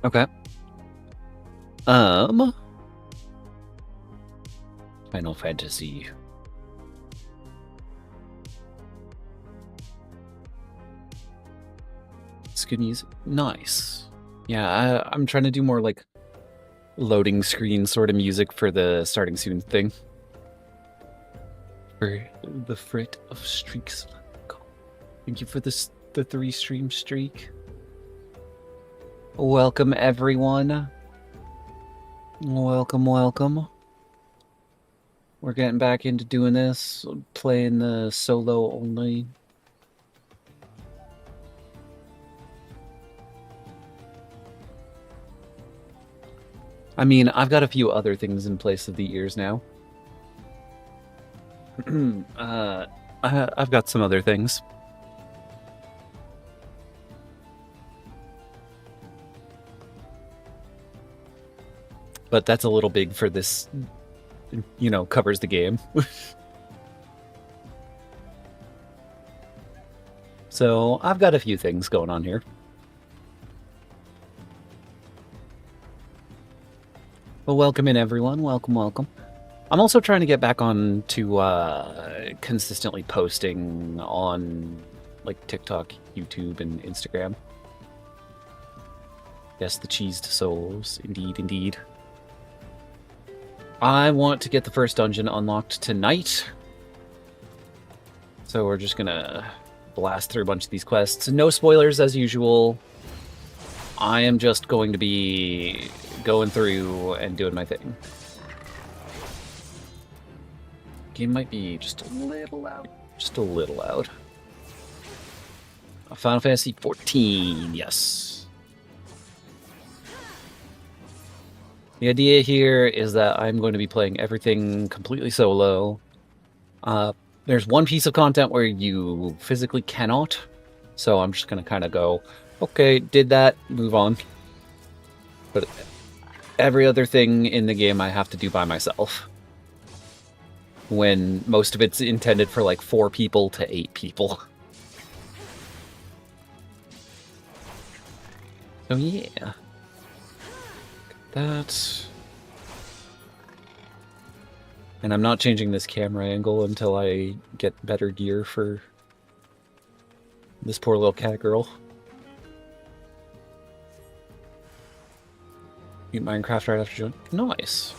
Okay. Final Fantasy. It's good music. Nice. Yeah, I'm trying to do more like loading screen sort of music for the starting soon thing. For the frit of streaks. Thank you for the 3 stream streak. Welcome everyone. Welcome, welcome. We're getting back into doing this, playing the solo only. I mean, I've got a few other things in place of the ears now. I've got some other things. But that's a little big for this, you know, covers the game. So I've got a few things going on here. Well, welcome in everyone. Welcome, welcome. I'm also trying to get back on to consistently posting on like TikTok, YouTube, and Instagram. Yes, the cheese to souls. Indeed, indeed. I want to get the first dungeon unlocked tonight. So we're just gonna blast through a bunch of these quests. No spoilers as usual. I am just going to be going through and doing my thing. Game might be just a little loud. Just a little loud. Final Fantasy XIV, yes. The idea here is that I'm going to be playing everything completely solo. There's one piece of content where you physically cannot, so I'm just going to kind of go, okay, did that, move on. But every other thing in the game I have to do by myself. When most of it's intended for like 4 people to 8 people. So yeah. That. And I'm not changing this camera angle until I get better gear for this poor little cat girl. Eat Minecraft right after joining. Nice.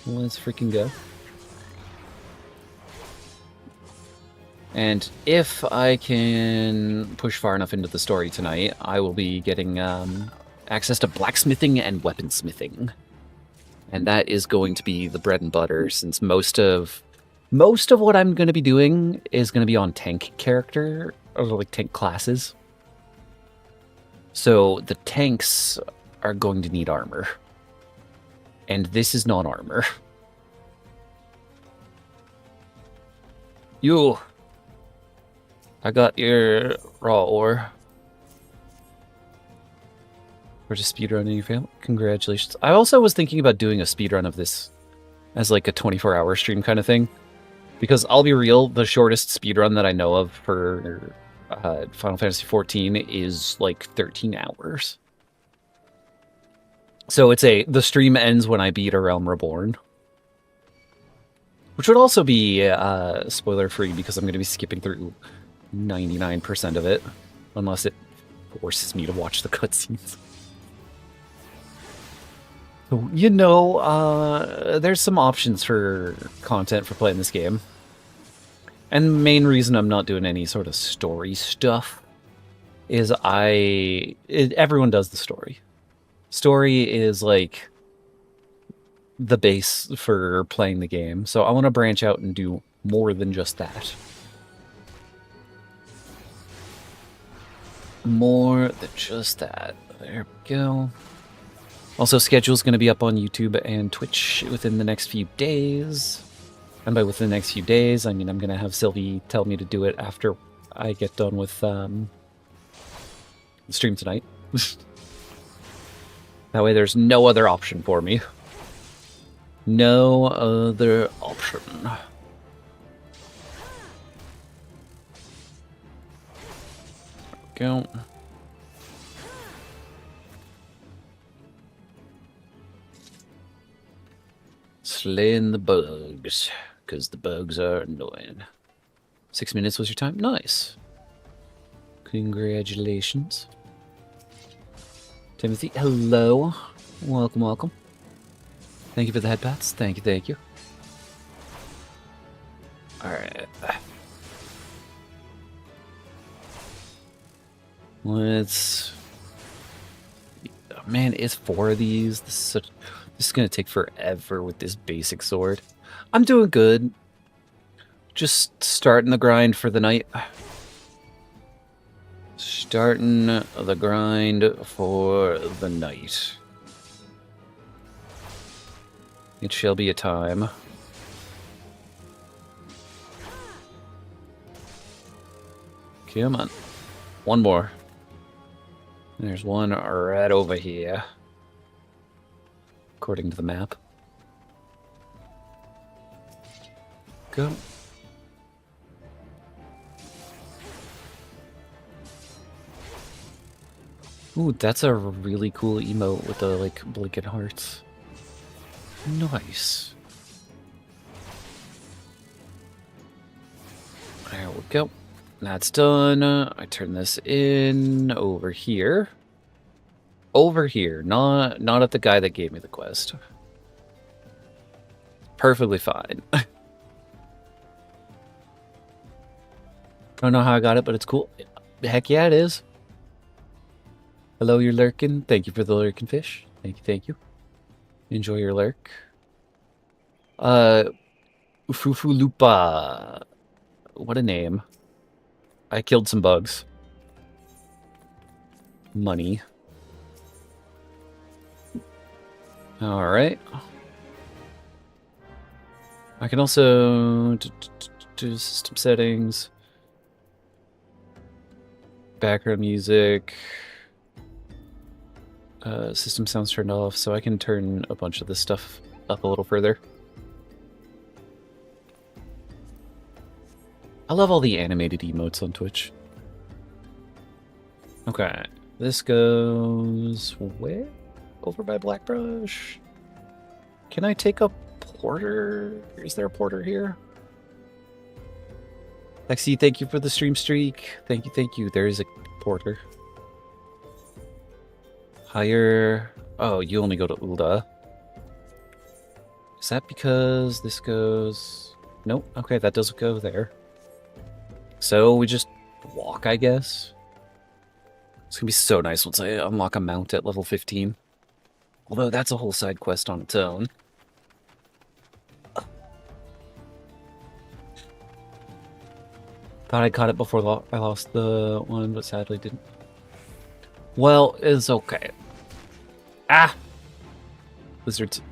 Let's freaking go. And if I can push far enough into the story tonight, I will be getting access to blacksmithing and weaponsmithing. And that is going to be the bread and butter, since most of what I'm going to be doing is going to be on tank character, or like tank classes. So the tanks are going to need armor. And this is not armor. You. I got your raw ore. We're just speedrunning your family. Congratulations. I also was thinking about doing a speedrun of this as like a 24-hour stream kind of thing. Because I'll be real, the shortest speedrun that I know of for Final Fantasy XIV is like 13 hours. So it's the stream ends when I beat A Realm Reborn. Which would also be spoiler-free because I'm going to be skipping through 99% of it. Unless it forces me to watch the cutscenes. So, you know, there's some options for content for playing this game. And the main reason I'm not doing any sort of story stuff is everyone does the story. Story is like the base for playing the game, so I want to branch out and do more than just that. More than just that. There we go. Also, schedule's going to be up on YouTube and Twitch within the next few days. And by within the next few days, I mean I'm going to have Sylvie tell me to do it after I get done with the stream tonight. That way there's no other option for me. No other option. Go. Slaying the bugs, because the bugs are annoying. 6 minutes was your time? Nice. Congratulations. Timothy, hello. Welcome, welcome. Thank you for the head pats. Thank you, thank you. Alright. Let's... Man, it's 4 of these. This is going to take forever with this basic sword. I'm doing good. Just starting the grind for the night. Starting the grind for the night. It shall be a time. Come on. One more. There's one right over here. According to the map. Go. Ooh, that's a really cool emote with the, like, blinking hearts. Nice. There we go. That's done. I turn this in over here. Over here, not at the guy that gave me the quest. Perfectly fine. Don't know how I got it, but it's cool. Heck yeah, it is. Hello, you're lurking. Thank you for the lurking fish. Thank you, thank you. Enjoy your lurk. Ufufulupa. What a name. I killed some bugs. Money. Alright. I can also do system settings. Background music. System sounds turned off, so I can turn a bunch of this stuff up a little further. I love all the animated emotes on Twitch. Okay, this goes where? Over by Blackbrush. Can I take a porter? Is there a porter here? Lexi, thank you for the stream streak. Thank you, thank you. There is a porter. Higher. Oh, you only go to Ulda. Is that because this goes... Nope. Okay, that doesn't go there. So we just walk, I guess. It's gonna be so nice once I unlock a mount at level 15. Although that's a whole side quest on its own. Thought I caught it before I lost the one, but sadly didn't. Well, it's okay. Ah! Lizards.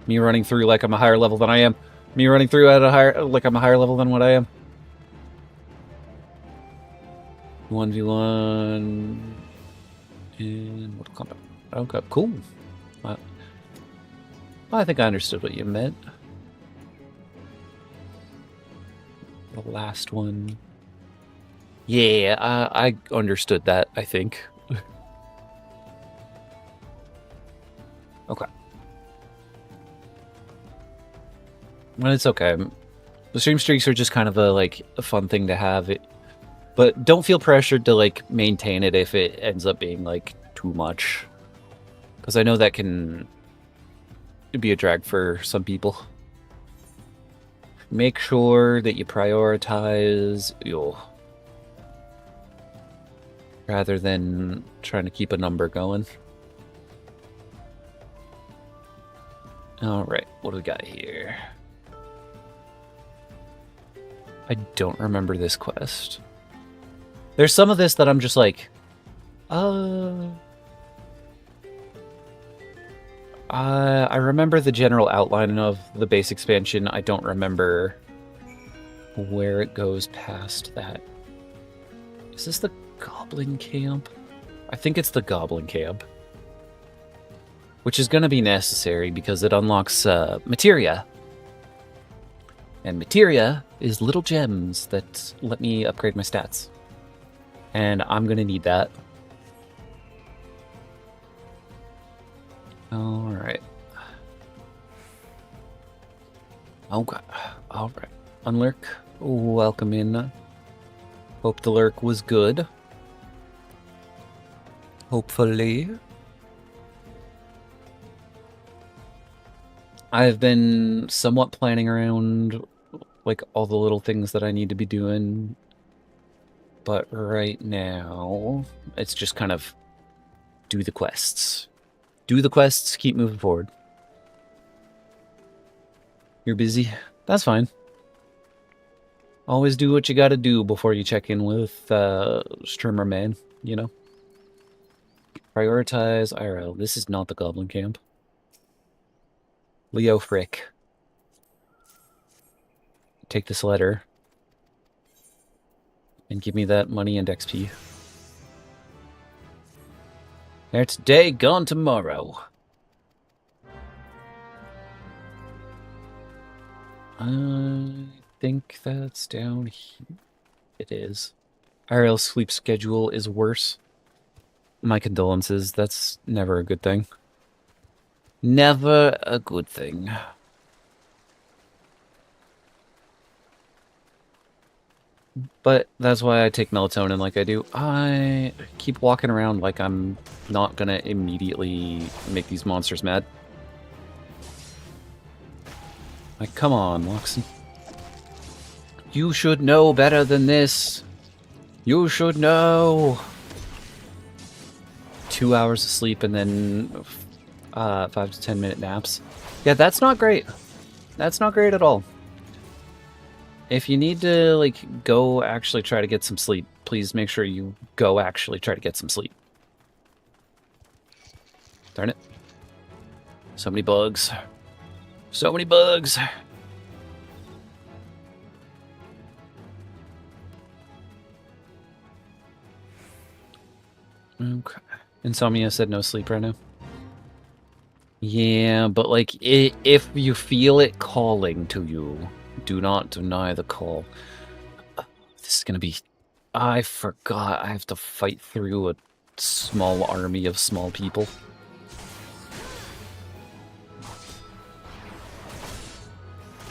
Me running through like I'm a higher level than I am. Me running through at a higher, like I'm a higher level than what I am. 1v1 in Mortal Kombat. Okay, cool. I think I understood what you meant. The last one. Yeah, I understood that, I think. Okay. Well, it's okay. The stream streaks are just kind of a fun thing to have. But don't feel pressured to like maintain it if it ends up being like too much. Because I know that can be a drag for some people. Make sure that you prioritize rather than trying to keep a number going. Alright, what do we got here? I don't remember this quest. There's some of this that I'm just like, I remember the general outline of the base expansion. I don't remember where it goes past that. Is this the Goblin Camp? I think it's the Goblin Camp. Which is going to be necessary because it unlocks materia. And materia is little gems that let me upgrade my stats. And I'm going to need that. Alright. Okay. Alright. Unlurk, welcome in. Hope the lurk was good. Hopefully. I've been somewhat planning around, like, all the little things that I need to be doing. But right now, it's just kind of do the quests. Do the quests, keep moving forward. You're busy? That's fine. Always do what you gotta do before you check in with Streamer Man, you know? Prioritize IRL. This is not the Goblin Camp. Leo Frick. Take this letter. And give me that money and XP. There today, gone tomorrow. I think that's down here. It is. IRL sleep schedule is worse. My condolences. That's never a good thing. Never a good thing. But that's why I take melatonin like I do. I keep walking around like I'm not gonna immediately make these monsters mad. Like, come on, Loxin. You should know better than this. You should know. 2 hours of sleep and then 5 to 10 minute naps. Yeah, that's not great. That's not great at all. If you need to, like, go actually try to get some sleep, please make sure you go actually try to get some sleep. Darn it. So many bugs. So many bugs. Okay. Insomnia said no sleep right now. Yeah, but, like, if you feel it calling to you, do not deny the call. This is gonna be... I forgot I have to fight through a small army of small people.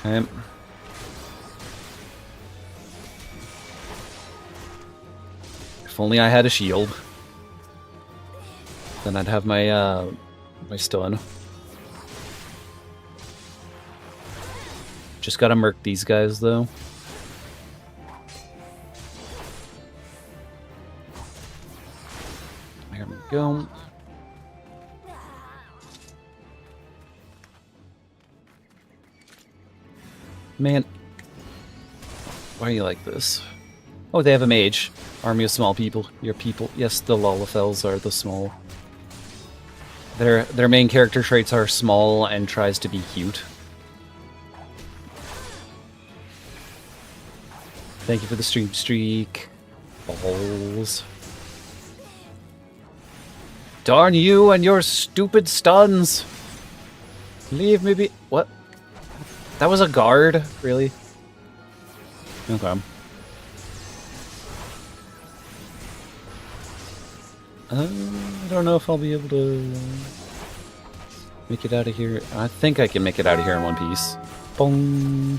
Okay. If only I had a shield. Then I'd have my, my stun. Just gotta murk these guys, though. There we go. Man. Why are you like this? Oh, they have a mage. Army of small people. Your people. Yes, the Lullafels are the small. Their main character traits are small and tries to be cute. Thank you for the stream streak. Balls. Darn you and your stupid stuns. Leave me be... What? That was a guard? Really? Okay. I don't know if I'll be able to make it out of here. I think I can make it out of here in one piece. Boom.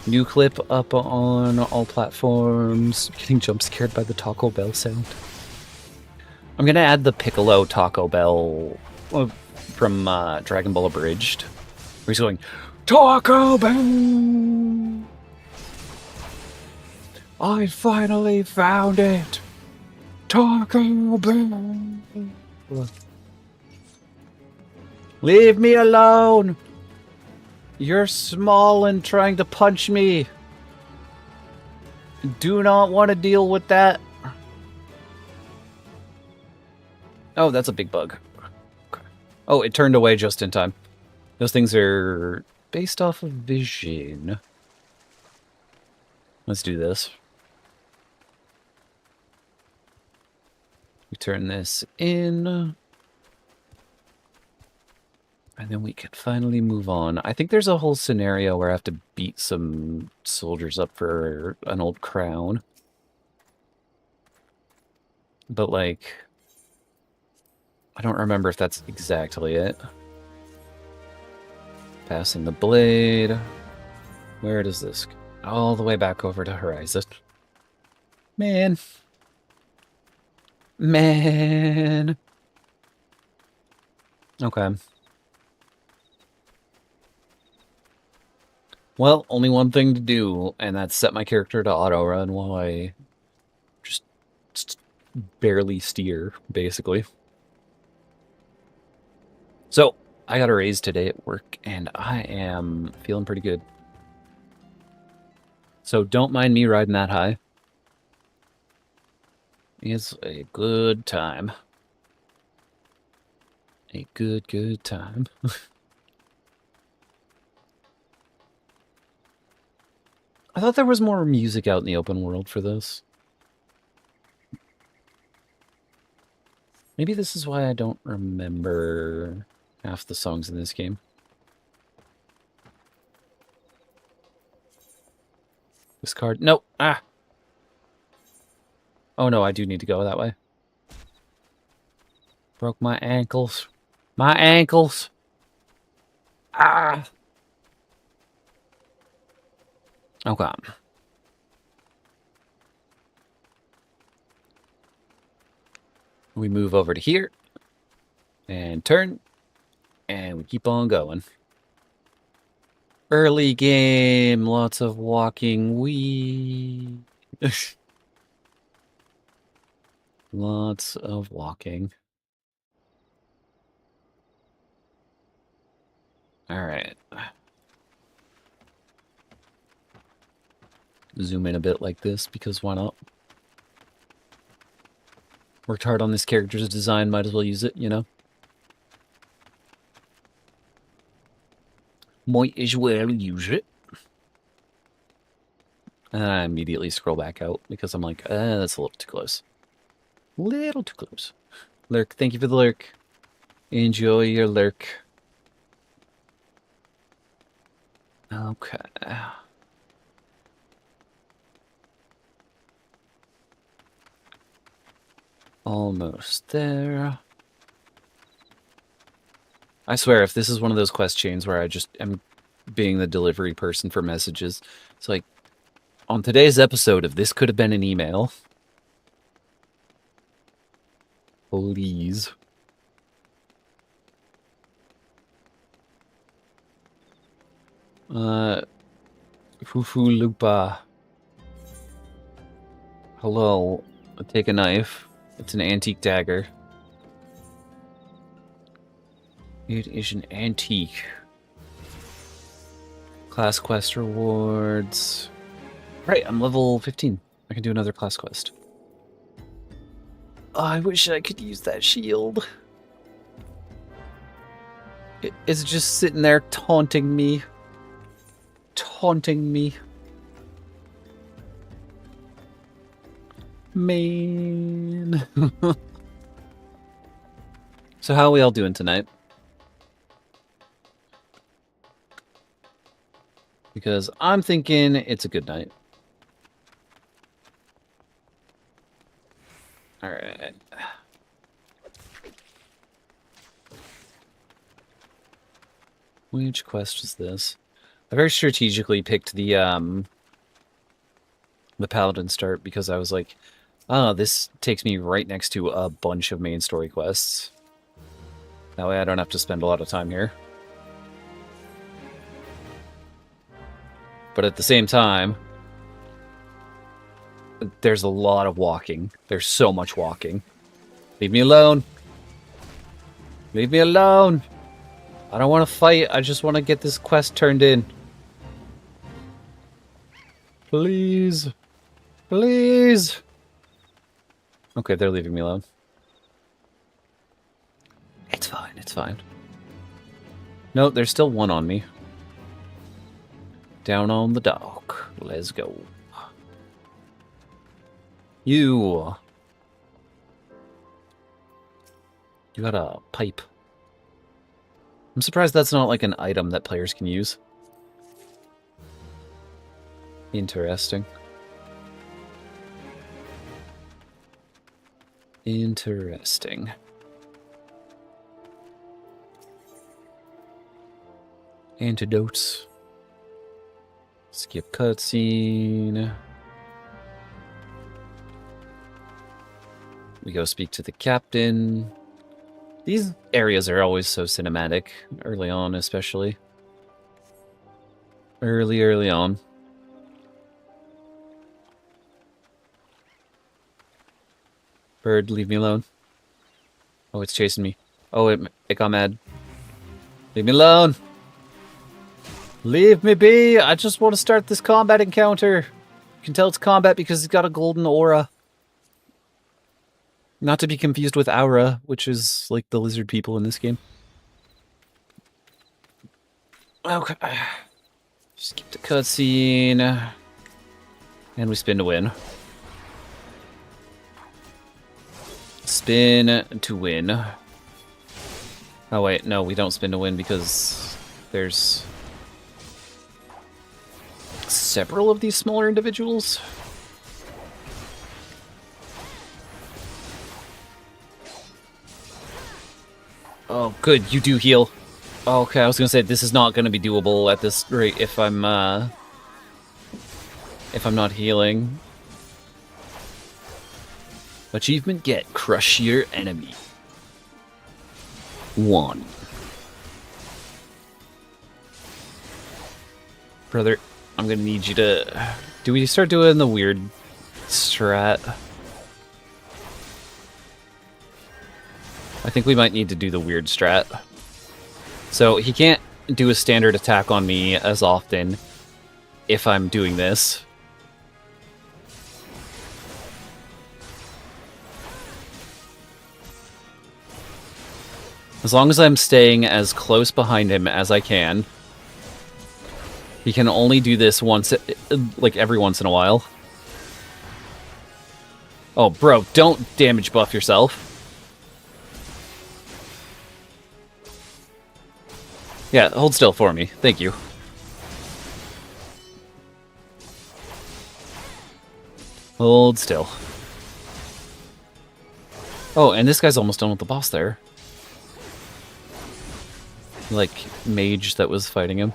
New clip up on all platforms. Getting jump scared by the Taco Bell sound. I'm gonna add the Piccolo Taco Bell from Dragon Ball Abridged. Where he's going, Taco Bell! I finally found it! Taco Bell! Leave me alone! You're small and trying to punch me. Do not want to deal with that. Oh, that's a big bug. Okay. Oh, it turned away just in time. Those things are based off of vision. Let's do this. We turn this in. And then we can finally move on. I think there's a whole scenario where I have to beat some soldiers up for an old crown. But, like, I don't remember if that's exactly it. Passing the blade. Where does this go? All the way back over to Horizon. Man. Man. Okay. Well, only one thing to do, and that's set my character to auto-run while I just barely steer, basically. So, I got a raise today at work, and I am feeling pretty good. So don't mind me riding that high. It's a good time. A good time. I thought there was more music out in the open world for this. Maybe this is why I don't remember half the songs in this game. This card... Nope! Ah! Oh no, I do need to go that way. Broke my ankles. My ankles! Ah! Okay. We move over to here. And turn. And we keep on going. Early game. Lots of walking. Wee. Lots of walking. Alright. Zoom in a bit like this, because why not? Worked hard on this character's design, might as well use it, you know? Might as well use it. And I immediately scroll back out, because I'm like, that's a little too close. Little too close. Lurk, thank you for the lurk. Enjoy your lurk. Okay. Almost there. I swear, if this is one of those quest chains where I just am being the delivery person for messages, it's like, on today's episode of This Could Have Been an Email. Please. Fufu Lupa. Hello. I'll take a knife. It's an antique dagger. It is an antique. Class quest rewards. Right, I'm level 15. I can do another class quest. Oh, I wish I could use that shield. It's just sitting there taunting me. Taunting me. Man. So how are we all doing tonight? Because I'm thinking it's a good night. Alright. Which quest was this? I very strategically picked the Paladin start because I was like, oh, this takes me right next to a bunch of main story quests. That way I don't have to spend a lot of time here. But at the same time, there's a lot of walking. There's so much walking. Leave me alone. Leave me alone. I don't want to fight. I just want to get this quest turned in. Please. Please. Okay, they're leaving me alone. It's fine. It's fine. No, there's still one on me. Down on the dock. Let's go. You got a pipe. I'm surprised that's not like an item that players can use. Interesting. Interesting. Antidotes. Skip cutscene. We go speak to the captain. These areas are always so cinematic, early on especially. Early on. Bird, leave me alone. Oh, it's chasing me. Oh, it got mad. Leave me alone! Leave me be! I just want to start this combat encounter. You can tell it's combat because he's got a golden aura. Not to be confused with aura, which is like the lizard people in this game. Okay. Skip the cutscene. And we spin to win. Spin to win. Oh wait, no, we don't spin to win because there's several of these smaller individuals. Oh, good, you do heal. Oh, okay, I was gonna say this is not gonna be doable at this rate if I'm not healing. Achievement get, crush your enemy. 1. Brother, I'm gonna need you to... Do we start doing the weird strat? I think we might need to do the weird strat. So he can't do a standard attack on me as often if I'm doing this. As long as I'm staying as close behind him as I can. He can only do this once, like every once in a while. Oh, bro, don't damage buff yourself. Yeah, hold still for me. Thank you. Hold still. Oh, and this guy's almost done with the boss there. Like, mage that was fighting him.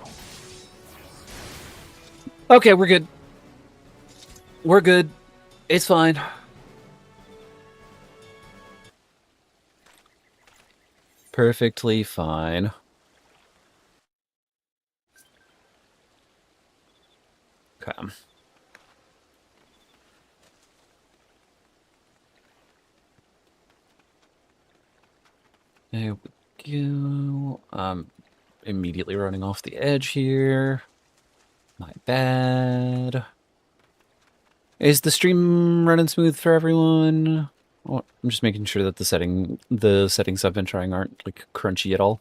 Okay, we're good. We're good. It's fine. Perfectly fine. Okay. There we go. Immediately running off the edge here. My bad. Is the stream running smooth for everyone? Oh, I'm just making sure that the settings I've been trying aren't like crunchy at all.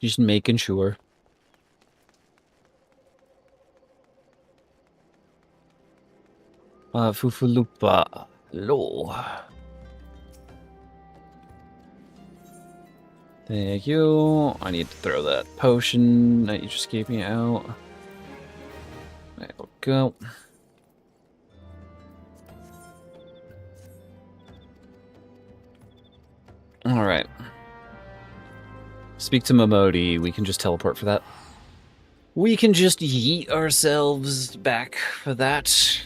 Just making sure. Fufulupa. Lo. Thank you. I need to throw that potion that you just gave me out. There we go. Alright. Speak to Momodi. We can just teleport for that. We can just yeet ourselves back for that.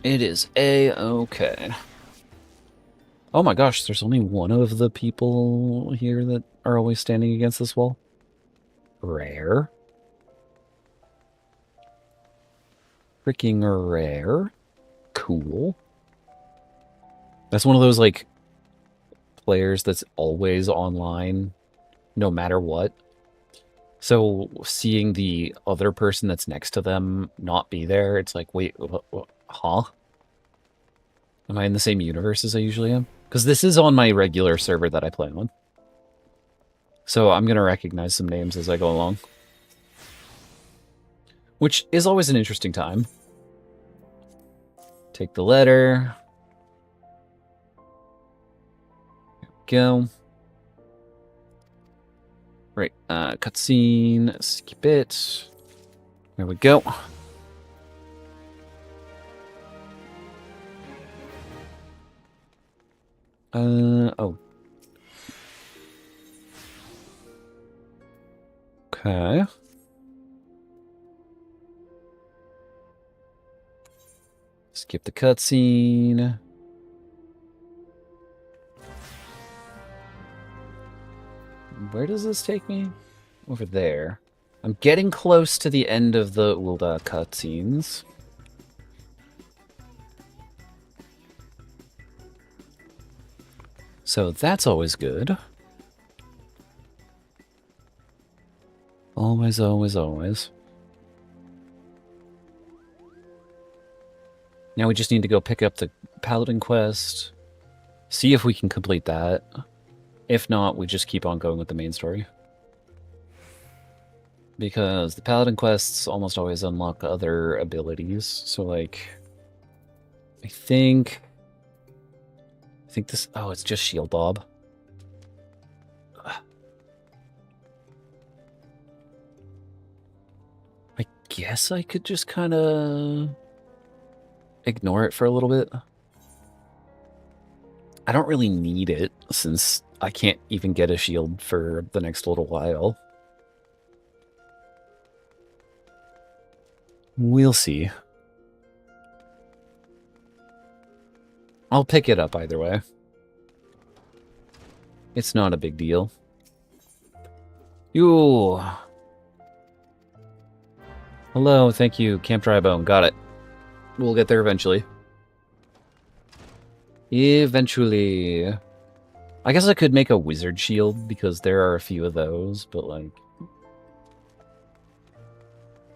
It is A-okay. Oh my gosh, there's only one of the people here that are always standing against this wall. Rare. Freaking rare. Cool. That's one of those, like, players that's always online, no matter what. So seeing the other person that's next to them not be there, it's like, wait, huh? Am I in the same universe as I usually am? Because this is on my regular server that I play on. So I'm going to recognize some names as I go along. Which is always an interesting time. Take the letter. There we go. Right, cutscene, skip it. There we go. Oh. Okay. Skip the cutscene. Where does this take me? Over there. I'm getting close to the end of the Ulda cutscenes. So that's always good. Always, always, always. Now we just need to go pick up the Paladin quest. See if we can complete that. If not, we just keep on going with the main story. Because the Paladin quests almost always unlock other abilities. So, like, I think this... Oh, it's just Shield Bob. I guess I could just kind of ignore it for a little bit. I don't really need it, since I can't even get a shield for the next little while. We'll see. I'll pick it up either way. It's not a big deal. Ooh. Hello, thank you, Camp Drybone. Got it. We'll get there eventually. Eventually. I guess I could make a wizard shield, because there are a few of those, but, like...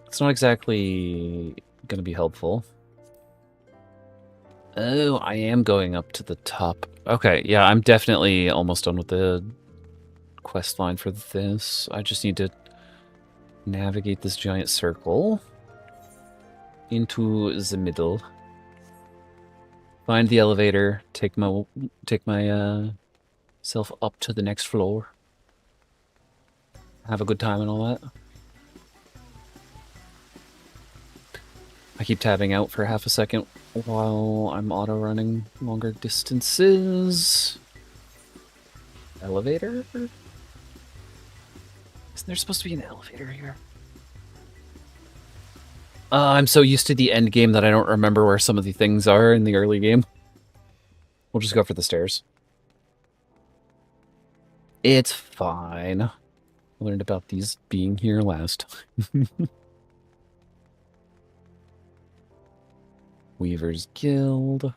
It's not exactly gonna be helpful. Oh, I am going up to the top. Okay, yeah, I'm definitely almost done with the quest line for this. I just need to navigate this giant circle into the middle. Find the elevator, take my self up to the next floor. Have a good time and all that. I keep tabbing out for half a second while I'm auto-running longer distances. Elevator? Isn't there supposed to be an elevator here? I'm so used to the end game that I don't remember where some of the things are in the early game. We'll just go for the stairs. It's fine. I learned about these being here last. Weaver's Guild.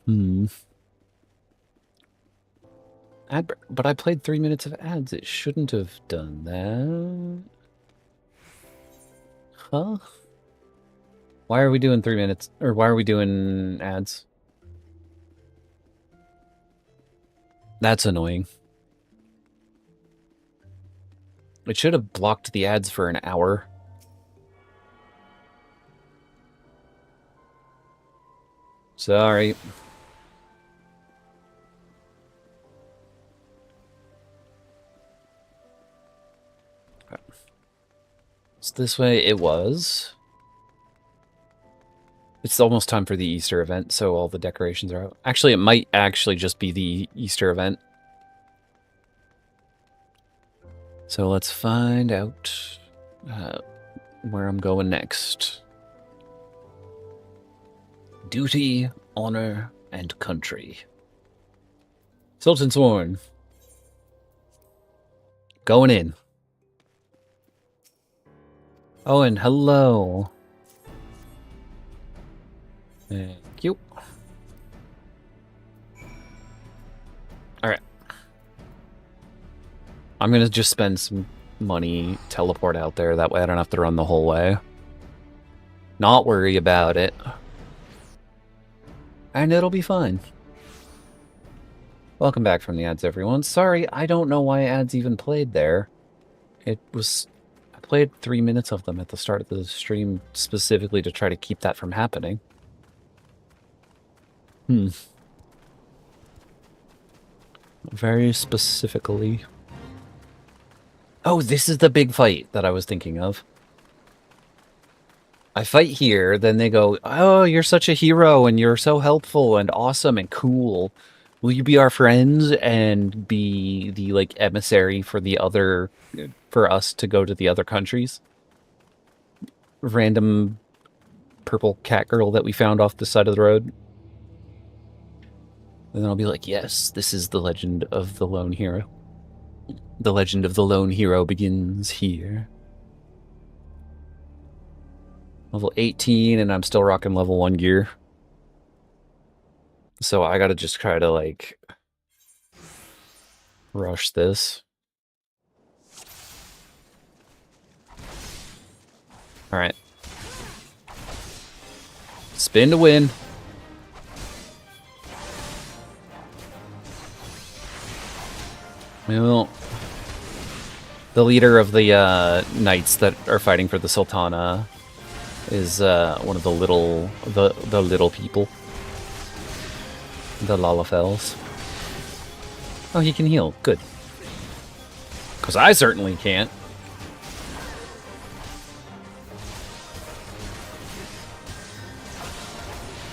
But I played 3 minutes of ads. It shouldn't have done that. Huh? Why are we doing 3 minutes? Or why are we doing ads? That's annoying. It should have blocked the ads for an hour. Sorry. Okay. So this way it was. It's almost time for the Easter event, so all the decorations are out. Actually, it might actually just be the Easter event. So let's find out where I'm going next. Duty, honor, and country. Sultan Sworn. Going in. Oh, and hello. Thank you. Alright. I'm gonna just spend some money, teleport out there, that way I don't have to run the whole way. Not worry about it. And it'll be fine. Welcome back from the ads, everyone. Sorry, I don't know why ads even played there. I played 3 minutes of them at the start of the stream specifically to try to keep that from happening. Very specifically. Oh, this is the big fight that I was thinking of. I fight here, then they go, oh, you're such a hero, and you're so helpful, and awesome, and cool. Will you be our friends, and be the, like, emissary for the other... for us to go to the other countries? Random purple cat girl that we found off the side of the road. And then I'll be like, yes, this is the legend of the lone hero. The legend of the lone hero begins here. Level 18, and I'm still rocking level 1 gear. So I gotta just try to, like, rush this. Alright. Spin to win. Well, the leader of the knights that are fighting for the Sultana is one of the little people. The Lalafels. Oh, he can heal. Good. Because I certainly can't.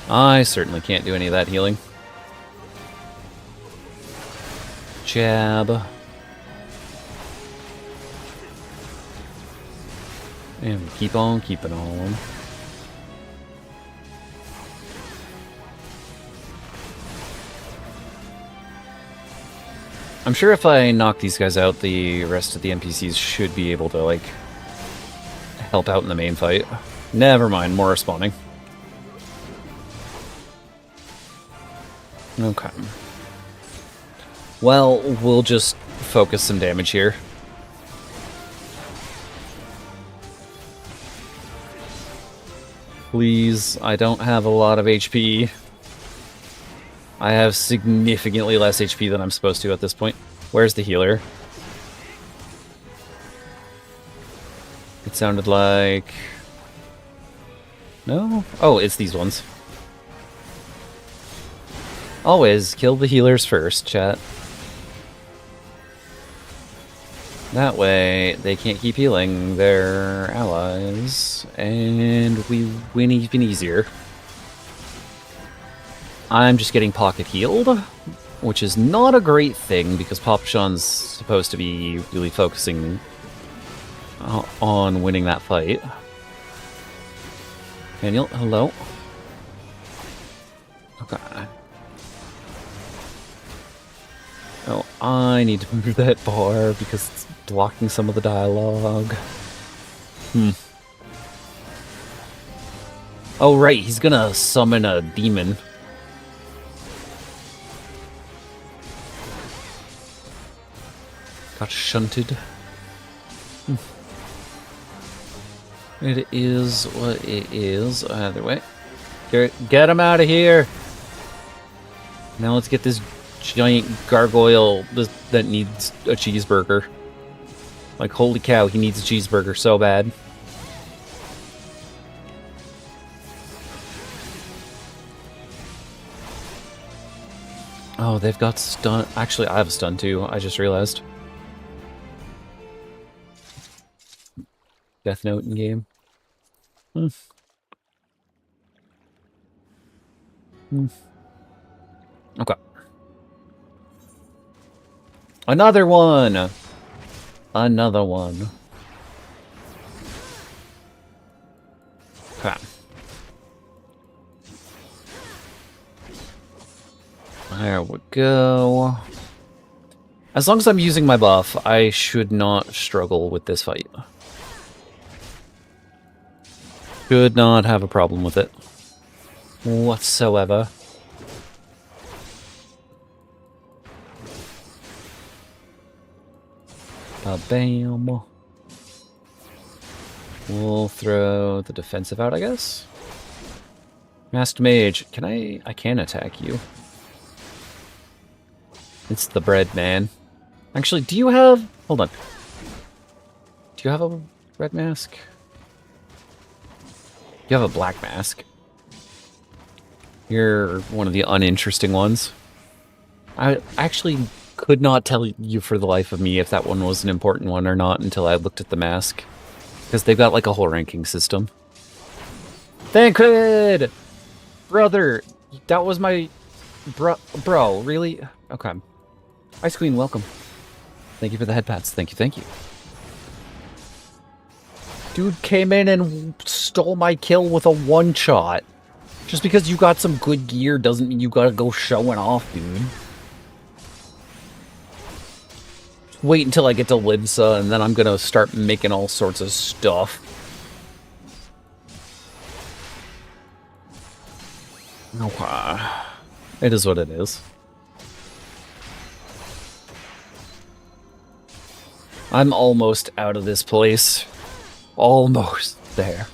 I certainly can't do any of that healing. Jab. And we keep on keeping on. I'm sure if I knock these guys out, the rest of the NPCs should be able to, like, help out in the main fight. Never mind, more are spawning. Okay. Well, we'll just focus some damage here. Please, I don't have a lot of HP. I have significantly less HP than I'm supposed to at this point. Where's the healer? It sounded like... No? Oh, it's these ones. Always kill the healers first, chat. That way, they can't keep healing their allies, and we win even easier. I'm just getting pocket healed, which is not a great thing, because Papashan's supposed to be really focusing on winning that fight. Daniel, hello. Okay. Oh, I need to move that bar because it's blocking some of the dialogue. Oh, right, he's gonna summon a demon. Got shunted. It is what it is. Either way. Get him out of here! Now let's get this giant gargoyle that needs a cheeseburger. Like, holy cow, he needs a cheeseburger so bad. Oh, they've got stun. Actually, I have a stun too. I just realized. Death Note in game. Okay. Another one! Another one. Okay. There we go. As long as I'm using my buff, I should not struggle with this fight. Should not have a problem with it. Whatsoever. Bam. We'll throw the defensive out, I guess. Masked Mage. Can I can attack you. It's the bread man. Actually, do you have... Hold on. Do you have a red mask? You have a black mask. You're one of the uninteresting ones. I actually could not tell you for the life of me if that one was an important one or not until I looked at the mask. Because they've got like a whole ranking system. Thancred! Brother! That was my... Bro, really? Okay. Ice Queen, welcome. Thank you for the head pats. Thank you, thank you. Dude came in and stole my kill with a one-shot. Just because you got some good gear doesn't mean you gotta go showing off, dude. Wait until I get to Lidsa, and then I'm gonna start making all sorts of stuff. Okay. It is what it is. I'm almost out of this place. Almost there.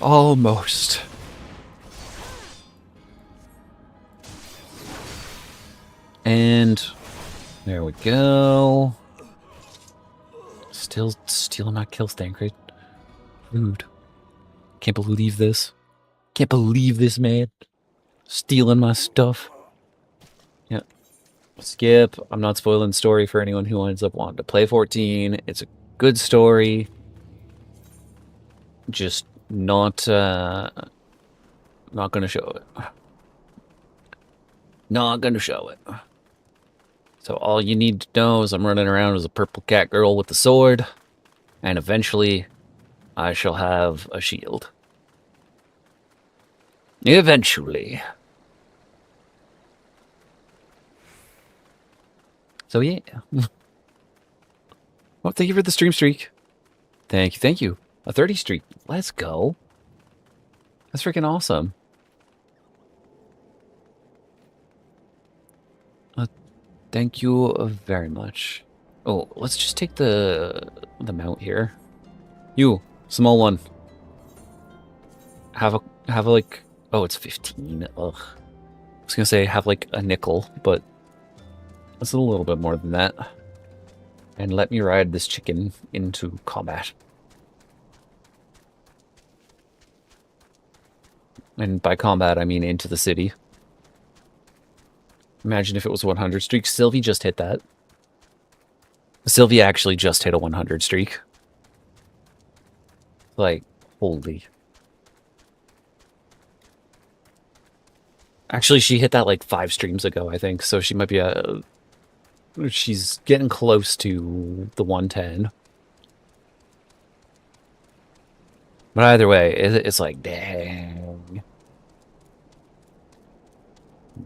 Almost. And there we go. Still stealing my kills, Thancred. Rude. Can't believe this. Can't believe this, man. Stealing my stuff. Yeah. Skip. I'm not spoiling the story for anyone who ends up wanting to play 14. It's a good story. Just not gonna show it. Not gonna show it. So all you need to know is I'm running around as a purple cat girl with a sword, and eventually I shall have a shield. Eventually. So yeah. Well, thank you for the stream streak. Thank you, thank you. A 30 streak. Let's go. That's freaking awesome. Thank you very much. Oh, let's just take the mount here. You, small one. Have like, oh, it's 15. Ugh. I was gonna say have like a nickel, but it's a little bit more than that. And let me ride this chicken into combat. And by combat, I mean into the city. Imagine if it was 100 streak. Sylvie just hit that. Sylvie actually just hit a 100 streak. Like, holy. Actually, she hit that like 5 streams ago, I think. So she might be she's getting close to the 110. But either way, it's like, dang.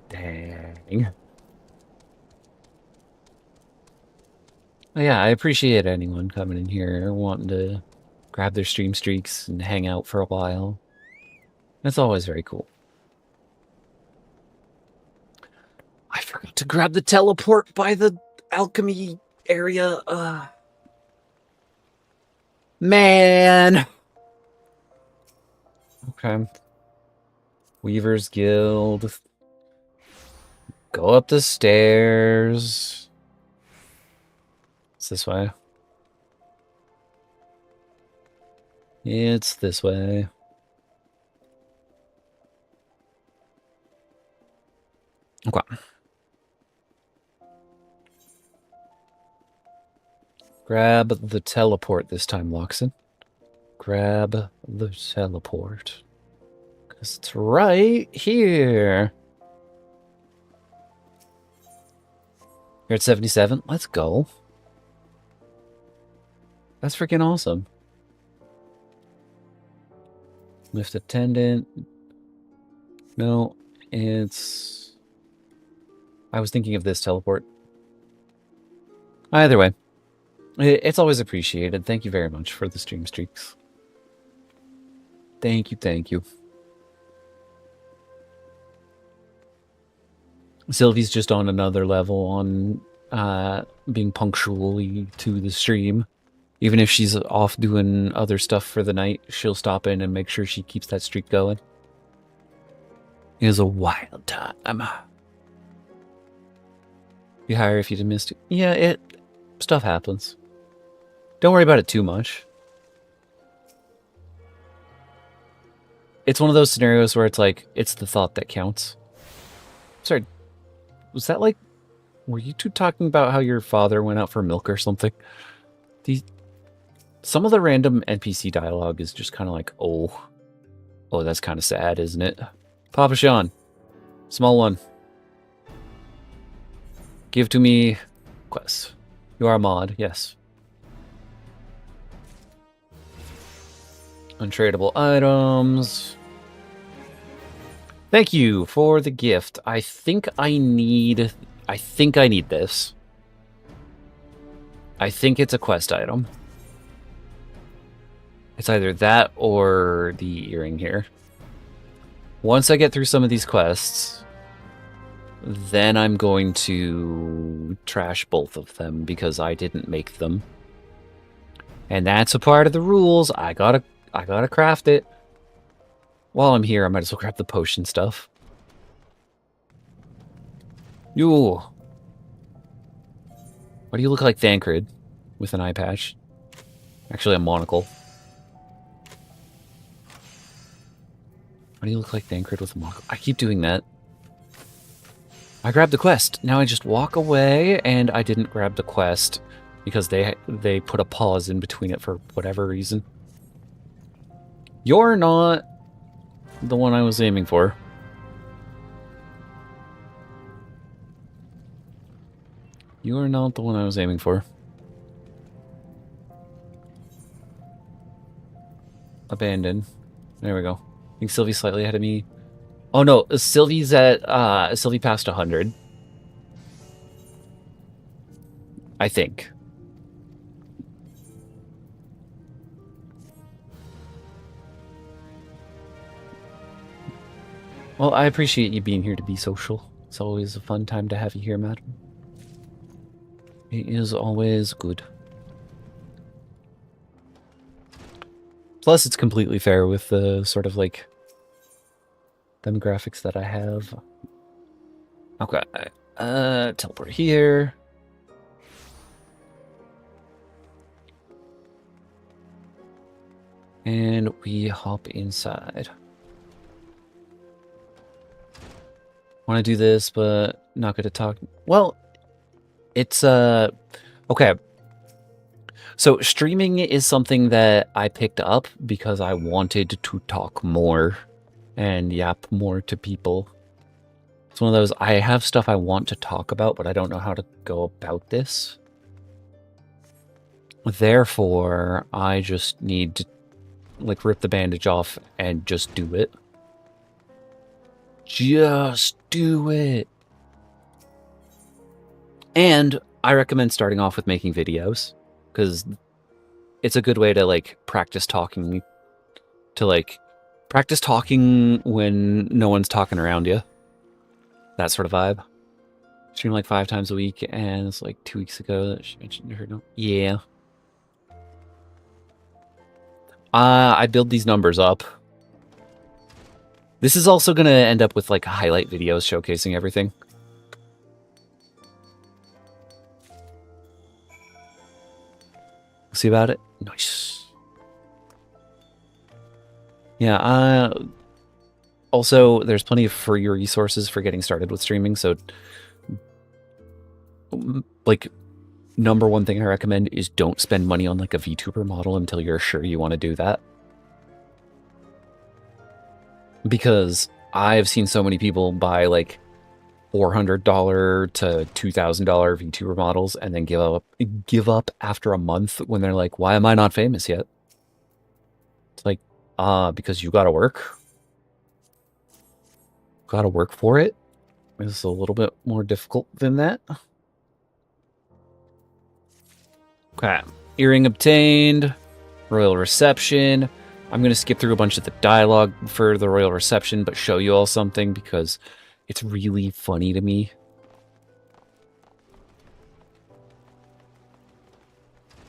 Dang. Yeah, I appreciate anyone coming in here wanting to grab their stream streaks and hang out for a while. That's always very cool. I forgot to grab the teleport by the alchemy area. Man. Okay. Weaver's Guild. Go up the stairs. It's this way. It's this way. Okay. Grab the teleport this time, Loxin. Grab the teleport. Because it's right here. You're at 77? Let's go. That's freaking awesome. Lift attendant. No, it's... I was thinking of this teleport. Either way. It's always appreciated. Thank you very much for the stream streaks. Thank you, thank you. Sylvie's just on another level on being punctually to the stream. Even if she's off doing other stuff for the night, she'll stop in and make sure she keeps that streak going. It is a wild time. Be higher if you missed it. Yeah, stuff happens. Don't worry about it too much. It's one of those scenarios where it's like, it's the thought that counts. Sorry, was that like Were you two talking about how your father went out for milk or something? Some of the random NPC dialogue is just kind of like, oh, that's kind of sad, isn't it? Papa Sean, small one. Give to me quests. You are a mod, yes. Untradeable items. Thank you for the gift. I think I need this. I think it's a quest item. It's either that or the earring here. Once I get through some of these quests, then I'm going to trash both of them because I didn't make them. And that's a part of the rules. I gotta craft it. While I'm here, I might as well grab the potion stuff. Ooh. Why do you look like Thancred with an eye patch? Actually, a monocle. Why do you look like Thancred with a monocle? I keep doing that. I grabbed the quest. Now I just walk away, and I didn't grab the quest because they put a pause in between it for whatever reason. You're not the one I was aiming for. You are not the one I was aiming for. Abandon. There we go. I think Sylvie's slightly ahead of me. Oh no, Sylvie's at, Sylvie passed 100. I think. Well, I appreciate you being here to be social. It's always a fun time to have you here, madam. It is always good. Plus, it's completely fair with the sort of, like, demographics that I have. Okay. Teleport here. And we hop inside. Want to do this, but not going to talk. Well, it's, okay. So streaming is something that I picked up because I wanted to talk more and yap more to people. It's one of those, I have stuff I want to talk about, but I don't know how to go about this. Therefore, I just need to, like, rip the bandage off and just do it. Just do it. And I recommend starting off with making videos, because it's a good way to, like, practice talking when no one's talking around you. That sort of vibe. Stream like 5 times a week, and it's like 2 weeks ago that she mentioned her. No, yeah. I build these numbers up. This is also going to end up with, like, highlight videos showcasing everything. See about it? Nice. Yeah, also, there's plenty of free resources for getting started with streaming, so, like, number one thing I recommend is don't spend money on, like, a VTuber model until you're sure you want to do that. Because I've seen so many people buy, like, $400 to $2,000 VTuber models and then give up after a month when they're like, why am I not famous yet? It's like, because you gotta work. Gotta work for it. It's a little bit more difficult than that. Okay. Earring obtained. Royal reception. I'm going to skip through a bunch of the dialogue for the royal reception, but show you all something because it's really funny to me.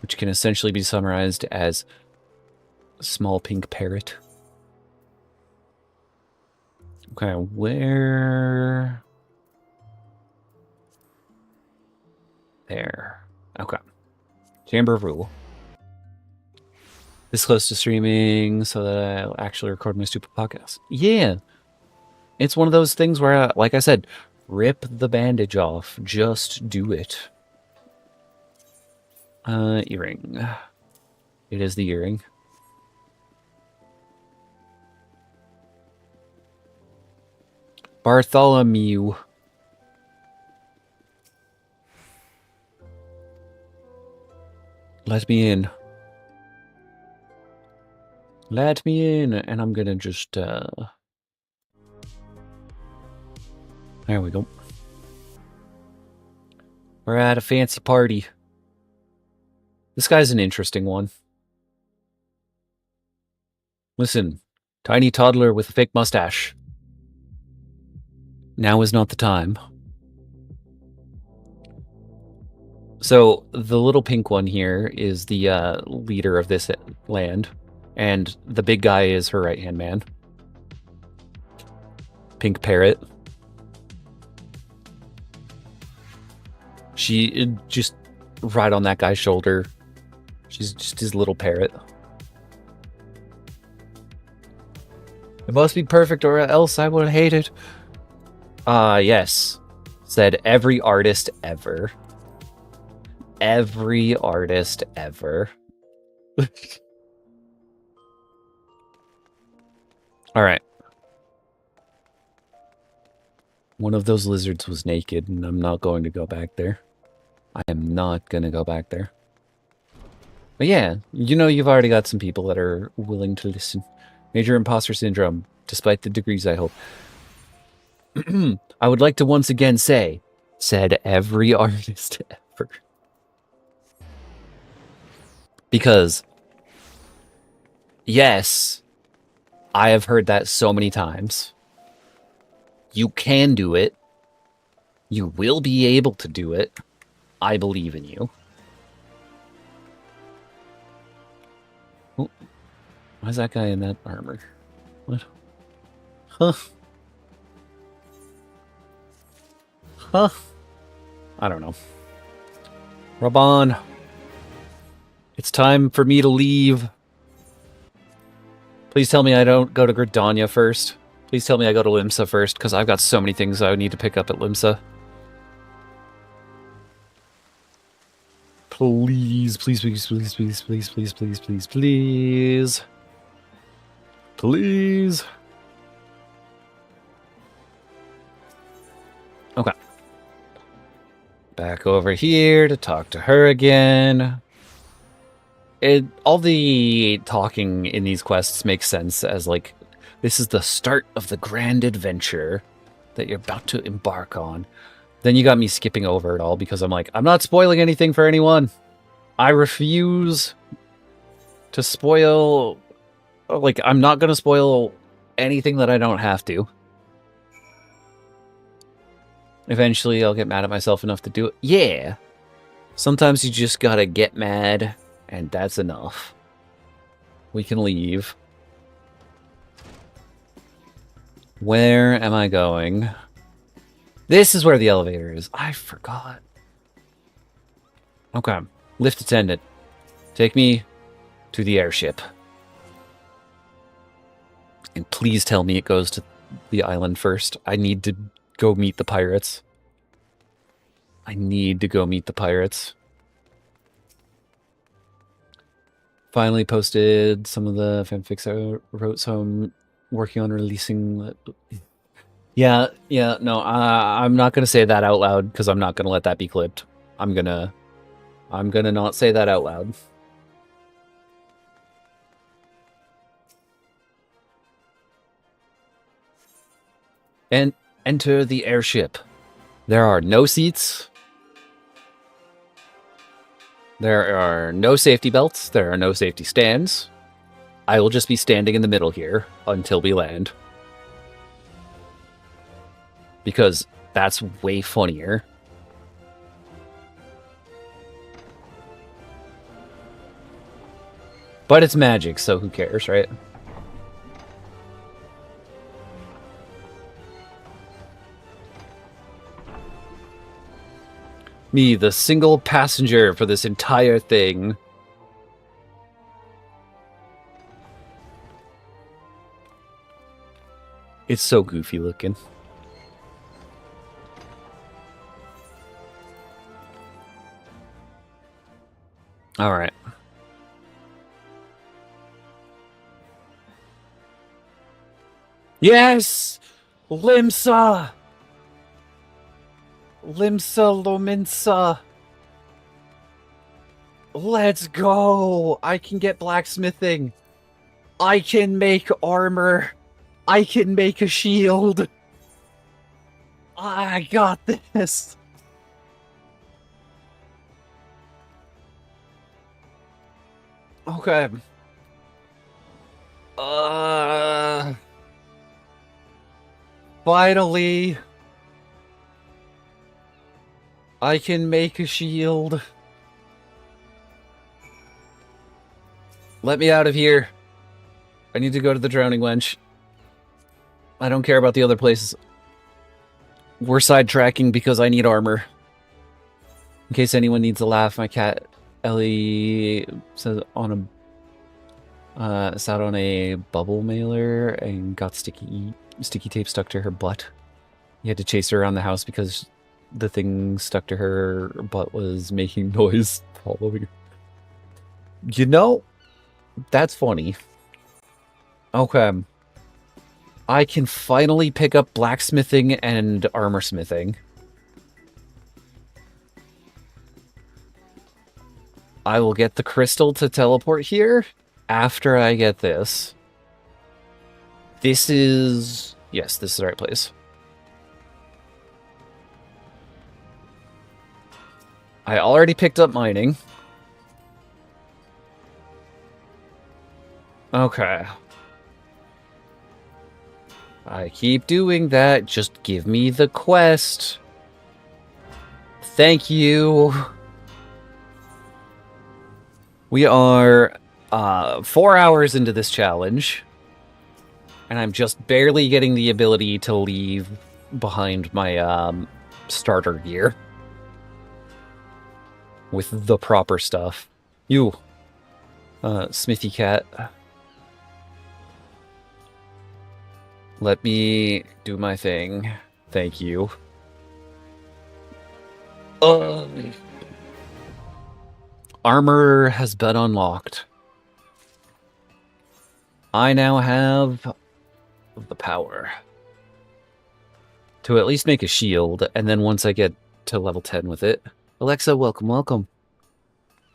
Which can essentially be summarized as a small pink parrot. Okay, where? There. Okay. Chamber of Rule. This close to streaming so that I'll actually record my stupid podcast. Yeah. It's one of those things where, like I said, Rip the bandage off. Just do it. Earring. It is the earring. Bartholomew. Let me in. Let me in. And I'm gonna just, there we go. We're at a fancy party. This guy's an interesting one. Listen, tiny toddler with a fake mustache. Now is not the time. So, the little pink one here is the leader of this land. And the big guy is her right-hand man. Pink parrot. She just right on that guy's shoulder. She's just his little parrot. It must be perfect or else I would hate it. Yes. Said every artist ever. Every artist ever. Alright. One of those lizards was naked, and I'm not going to go back there. I am not going to go back there. But yeah, you know you've already got some people that are willing to listen. Major imposter syndrome, despite the degrees, I hope. I would like to once again say, said every artist ever. Because, yes, I have heard that so many times. You can do it. You will be able to do it. I believe in you. Oh, why is that guy in that armor? What? Huh? Huh? I don't know. Raban. It's time for me to leave. Please tell me I don't go to Gridania first. Please tell me I go to Limsa first, because I've got so many things I need to pick up at Limsa. Please, please, please, please, please, please, please, please, please, please. Please. Okay. Back over here to talk to her again. All the talking in these quests makes sense as, like, this is the start of the grand adventure that you're about to embark on. Then you got me skipping over it all because I'm like, I'm not spoiling anything for anyone. I refuse to spoil... Like, I'm not going to spoil anything that I don't have to. Eventually, I'll get mad at myself enough to do it. Yeah. Sometimes you just gotta get mad, and that's enough. We can leave. Where am I going? This is where the elevator is. I forgot. Okay. Lift attendant. Take me to the airship. And please tell me it goes to the island first. I need to go meet the pirates. I need to go meet the pirates. Finally posted some of the fanfics I wrote, so I'm working on releasing... Yeah, no, I'm not going to say that out loud, because I'm not going to let that be clipped. I'm gonna not say that out loud. And enter the airship. There are no seats. There are no safety belts. There are no safety stands. I will just be standing in the middle here until we land. Because that's way funnier. But it's magic, so who cares, right? Me, the single passenger for this entire thing. It's so goofy looking. All right. Yes! Limsa! Limsa Lominsa! Let's go! I can get blacksmithing! I can make armor! I can make a shield! I got this! Okay. Finally, I can make a shield. Let me out of here. I need to go to the Drowning Wench. I don't care about the other places. We're sidetracking because I need armor. In case anyone needs a laugh, my cat Ellie says on a sat on a bubble mailer and got sticky tape stuck to her butt. You had to chase her around the house because the thing stuck to her butt was making noise following her. You know, that's funny. Okay. I can finally pick up blacksmithing and armor smithing. I will get the crystal to teleport here after I get this. This is... Yes, this is the right place. I already picked up mining. Okay. I keep doing that. Just give me the quest. Thank you. We are 4 hours into this challenge. And I'm just barely getting the ability to leave behind my starter gear. With the proper stuff. You. Smithy cat. Let me do my thing. Thank you. Armor has been unlocked. I now have the power to at least make a shield, and then once I get to level 10 with it... Alexa, welcome, welcome.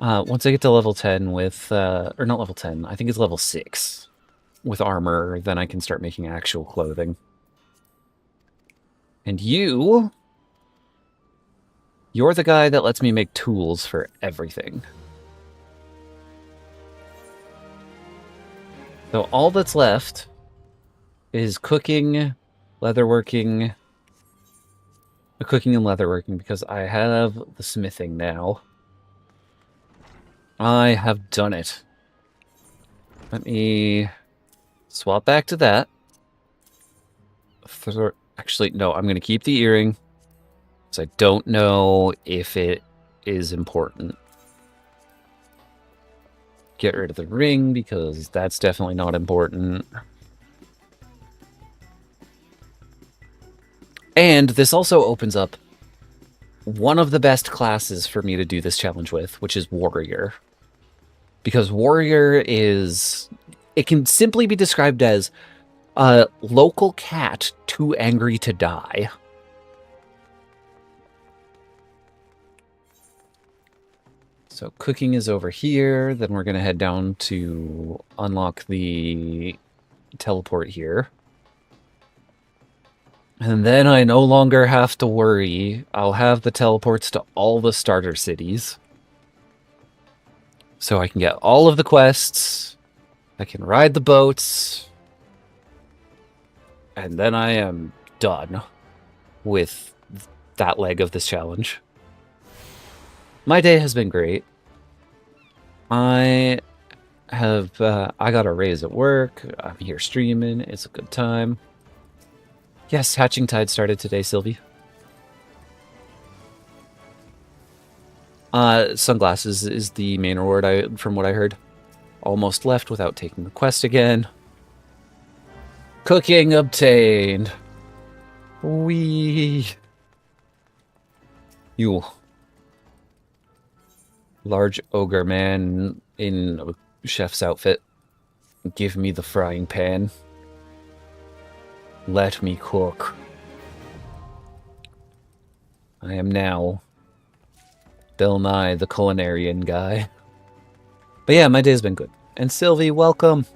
Once I get to level 10 with... or not level 10, I think it's level 6 with armor, then I can start making actual clothing. And you're the guy that lets me make tools for everything. So all that's left is cooking, leatherworking, and leatherworking, because I have the smithing now. I have done it. Let me swap back to that. Actually, no, I'm going to keep the earring, because I don't know if it is important. Get rid of the ring, because that's definitely not important. And this also opens up one of the best classes for me to do this challenge with, which is Warrior. Because Warrior is... It can simply be described as a local cat too angry to die. So cooking is over here. Then we're going to head down to unlock the teleport here. And then I no longer have to worry. I'll have the teleports to all the starter cities. So I can get all of the quests. I can ride the boats. And then I am done with that leg of this challenge. My day has been great. I got a raise at work. I'm here streaming. It's a good time. Yes, Hatching Tide started today, Sylvie. Sunglasses is the main reward, from what I heard. Almost left without taking the quest again. Cooking obtained. Wee. You Large ogre man in a chef's outfit. Give me the frying pan. Let me cook. I am now Bill Nye, the culinarian guy. But yeah, my day's been good. And Sylvie, welcome.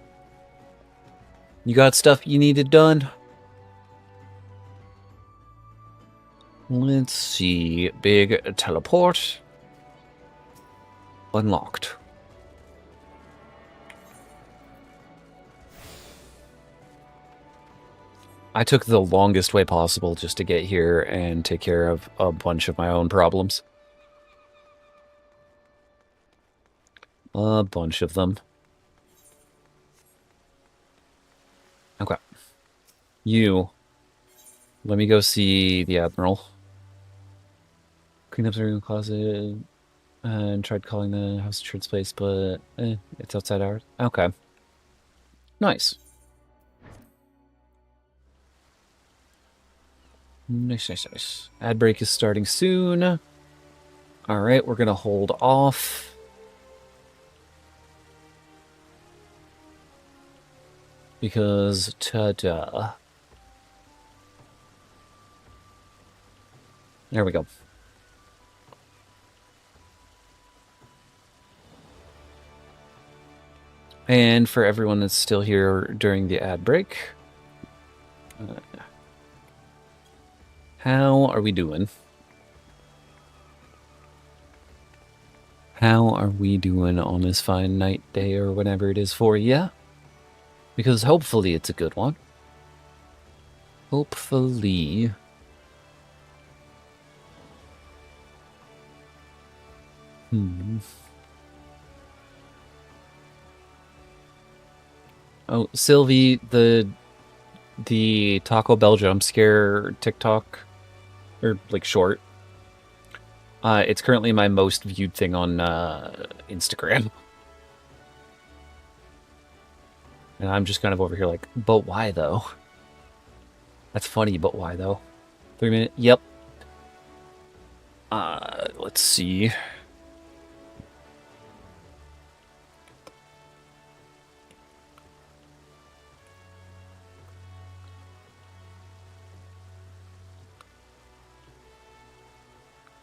You got stuff you needed done? Let's see. Big teleport. Unlocked. I took the longest way possible just to get here and take care of a bunch of my own problems. A bunch of them. Okay. You. Let me go see the Admiral. Cleaned up the room closet and tried calling the house insurance place, but it's outside hours. Okay. Nice. Nice. Ad break is starting soon. Alright, we're gonna hold off. Because, ta-da. There we go. And for everyone that's still here during the ad break, how are we doing? How are we doing on this fine night, day, or whenever it is for you? Because hopefully it's a good one. Hopefully. Oh, Sylvie, the Taco Bell jump scare TikTok, or like short. It's currently my most viewed thing on Instagram. And I'm just kind of over here like, but why though? That's funny, but why though? 3 minutes? Yep. Let's see.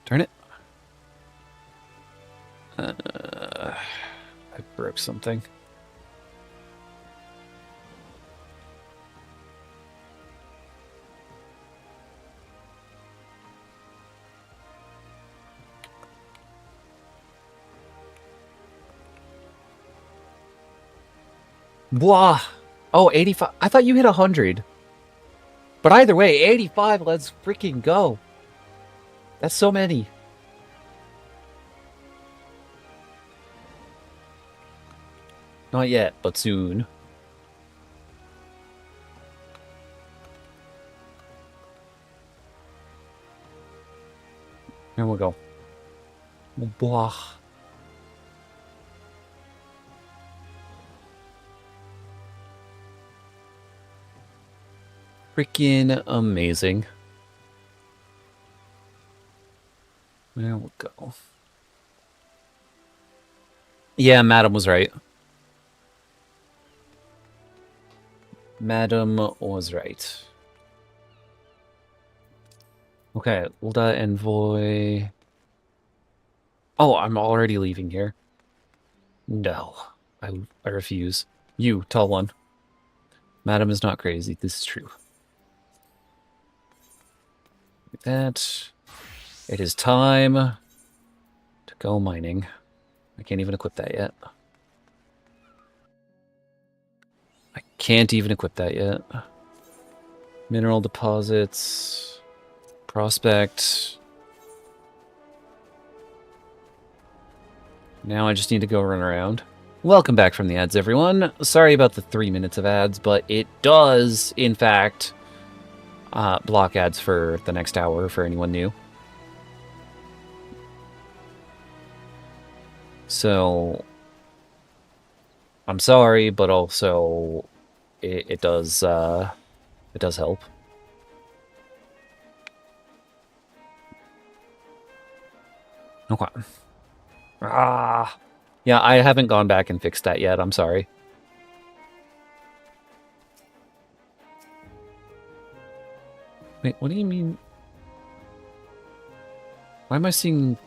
Turn it. I broke something. Blah. Oh, 85. I thought you hit 100. But either way, 85, let's freaking go. That's so many. Not yet, but soon. Here we go. Blah. Freaking amazing. There we go. Yeah, Madam was right. Madam was right. Okay, Ulda Envoy. Oh, I'm already leaving here. No, I refuse. You, tall one. Madam is not crazy. This is true. Like that. It is time to go mining. I can't even equip that yet. I can't even equip that yet. Mineral deposits. Prospect. Now I just need to go run around. Welcome back from the ads, everyone. Sorry about the 3 minutes of ads, but it does, in fact, block ads for the next hour for anyone new. So, I'm sorry, but also it does help. Okay. Ah. Yeah, I haven't gone back and fixed that yet. I'm sorry. Wait, what do you mean? Why am I seeing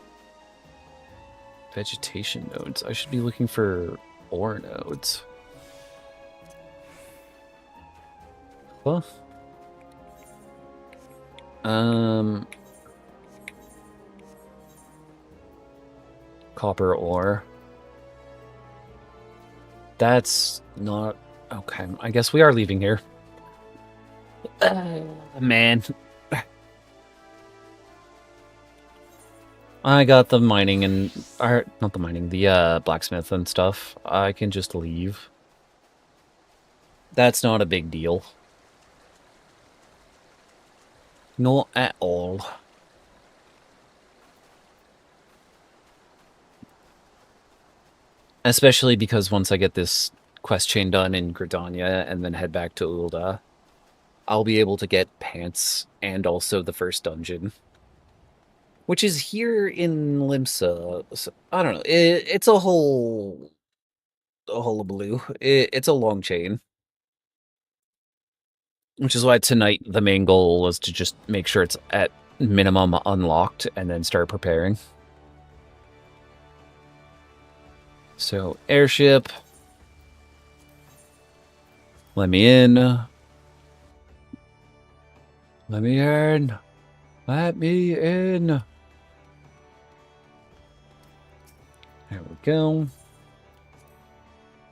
vegetation nodes? I should be looking for ore nodes. Huh? Copper ore. That's not... Okay, I guess we are leaving here. Man. I got the mining and... not the mining, the blacksmith and stuff. I can just leave. That's not a big deal. Not at all. Especially because once I get this quest chain done in Gridania and then head back to Ul'dah, I'll be able to get pants and also the first dungeon. Which is here in Limsa. So, I don't know. It's a whole hullabaloo. It's a long chain. Which is why tonight the main goal was to just make sure it's at minimum unlocked and then start preparing. So, airship. Let me in. Let me in. Let me in. There we go.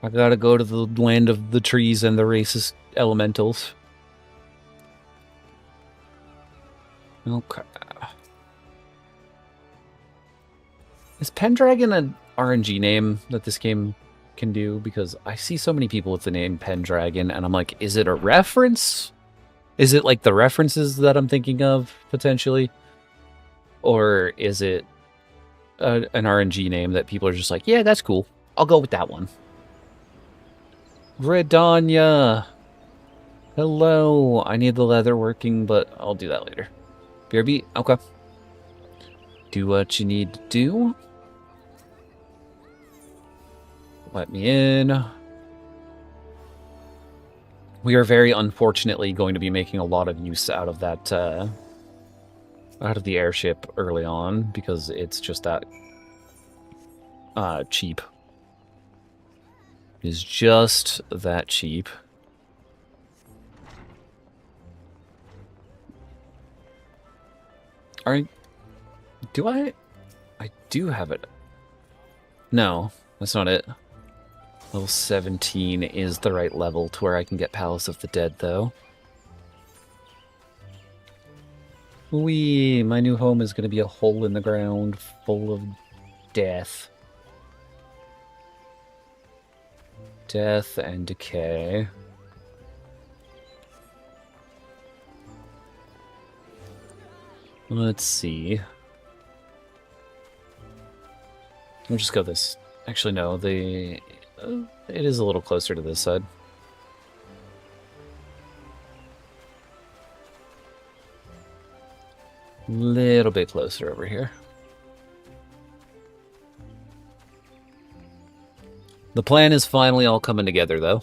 I gotta go to the land of the trees and the racist elementals. Okay. Is Pendragon an RNG name that this game can do? Because I see so many people with the name Pendragon, and I'm like, is it a reference? Is it like the references that I'm thinking of, potentially? Or is it an RNG name that people are just like, yeah, that's cool. I'll go with that one. Redania. Hello. I need the leather working, but I'll do that later. BRB? Okay. Do what you need to do. Let me in. We are very unfortunately going to be making a lot of use out of that, out of the airship early on, because it's just that cheap. It is just that cheap. Do I? I do have it. No, that's not it. Level 17 is the right level to where I can get Palace of the Dead, though. Whee! My new home is going to be a hole in the ground full of death. Death and decay. Let's see. We'll just go this. Actually, no, it is a little closer to this side. Little bit closer over here. The plan is finally all coming together, though.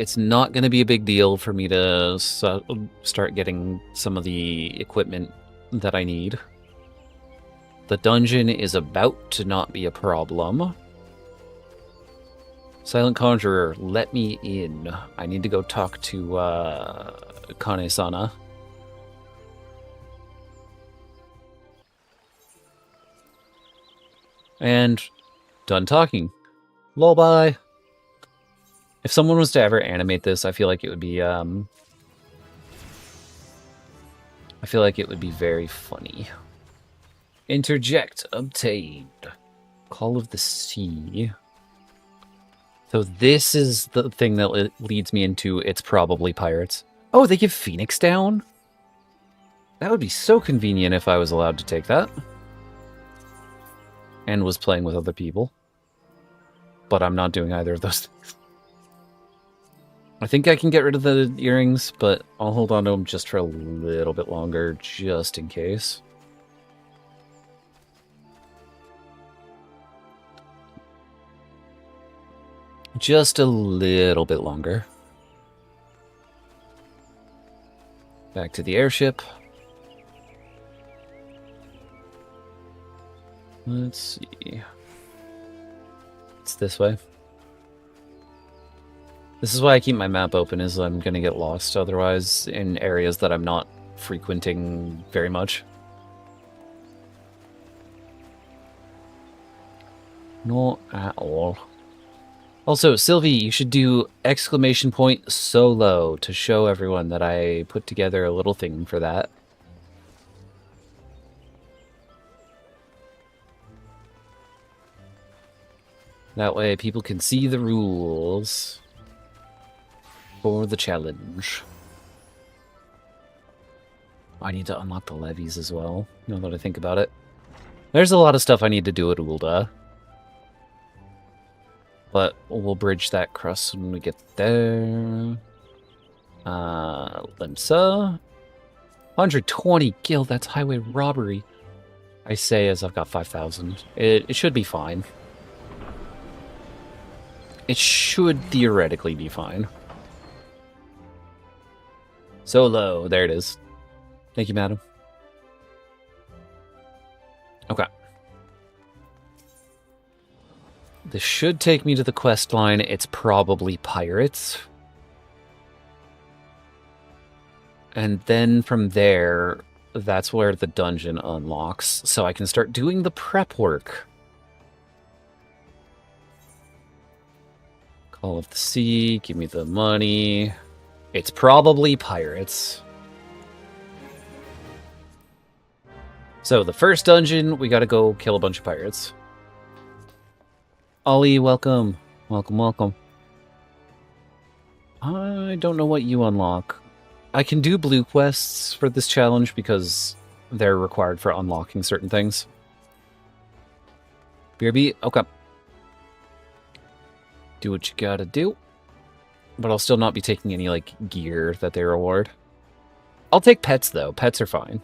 It's not going to be a big deal for me to start getting some of the equipment that I need. The dungeon is about to not be a problem. Silent Conjurer, let me in. I need to go talk to Kane-sana. And done talking. Lullaby. If someone was to ever animate this, I feel like it would be very funny. Interject obtained. Call of the Sea. So this is the thing that leads me into it's probably pirates. Oh, they give Phoenix down? That would be so convenient if I was allowed to take that. And was playing with other people. But I'm not doing either of those things. I think I can get rid of the earrings, but I'll hold on to them just for a little bit longer, just in case. just a little bit longer. Back to the airship. Let's see. It's this way. This is why I keep my map open, is I'm going to get lost otherwise in areas that I'm not frequenting very much. Not at all. Also, Sylvie, you should do !solo to show everyone that I put together a little thing for that. That way people can see the rules for the challenge. I need to unlock the levies as well, now that I think about it. There's a lot of stuff I need to do at Ulda. But we'll bridge that crust when we get there. Limsa. 120 gil, that's highway robbery. I say as I've got 5,000. It should be fine. It should theoretically be fine. Solo, there it is. Thank you, madam. Okay. This should take me to the quest line. It's probably pirates. And then from there, that's where the dungeon unlocks. So I can start doing the prep work. Call of the Sea, give me the money. It's probably pirates. So the first dungeon, we gotta go kill a bunch of pirates. Ollie, welcome. Welcome, welcome. I don't know what you unlock. I can do blue quests for this challenge because they're required for unlocking certain things. BRB, okay. Do what you gotta do. But I'll still not be taking any, like, gear that they reward. I'll take pets, though. Pets are fine.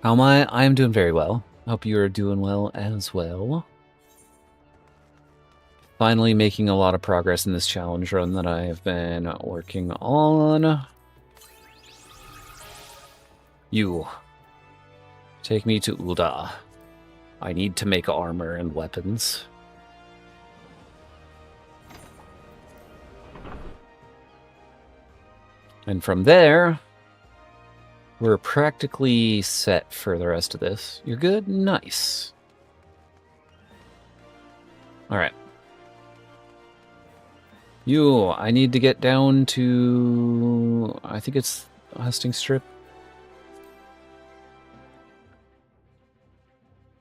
How am I? I am doing very well. Hope you are doing well as well. Finally making a lot of progress in this challenge run that I have been working on. You. Take me to Ulda. I need to make armor and weapons. And from there, we're practically set for the rest of this. You're good? Nice. Alright. I need to get down to... I think it's Hustings Strip.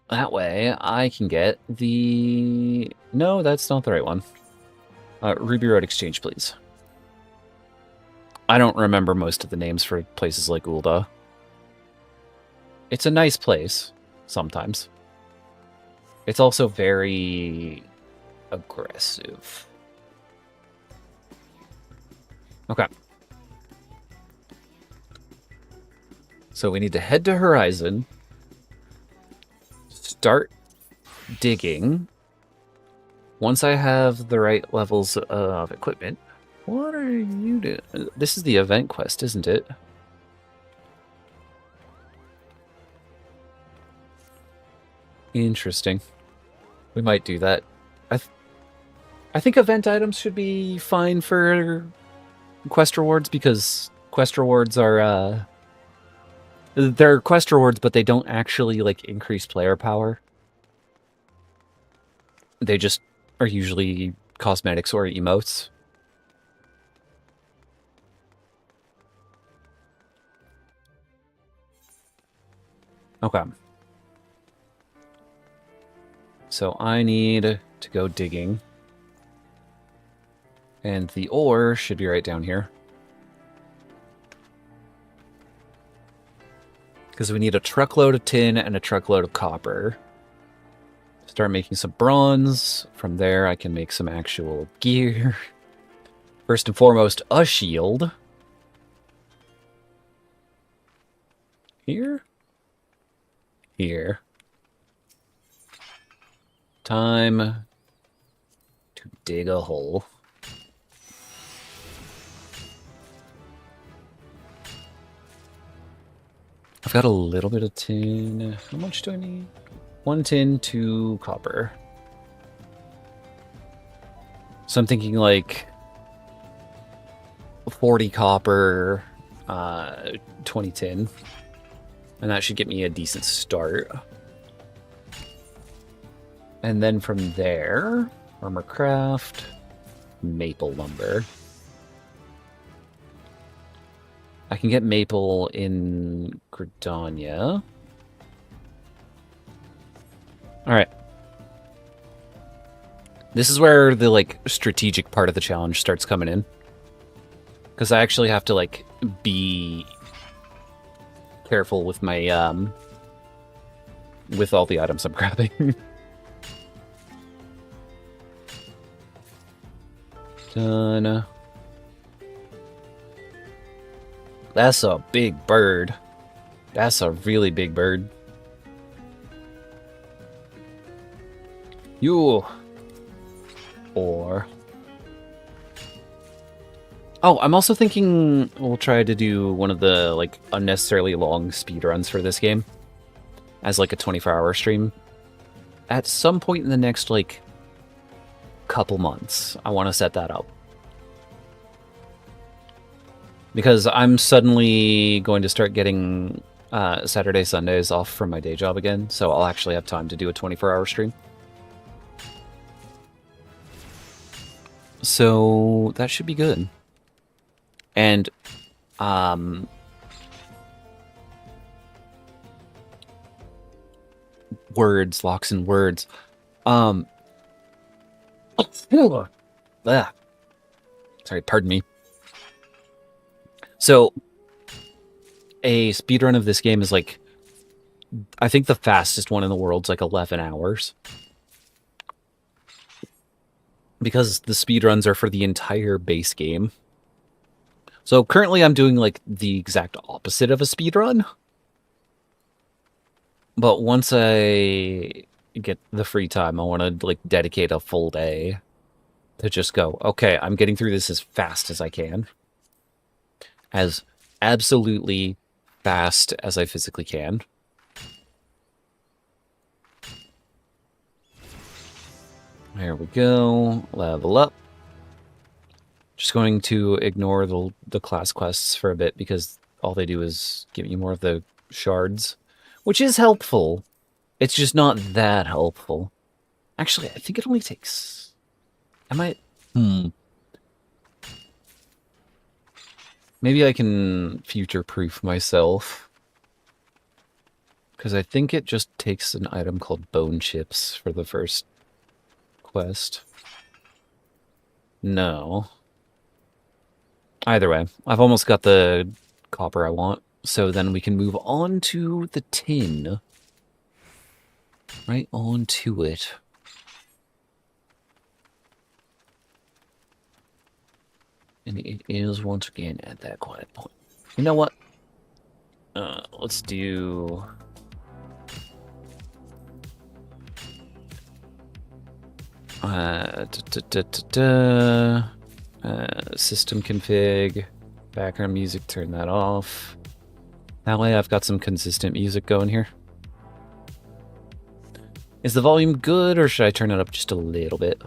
That way, I can get the... No, that's not the right one. Ruby Road Exchange, please. I don't remember most of the names for places like Ulda. It's a nice place, sometimes. It's also very aggressive. Okay. So we need to head to Horizon. Start digging. Once I have the right levels of equipment... What are you doing? This is the event quest, isn't it? Interesting. We might do that. I think event items should be fine for quest rewards because quest rewards are they're quest rewards, but they don't actually like increase player power. They just are usually cosmetics or emotes. Okay. So I need to go digging. And the ore should be right down here. Because we need a truckload of tin and a truckload of copper. Start making some bronze. From there I can make some actual gear. First and foremost, a shield. Here? Here. Time to dig a hole. I've got a little bit of tin. How much do I need? 1 tin, 2 copper. So I'm thinking like 40 copper, 20 tin. And that should get me a decent start. And then from there, armor craft, maple lumber. I can get maple in Gridania. Alright. This is where the, like, strategic part of the challenge starts coming in. Because I actually have to, like, be careful with my, with all the items I'm grabbing. Done. That's a big bird. That's a really big bird. You. Or. Oh, I'm also thinking we'll try to do one of the, like, unnecessarily long speedruns for this game. As, like, a 24-hour stream. At some point in the next, like, couple months, I want to set that up. Because I'm suddenly going to start getting Saturday, Sundays off from my day job again, so I'll actually have time to do a 24-hour stream. So that should be good. And words, locks and words. Sorry, pardon me. So, a speedrun of this game is like, I think the fastest one in the world's like 11 hours. Because the speedruns are for the entire base game. So currently I'm doing like the exact opposite of a speedrun. But once I get the free time, I want to like dedicate a full day to just go, okay, I'm getting through this as fast as I can. As absolutely fast as I physically can. There we go. Level up. Just going to ignore the class quests for a bit because all they do is give you more of the shards, which is helpful. It's just not that helpful. Actually, I think it only takes... I might... Maybe I can future-proof myself. Because I think it just takes an item called bone chips for the first quest. No. Either way, I've almost got the copper I want, so then we can move on to the tin. Right on to it. And it is once again at that quiet point. You know what? Let's do... system config, background music, turn that off. That way I've got some consistent music going here. Is the volume good, or should I turn it up just a little bit?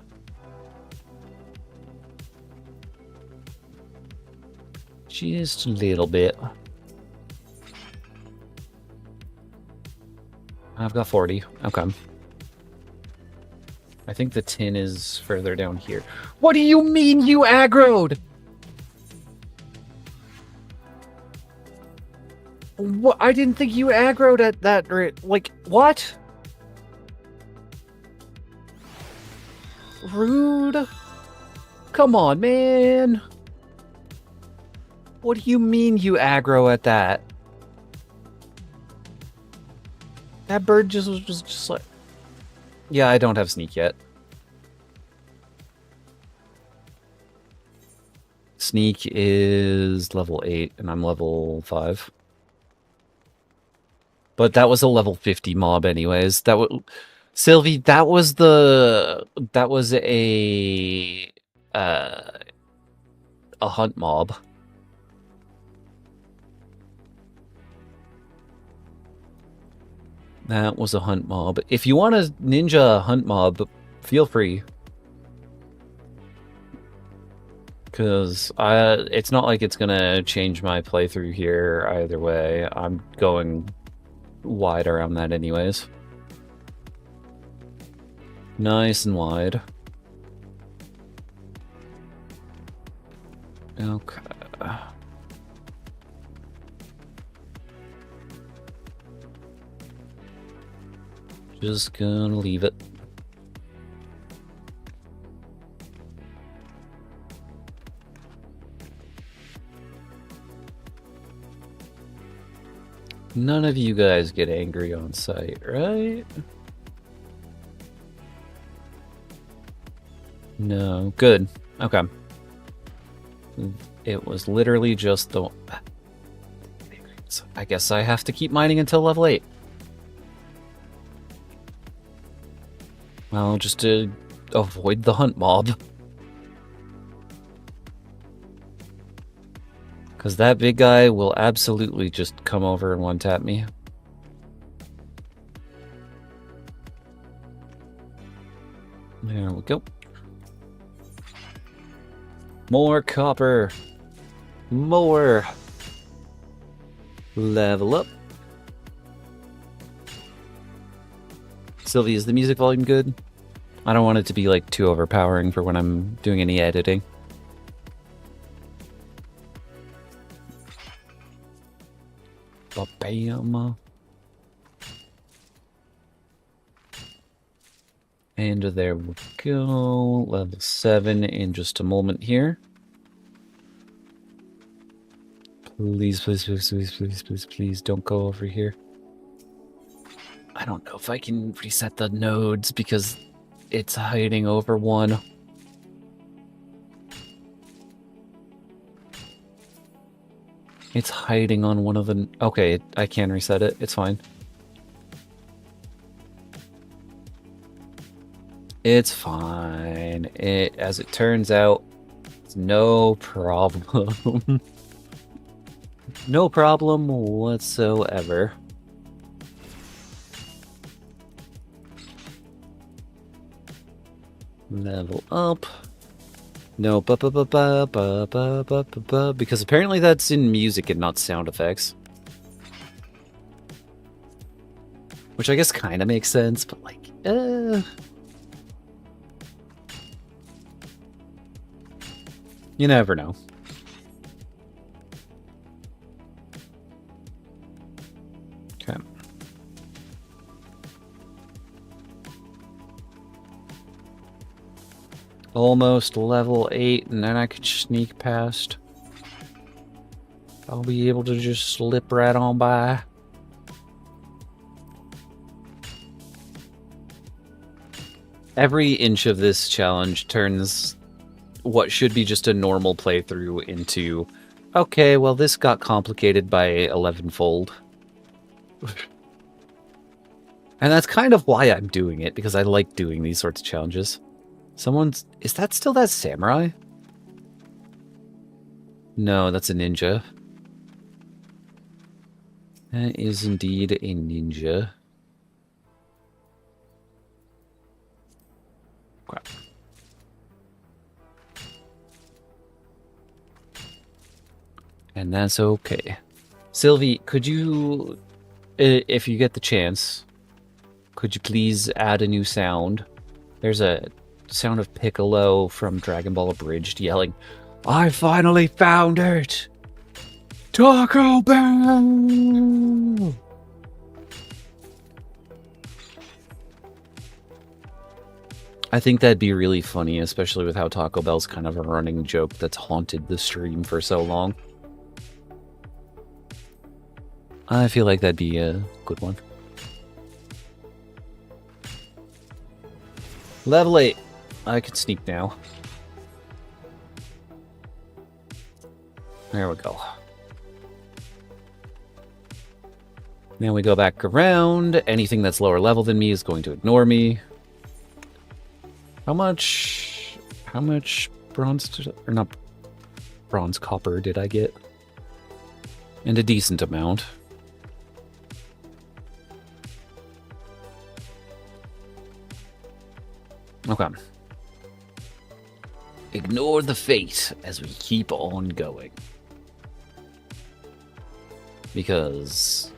Just a little bit. I've got 40. Okay. I think the tin is further down here. What do you mean you aggroed? What? I didn't think you aggroed at that. Like, what? Rude. Come on, man. What do you mean you aggro at that? That bird just was just like... Yeah, I don't have sneak yet. Sneak is level 8, and I'm level 5. But that was a level 50 mob anyways. Sylvie, that was a hunt mob. That was a hunt mob. If you want a ninja hunt mob, feel free. Because it's not like it's gonna change my playthrough here either way. I'm going wide around that anyways. Nice and wide. Okay. Just gonna leave it. None of you guys get angry on sight, right? No. Good. Okay. It was literally just the... I guess I have to keep mining until level 8. Well, just to avoid the hunt mob. Because that big guy will absolutely just come over and one-tap me. There we go. More copper. More. Level up. Sylvie, is the music volume good? I don't want it to be like too overpowering for when I'm doing any editing. Ba-bam. And there we go. Level 7 in just a moment here. Please, please, please, please, please, please, please don't go over here. I don't know if I can reset the nodes because it's hiding over one. It's hiding on one of the... Okay, I can reset it. It's fine. It's fine. As it turns out, it's no problem. No problem whatsoever. Level up. No, because apparently that's in music and not sound effects. Which I guess kind of makes sense, but like, you never know. Okay. Almost level 8, and then I could sneak past. I'll be able to just slip right on by. Every inch of this challenge turns what should be just a normal playthrough into, okay, well, this got complicated by 11-fold. And that's kind of why I'm doing it, because I like doing these sorts of challenges. Is that still that samurai? No, that's a ninja. That is indeed a ninja. Crap. And that's okay. Sylvie, could you, if you get the chance, could you please add a new sound? There's a sound of Piccolo from Dragon Ball Abridged yelling, "I finally found it! Taco Bell!" I think that'd be really funny, especially with how Taco Bell's kind of a running joke that's haunted the stream for so long. I feel like that'd be a good one. Level 8. I could sneak now. There we go. Now we go back around. Anything that's lower level than me is going to ignore me. How much bronze, or not bronze, copper did I get? And a decent amount. Okay. Ignore the fate as we keep on going. Because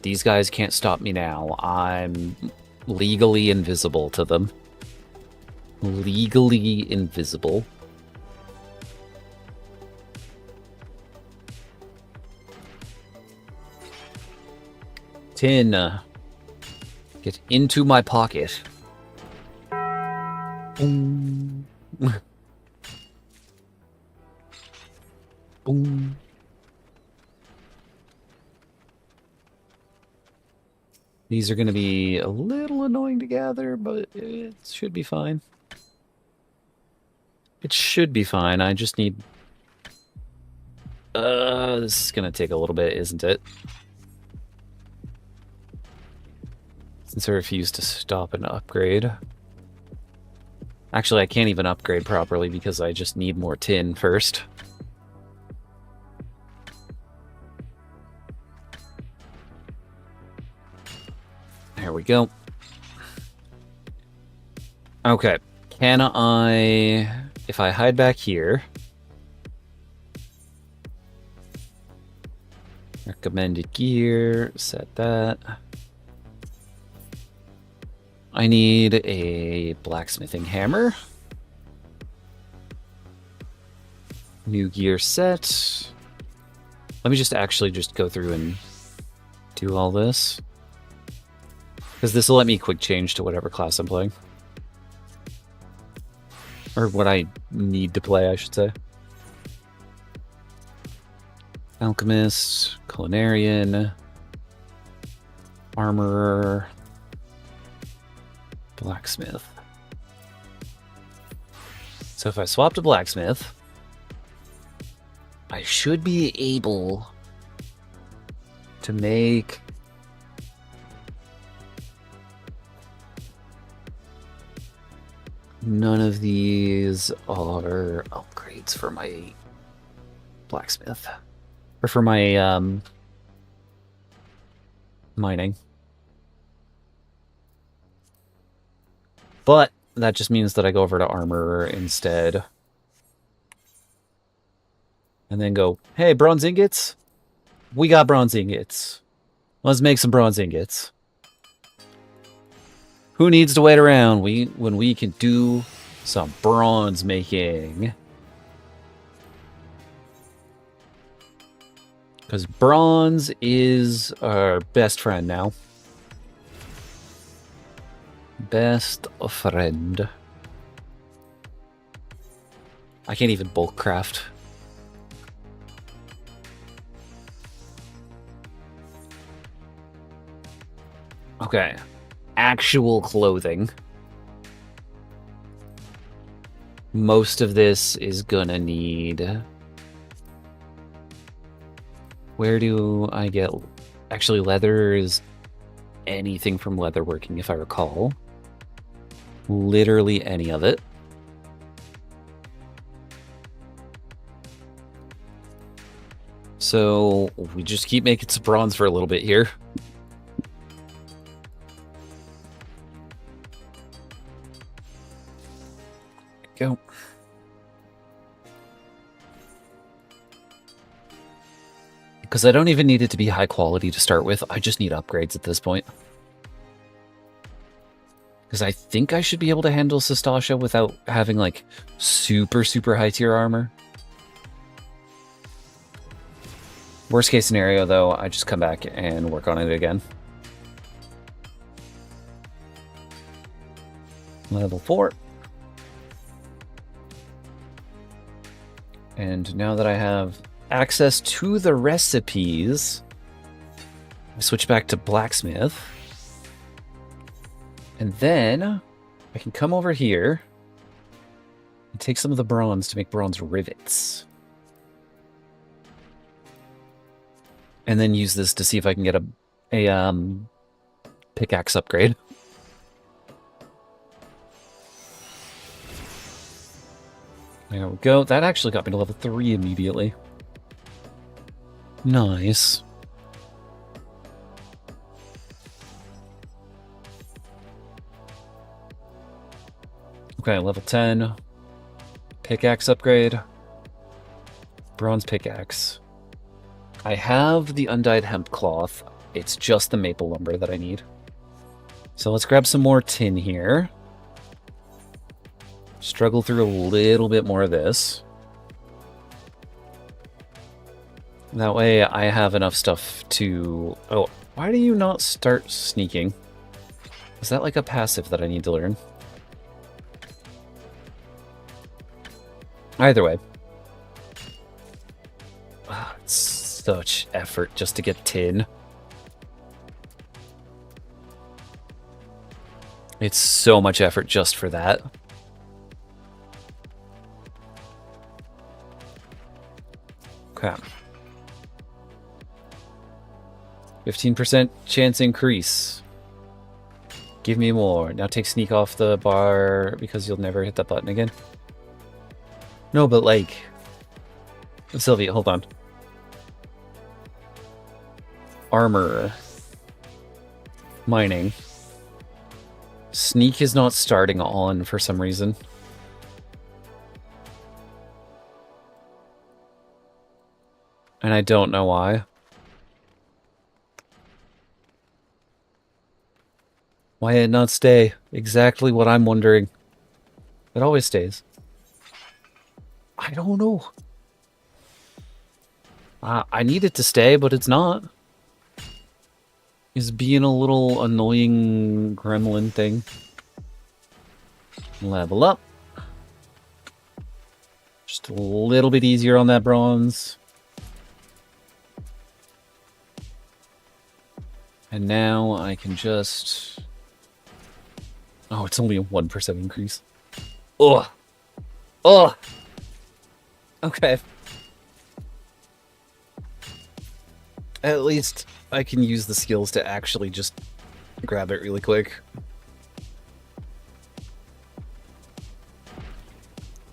these guys can't stop me now. I'm legally invisible to them. Legally invisible. Tin. Get into my pocket. Boom. Boom. These are going to be a little annoying to gather, but it should be fine. It should be fine. I just need... this is going to take a little bit, isn't it? Since I refuse to stop and upgrade. Actually, I can't even upgrade properly because I just need more tin first. There we go. Okay. Can I... If I hide back here... Recommended gear. Set that. I need a blacksmithing hammer. New gear set. Let me just actually just go through and do all this. Because this will let me quick change to whatever class I'm playing. Or what I need to play, I should say. Alchemist, Culinarian, Armorer, Blacksmith. So if I swap to Blacksmith, I should be able to make... None of these are upgrades for my blacksmith. Or for my mining. But that just means that I go over to armor instead. And then go, hey, bronze ingots? We got bronze ingots. Let's make some bronze ingots. Who needs to wait around when we can do some bronze making? Because bronze is our best friend now. Best friend. I can't even bulk craft. Okay. Actual clothing. Most of this is gonna need... Where do I get... Actually, leather is anything from leatherworking, if I recall. Literally any of it. So, we just keep making some bronze for a little bit here. Go. Because I don't even need it to be high quality to start with. I just need upgrades at this point. Because I think I should be able to handle Sestasha without having, like, super high tier armor. Worst case scenario, though, I just come back and work on it again. Level 4. And now that I have access to the recipes, I switch back to blacksmith. And then I can come over here and take some of the bronze to make bronze rivets. And then use this to see if I can get a pickaxe upgrade. There we go. That actually got me to level 3 immediately. Nice. Okay, level 10. Pickaxe upgrade. Bronze pickaxe. I have the undyed hemp cloth. It's just the maple lumber that I need. So let's grab some more tin here. Struggle through a little bit more of this. That way I have enough stuff to... Oh, why do you not start sneaking? Is that like a passive that I need to learn? Either way. Oh, it's such effort just to get tin. It's so much effort just for that. Crap. 15% chance increase. Give me more. Now take sneak off the bar because you'll never hit that button again. No, but like... Sylvia, hold on. Armor. Mining. Sneak is not starting on for some reason. And I don't know why. Why did it not stay? Exactly what I'm wondering. It always stays. I don't know. I need it to stay, but it's not. It's being a little annoying gremlin thing. Level up. Just a little bit easier on that bronze. And now I can just... Oh, it's only a 1% increase. Ugh. Ugh. Okay. At least I can use the skills to actually just grab it really quick.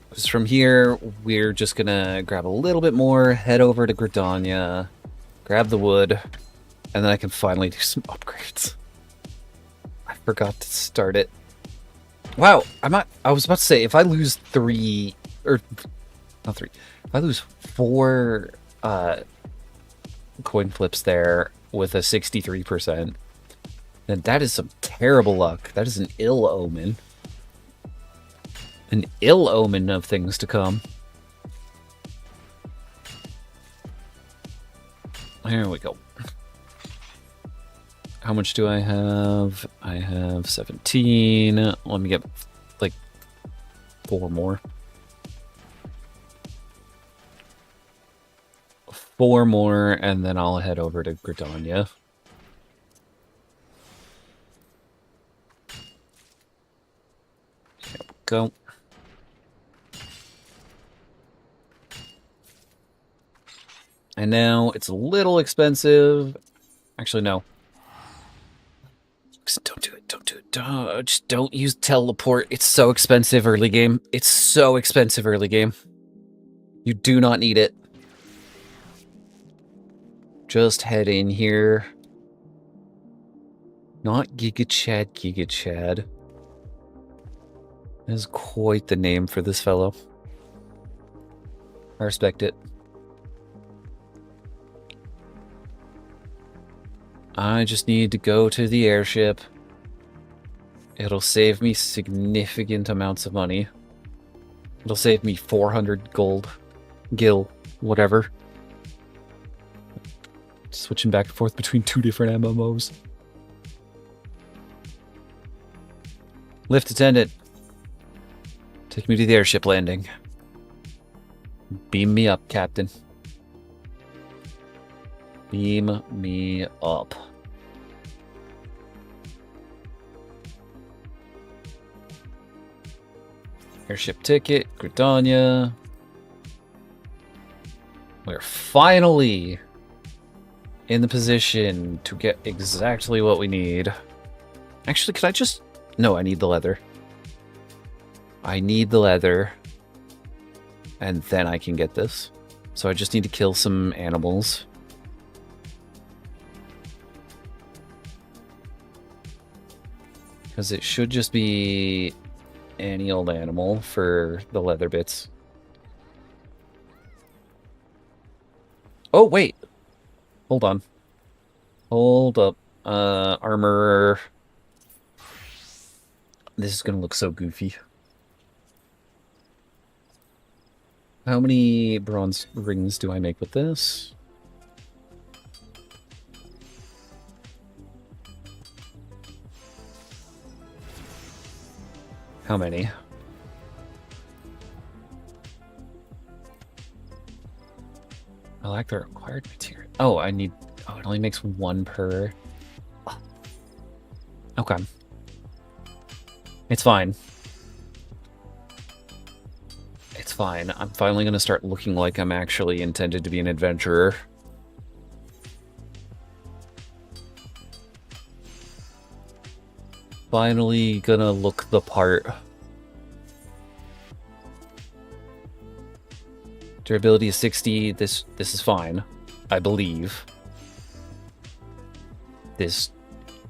Because from here, we're just gonna grab a little bit more, head over to Gridania, grab the wood, and then I can finally do some upgrades. I forgot to start it. Wow, I was about to say, if I lose 3, or not 3, if I lose 4 coin flips there with a 63%, then that is some terrible luck. That is an ill omen. An ill omen of things to come. There we go. How much do I have? I have 17. Let me get like 4 more. 4 more, and then I'll head over to Gridania. There we go. And now it's a little expensive. Actually, no. Don't do it. Don't do it. Just don't use teleport. It's so expensive early game. It's so expensive early game. You do not need it. Just head in here. Not Giga Chad, Giga Chad. That is quite the name for this fellow. I respect it. I just need to go to the airship. It'll save me significant amounts of money. It'll save me 400 gold. Gil. Whatever. Switching back and forth between 2 different MMOs. Lift attendant. Take me to the airship landing. Beam me up, Captain. Beam me up. Airship ticket, Gridania. We're finally in the position to get exactly what we need. Actually, could I just... No, I need the leather. I need the leather. And then I can get this. So I just need to kill some animals. Because it should just be any old animal for the leather bits. Oh, wait. Hold on. Hold up. Armor. This is going to look so goofy. How many bronze rings do I make with this? How many? I like the required material. Oh, I need... Oh, it only makes one per... Oh. Okay. It's fine. It's fine. I'm finally going to start looking like I'm actually intended to be an adventurer. Finally gonna look the part. Durability is 60. This is fine. I believe. This...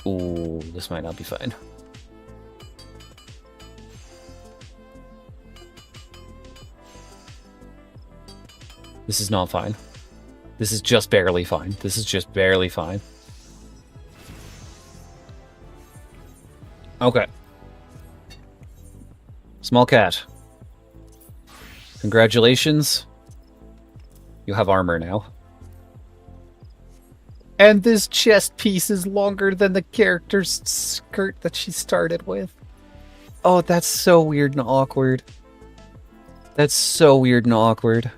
Ooh, this might not be fine. This is not fine. This is just barely fine. This is just barely fine. Okay. Small cat. Congratulations. You have armor now. And this chest piece is longer than the character's skirt that she started with. Oh, that's so weird and awkward. That's so weird and awkward.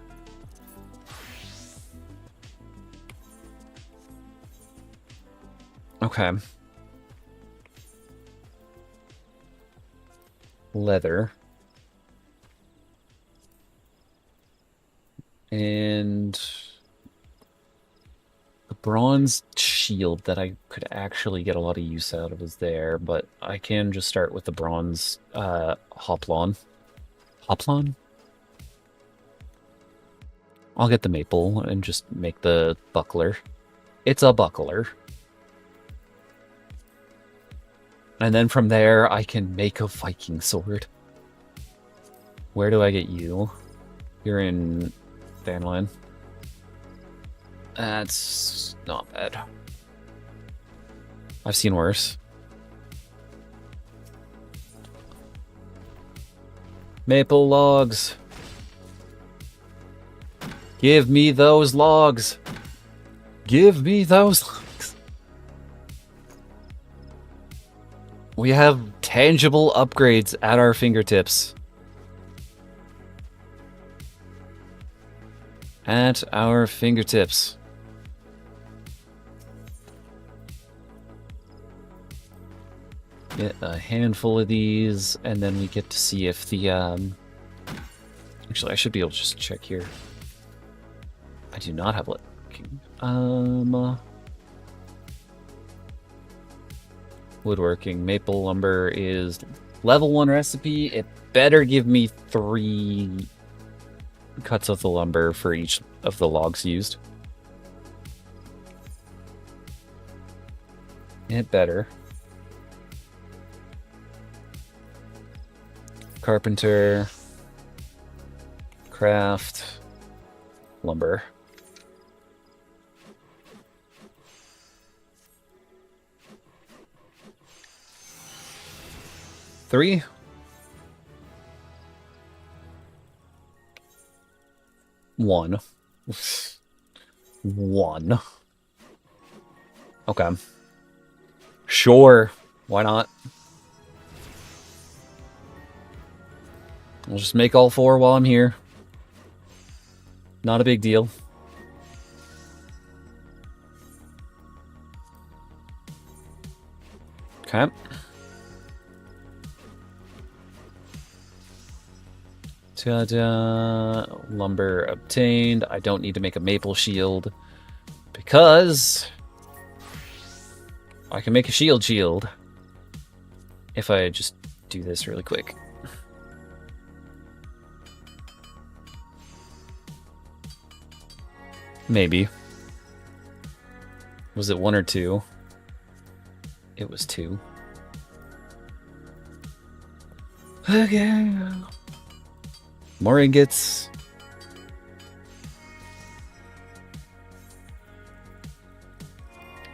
Okay. Leather. And the bronze shield that I could actually get a lot of use out of is there, but I can just start with the bronze hoplon. Hoplon? I'll get the maple and just make the buckler. It's a buckler. And then from there, I can make a Viking sword. Where do I get you? You're in Vanland. That's not bad. I've seen worse. Maple logs. Give me those logs. Give me those logs. We have tangible upgrades at our fingertips. At our fingertips. Get a handful of these, and then we get to see if the, Actually, I should be able to just check here. I do not have woodworking. Maple lumber is level 1 recipe. It better give me 3 cuts of the lumber for each of the logs used. It better. Carpenter. Craft. Lumber. Three. One. One. Okay. Sure. Why not? I'll just make all 4 while I'm here. Not a big deal. Okay. Ta-da! Lumber obtained. I don't need to make a maple shield Because I can make a shield if I just do this really quick. Maybe. Was it 1 or 2? It was 2. Okay. More ingots.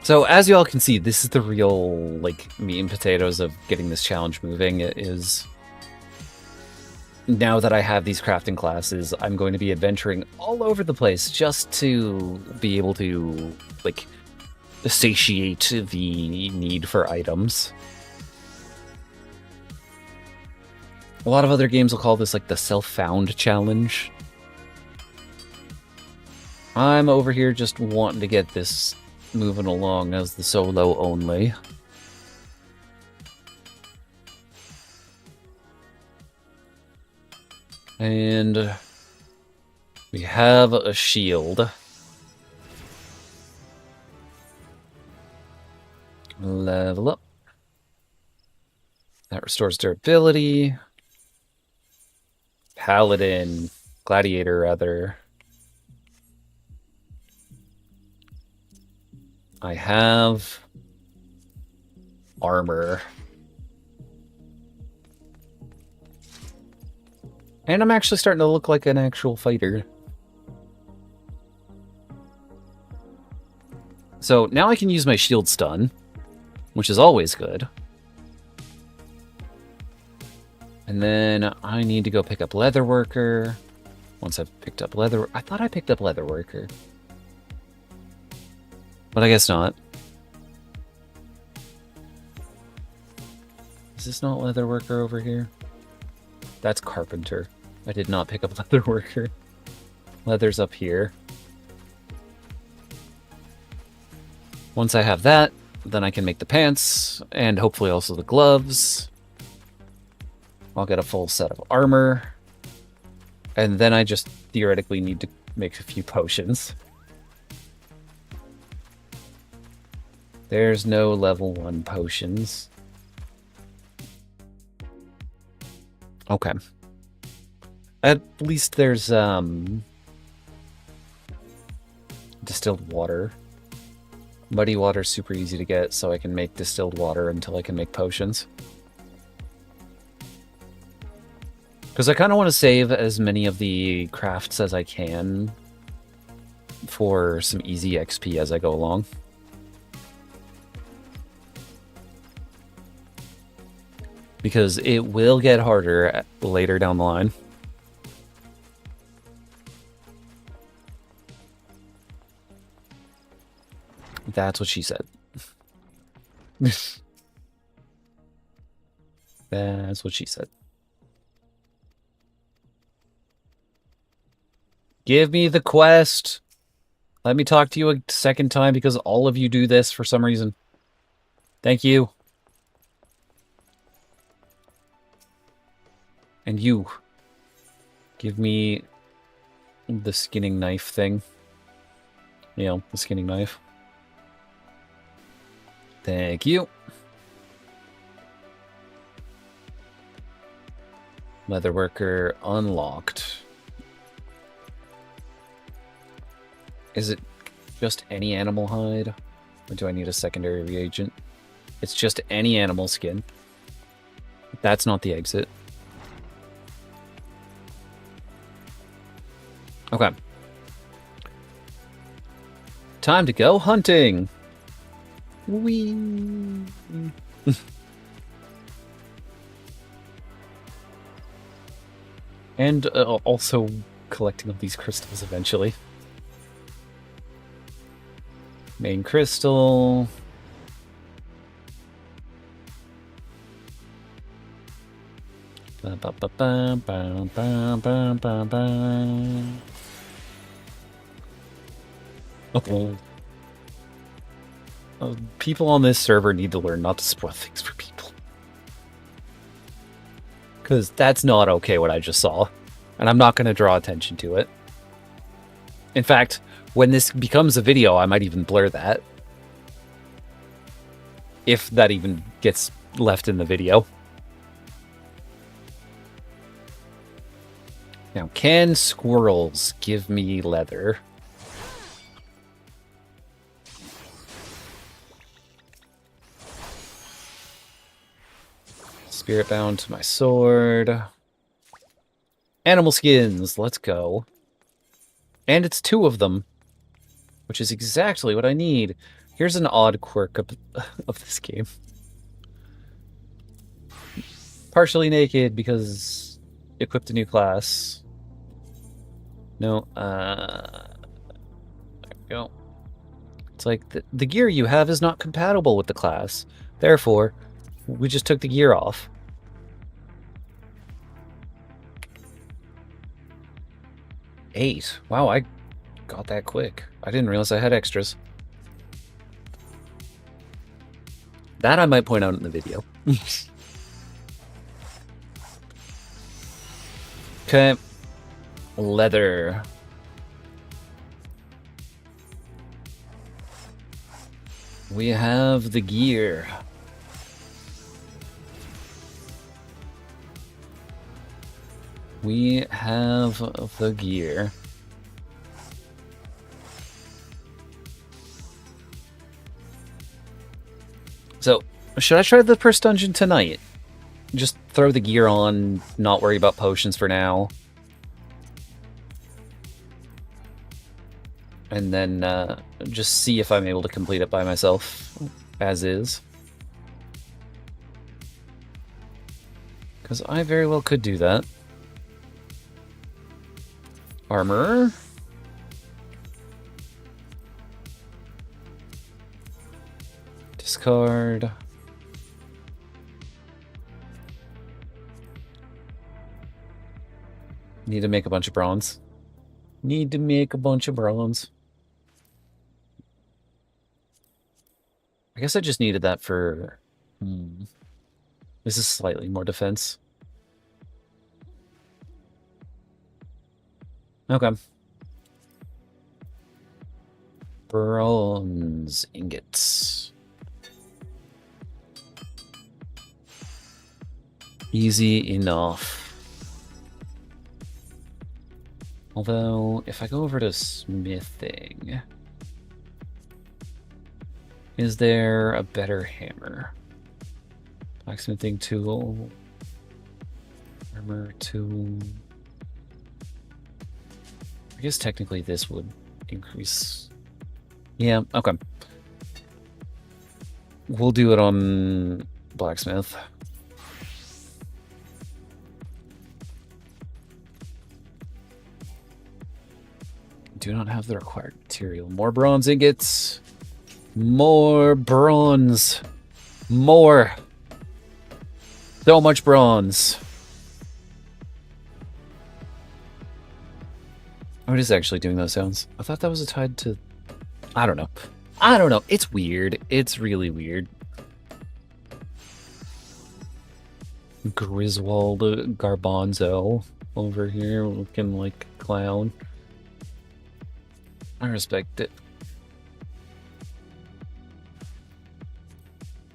So as you all can see, this is the real like meat and potatoes of getting this challenge moving. It is now that I have these crafting classes, I'm going to be adventuring all over the place just to be able to like satiate the need for items. A lot of other games will call this like the self-found challenge. I'm over here just wanting to get this moving along as the solo only. And we have a shield. Level up. That restores durability. Paladin, gladiator rather. I have armor. And I'm actually starting to look like an actual fighter. So now I can use my shield stun, which is always good. And then I need to go pick up Leatherworker. Once I've picked up I thought I picked up Leatherworker. But I guess not. Is this not Leatherworker over here? That's Carpenter. I did not pick up Leatherworker. Leather's up here. Once I have that, then I can make the pants, and hopefully also the gloves. I'll get a full set of armor. And then I just theoretically need to make a few potions. There's no level 1 potions. Okay. At least there's distilled water. Muddy water's super easy to get, so I can make distilled water until I can make potions. Because I kind of want to save as many of the crafts as I can for some easy XP as I go along. Because it will get harder later down the line. That's what she said. That's what she said. Give me the quest. Let me talk to you a second time because all of you do this for some reason. Thank you. And you. Give me the skinning knife thing. You know, the skinning knife. Thank you. Leatherworker unlocked. Is it just any animal hide? Or do I need a secondary reagent? It's just any animal skin. That's not the exit. Okay. Time to go hunting! Whee! And also collecting of these crystals eventually. Main crystal. Ba, ba, ba, ba, ba, ba, ba, ba, ba. Okay. People on this server need to learn not to spoil things for people. Because that's not okay what I just saw. And I'm not going to draw attention to it. In fact, When this becomes a video, I might even blur that. If that even gets left in the video. Now, can squirrels give me leather? Spirit bound to my sword. Animal skins, let's go. And it's 2 of them, which is exactly what I need. Here's an odd quirk of this game. Partially naked because equipped a new class. No, there we go. It's like the gear you have is not compatible with the class. Therefore, we just took the gear off. $8. Wow, I got that quick. I didn't realize I had extras. That I might point out in the video. Okay. Leather. We have the gear. We have the gear. So, should I try the first dungeon tonight? Just throw the gear on, not worry about potions for now. And then just see if I'm able to complete it by myself, as is. Because I very well could do that. Armor. Discard. Need to make a bunch of bronze. Need to make a bunch of bronze. I guess I just needed that for... This is slightly more defense. Okay. Bronze ingots. Easy enough. Although, if I go over to smithing, is there a better hammer? Blacksmithing tool. Armor tool. I guess technically this would increase. Yeah, okay. We'll do it on blacksmith. Do not have the required material. More bronze ingots. More bronze. More. So much bronze. Oh, it is actually doing those sounds. I thought that was tied to... I don't know. I don't know. It's weird. It's really weird. Griswold Garbanzo over here looking like a clown. I respect it.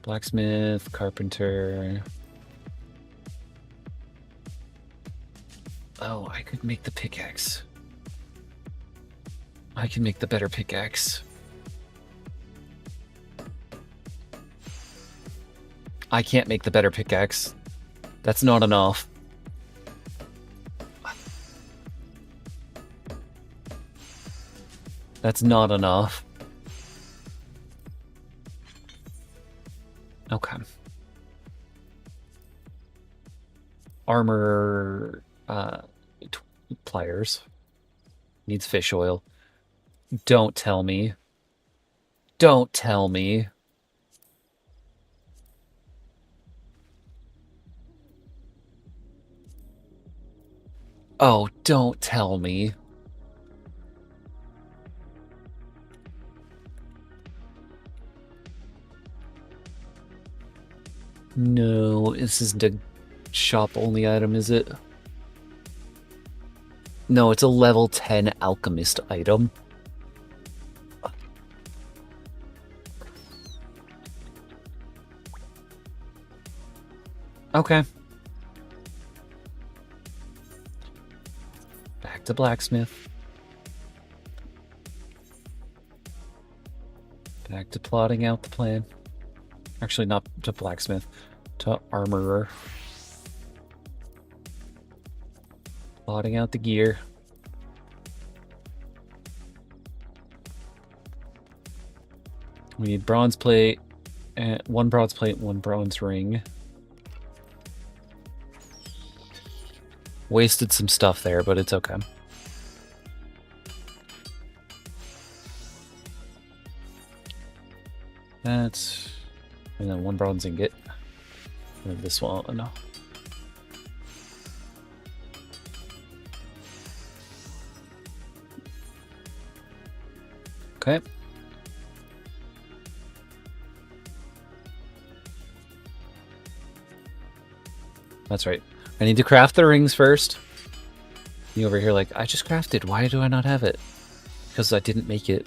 Blacksmith, carpenter. Oh, I could make the pickaxe. I can make the better pickaxe. I can't make the better pickaxe. That's not enough. That's not enough. Okay. Armor pliers. Needs fish oil. Don't tell me. Don't tell me. Oh, don't tell me. No, this isn't a shop-only item, is it? No, it's a level 10 alchemist item. Okay. Back to blacksmith. Back to plotting out the plan. Actually, not to blacksmith, to armorer. Plotting out the gear. We need bronze plate, and one bronze plate, one bronze ring. Wasted some stuff there, but it's okay. That's... and then one bronze ingot. And this one, no. Okay. That's right. I need to craft the rings first. You over here like, I just crafted. Why do I not have it? Because I didn't make it.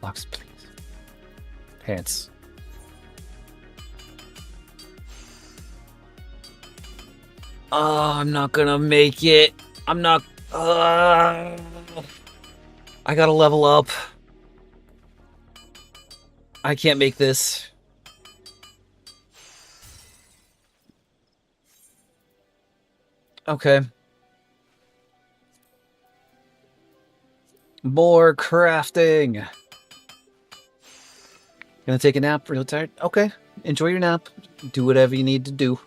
Box, please. Pants. Oh, I'm not gonna make it. I'm not... I gotta level up. I can't make this. Okay. More crafting. Gonna take a nap, real tired? Okay. Enjoy your nap. Do whatever you need to do.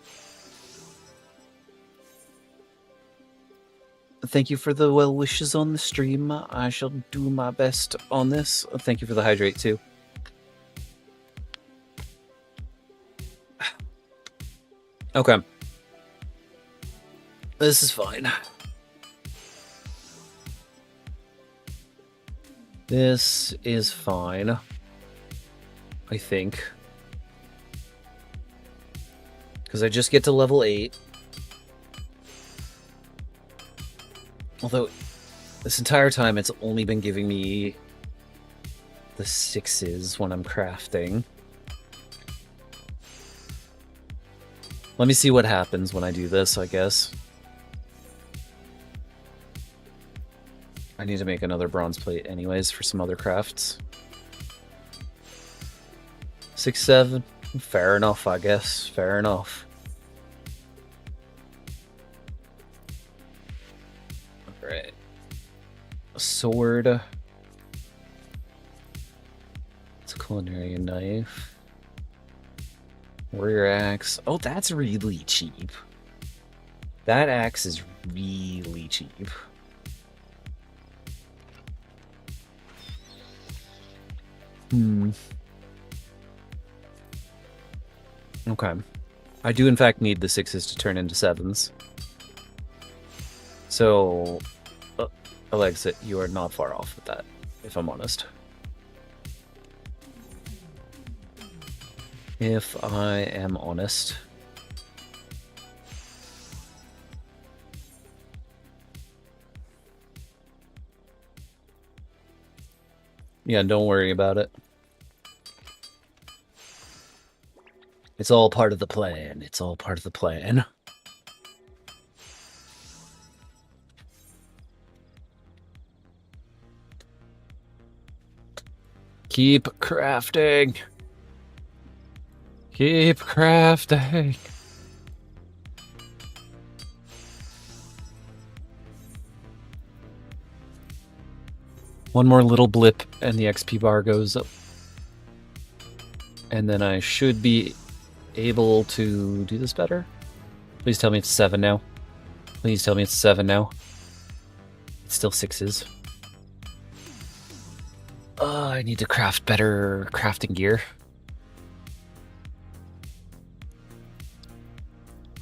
Thank you for the well wishes on the stream. I shall do my best on this. Thank you for the hydrate too. Okay. This is fine. This is fine. I think. Because I just get to level 8. Although, this entire time it's only been giving me the 6s when I'm crafting. Let me see what happens when I do this, I guess. I need to make another bronze plate anyways for some other crafts. 6, 7. Fair enough, I guess. Fair enough. Alright. A sword. It's a culinary knife. Warrior axe. Oh, that's really cheap. That axe is really cheap. Okay. I do in fact need the 6s to turn into 7s. So, Alexa, you are not far off with that, if I'm honest. If I am honest. Yeah, don't worry about it. It's all part of the plan. It's all part of the plan. Keep crafting. Keep crafting. One more little blip and the XP bar goes up. And then I should be able to do this better. Please tell me it's 7 now. Please tell me it's 7 now. It's still 6s. I need to craft better crafting gear.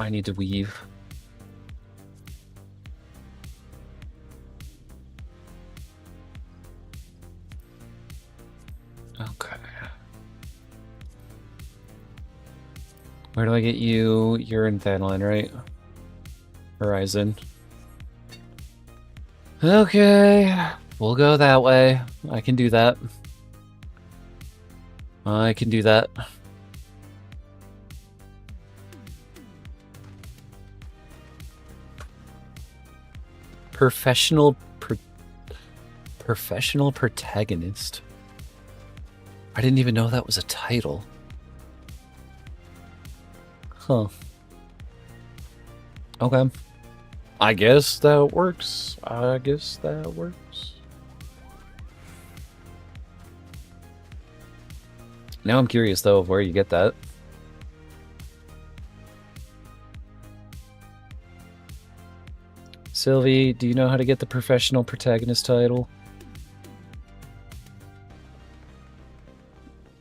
I need to weave. Okay. Where do I get you? You're in Thanline, right? Horizon. Okay. We'll go that way. I can do that. I can do that. Professional protagonist. I didn't even know that was a title. Huh. Okay. I guess that works. Now I'm curious, though, of where you get that. Sylvie, do you know how to get the professional protagonist title?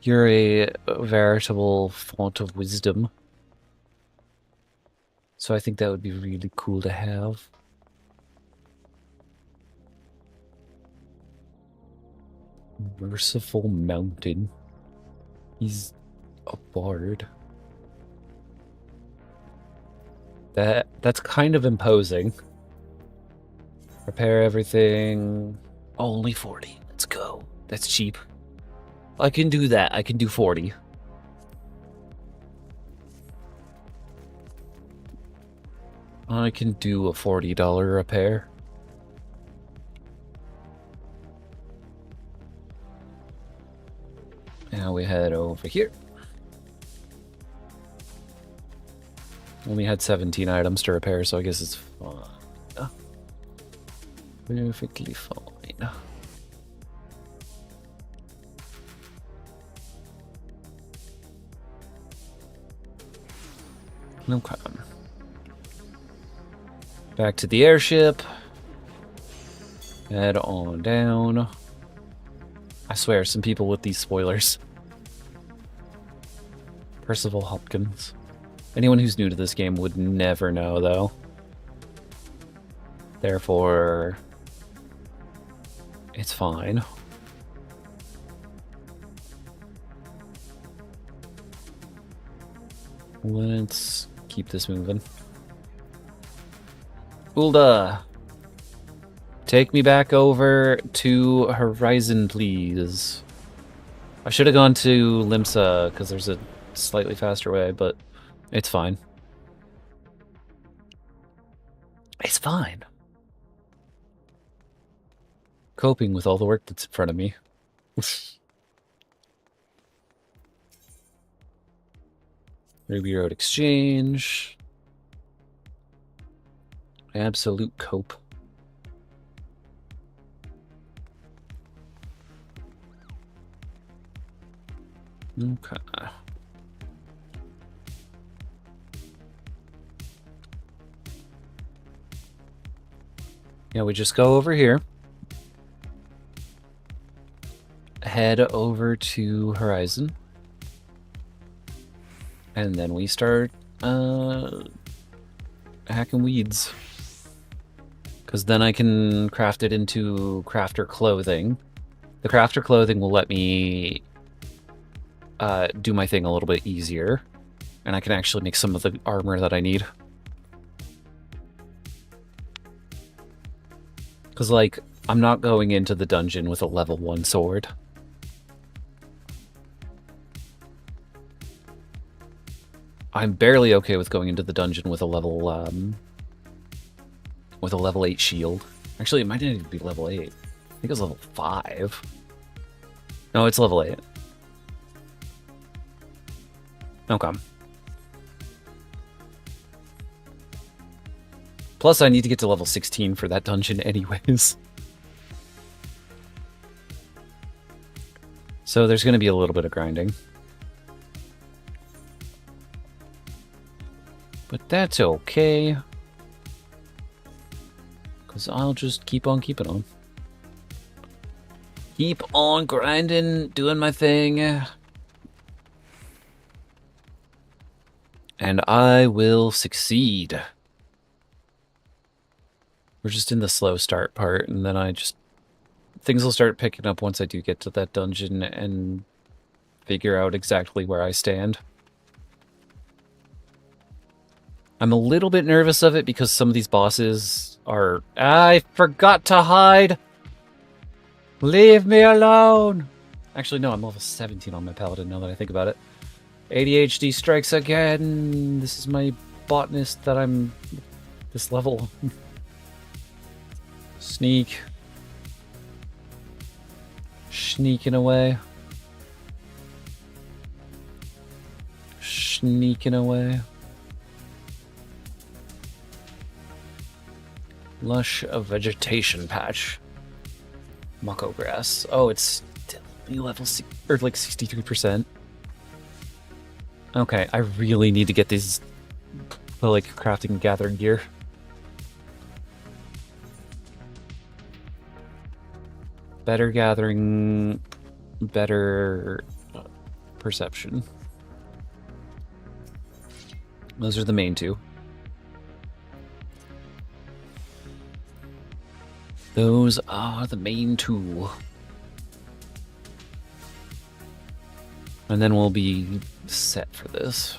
You're a veritable font of wisdom. So I think that would be really cool to have. Merciful Mountain. He's a bard. That's kind of imposing. Repair everything. Only 40. Let's go. That's cheap. I can do that. I can do 40. I can do a $40 repair. Now we head over here. Only had 17 items to repair, so I guess it's fine. Perfectly fine. Okay. Back to the airship. Head on down. I swear, some people with these spoilers. Percival Hopkins. Anyone who's new to this game would never know, though. Therefore, it's fine. Let's keep this moving. Ulda, take me back over to Horizon, please. I should have gone to Limsa, because there's a slightly faster way, but it's fine. It's fine. Coping with all the work that's in front of me. Ruby Road Exchange. Absolute cope. Okay. Yeah, we just go over here. Head over to Horizon. And then we start hacking weeds. Because then I can craft it into crafter clothing. The crafter clothing will let me do my thing a little bit easier. And I can actually make some of the armor that I need. Because, like, I'm not going into the dungeon with a level 1 sword. I'm barely okay with going into the dungeon with a level 8 shield. Actually, it might not even be level 8. I think it was level 5. No, it's level 8. Okay. Plus, I need to get to level 16 for that dungeon anyways. So there's going to be a little bit of grinding. But that's okay. Because I'll just keep on keeping on. Keep on grinding, doing my thing. And I will succeed. We're just in the slow start part, and then things will start picking up once I do get to that dungeon and figure out exactly where I stand. I'm a little bit nervous of it because some of these bosses are... I forgot to hide! Leave me alone! Actually, no, I'm level 17 on my paladin now that I think about it. ADHD strikes again! This is my botanist that I'm... this level. Sneak. Sneaking away. Sneaking away. Lush vegetation patch. Mako grass. Oh, it's still level or like 63%. Okay, I really need to get these like crafting and gathering gear. Better gathering, better perception. Those are the main two. Those are the main two. And then we'll be set for this.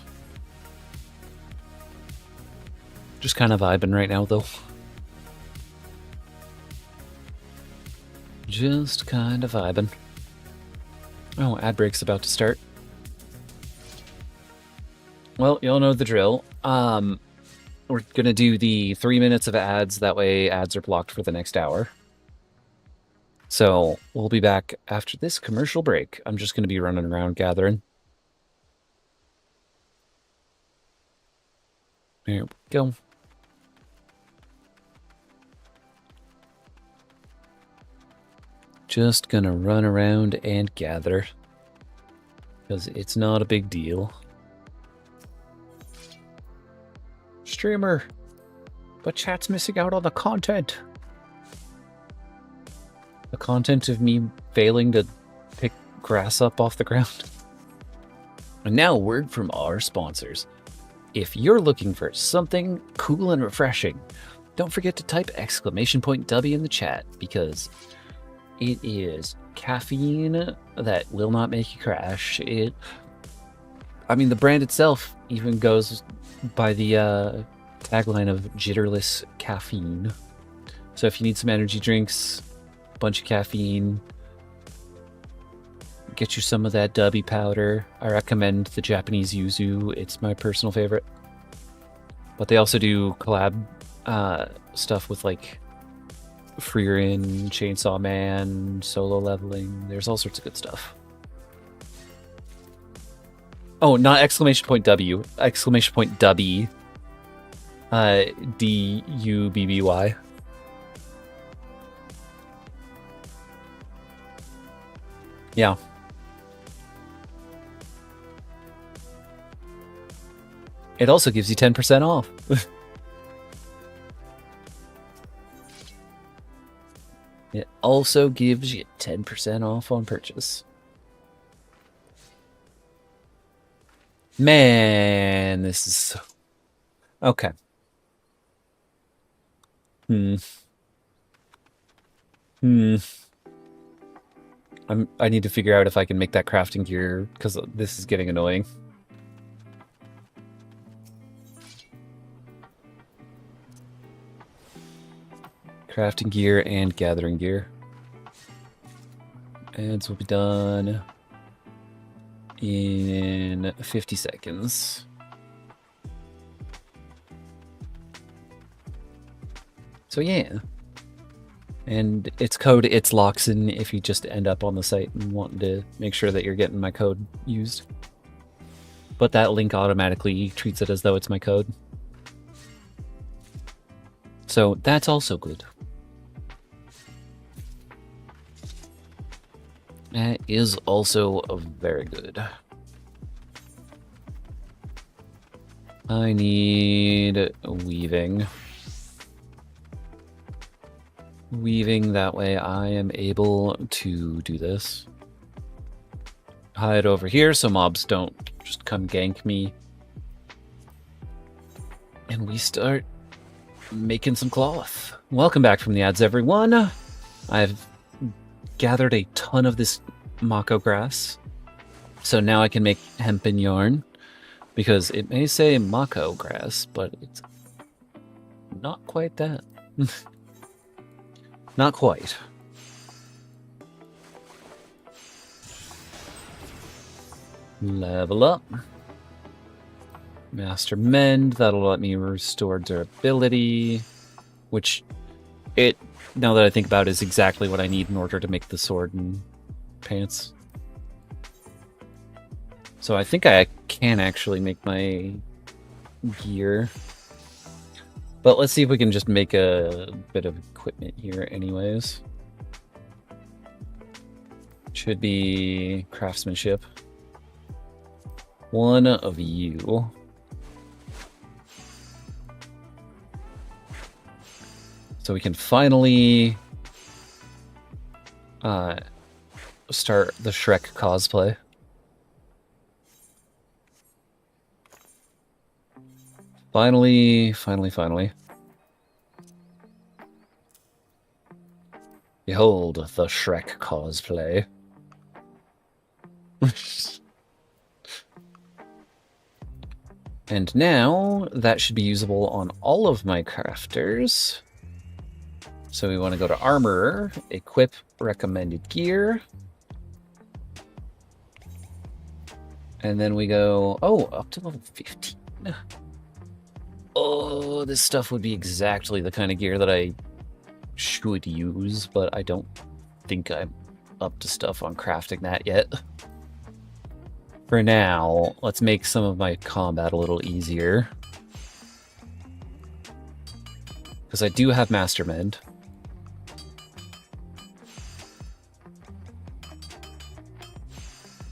Just kind of vibing right now, though. Just kind of vibing. Oh, ad break's about to start. Well, you'll know the drill. We're gonna do the 3 minutes of ads. That way ads are blocked for the next hour. So we'll be back after this commercial break. I'm just gonna be running around gathering. There we go. Just gonna run around and gather. Because it's not a big deal. Streamer, but chat's missing out on the content. The content of me failing to pick grass up off the ground. And now a word from our sponsors. If you're looking for something cool and refreshing, don't forget to type !W in the chat, because it is caffeine that will not make you crash. I mean, the brand itself even goes by the tagline of jitterless caffeine. So if you need some energy drinks, a bunch of caffeine, get you some of that dubby powder. I recommend the Japanese yuzu. It's my personal favorite. But they also do collab stuff with like Freerin, Chainsaw Man, solo leveling. There's all sorts of good stuff. Oh, not !W, !Dubby. DUBBY. Yeah. It also gives you 10% off. It also gives you 10% off on purchase. Man, this is so... Okay. I need to figure out if I can make that crafting gear, because this is getting annoying. Crafting gear and gathering gear. Ads will be done in 50 seconds. So yeah. And it's code Itsloxin if you just end up on the site and want to make sure that you're getting my code used. But that link automatically treats it as though it's my code. So that's also good. That is also very good. I need weaving. Weaving, that way I am able to do this. Hide over here so mobs don't just come gank me. And we start making some cloth. Welcome back from the ads, everyone. I've gathered a ton of this Mako grass. So now I can make hempen yarn. Because it may say Mako grass, but it's not quite that. Not quite. Level up. Master Mend, that'll let me restore durability, which it now that I think about it, is exactly what I need in order to make the sword and pants. So I think I can actually make my gear. But let's see if we can just make a bit of equipment here anyways. Should be craftsmanship. One of you. So we can finally start the Shrek cosplay. Finally. Behold the Shrek cosplay. And now that should be usable on all of my crafters. So we want to go to Armorer, equip recommended gear. And then we go, oh, up to level 15. Oh, this stuff would be exactly the kind of gear that I should use, but I don't think I'm up to stuff on crafting that yet. For now, let's make some of my combat a little easier. Because I do have Master Mend.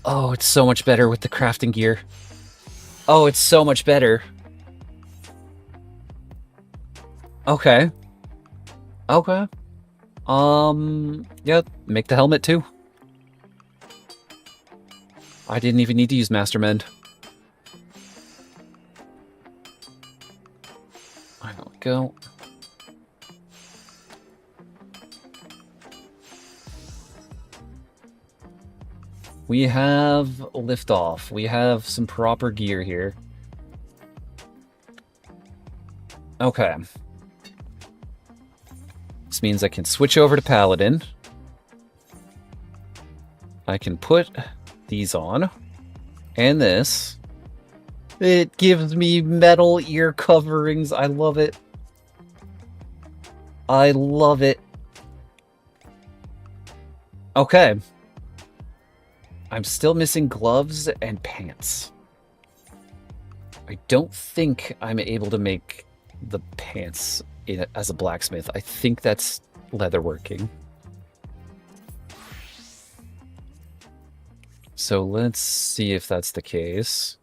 Oh, it's so much better with the crafting gear. Oh, it's so much better. Okay. Okay. Yeah, make the helmet too. I didn't even need to use Master Mend. There we go. We have liftoff. We have some proper gear here. Okay. This means I can switch over to Paladin. I can put these on. And this. It gives me metal ear coverings. I love it. I love it. Okay. I'm still missing gloves and pants. I don't think I'm able to make the pants as a blacksmith. I think that's leatherworking. So let's see if that's the case.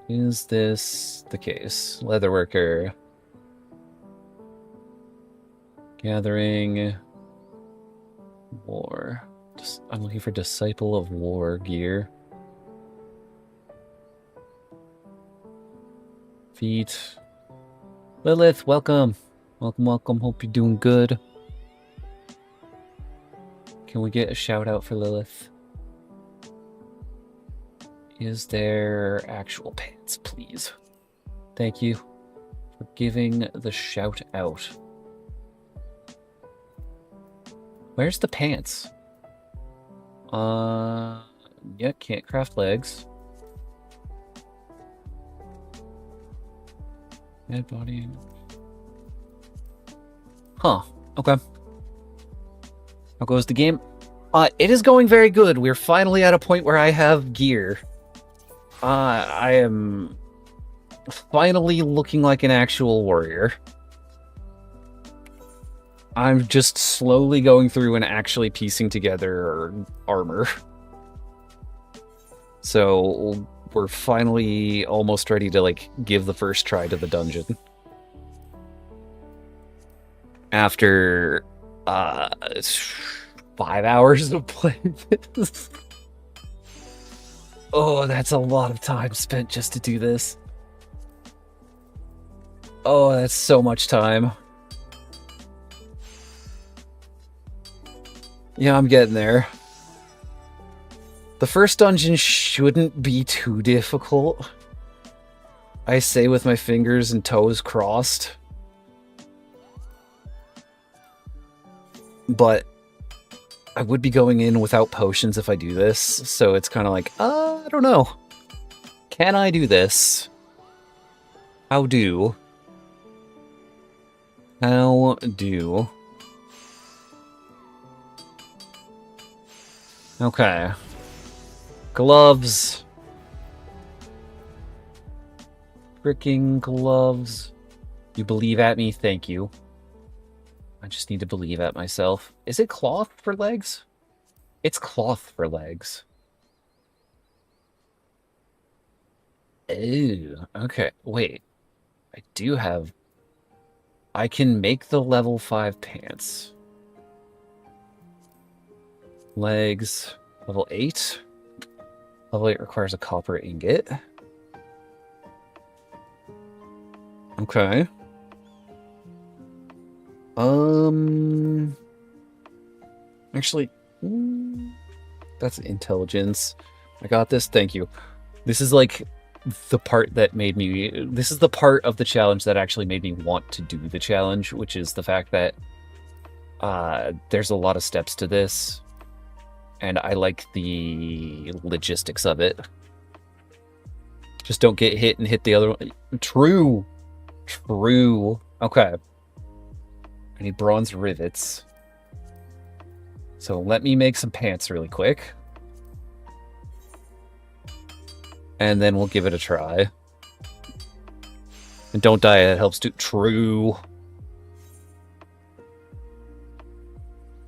Is this the case? Leatherworker. Gathering. War. I'm looking for Disciple of War gear. Feet. Lilith, welcome. Welcome. Hope you're doing good. Can we get a shout out for Lilith? Is there actual pants, please? Thank you for giving the shout out. Where's the pants? Yeah, can't craft legs. Head, body. Huh, okay. How goes the game? It is going very good. We're finally at a point where I have gear. I am finally looking like an actual warrior. I'm just slowly going through and actually piecing together armor. So we're finally almost ready to like give the first try to the dungeon. After 5 hours of playing this. Oh, that's a lot of time spent just to do this. Oh, that's so much time. Yeah, I'm getting there. The first dungeon shouldn't be too difficult. I say with my fingers and toes crossed. But I would be going in without potions if I do this, so it's kind of like, I don't know. Can I do this? How do? How do... Okay. Gloves. Freaking gloves. You believe at me? Thank you. I just need to believe at myself. Is it cloth for legs? It's cloth for legs. Ew. Okay, wait. I do have... I can make the level 5 pants. Legs. Level 8. Level 8 requires a copper ingot. Okay. Actually, that's intelligence. I got this. Thank you. This is like the part that made me... This is the part of the challenge that actually made me want to do the challenge, which is the fact that there's a lot of steps to this, and I like the logistics of it. Just don't get hit and hit the other one. True. True. Okay. I need bronze rivets. So let me make some pants really quick. And then we'll give it a try. And don't die, it helps too. True.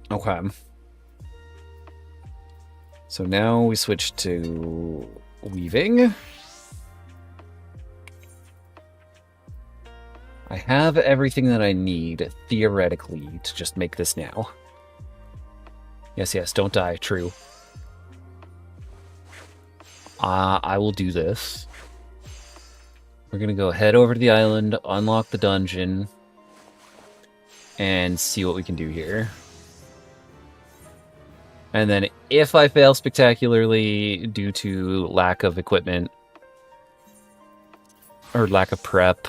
Okay. So now we switch to weaving. I have everything that I need, theoretically, to just make this now. Yes, yes, don't die. True. I will do this. We're going to go head over to the island, unlock the dungeon, and see what we can do here. And then if I fail spectacularly due to lack of equipment, or lack of prep,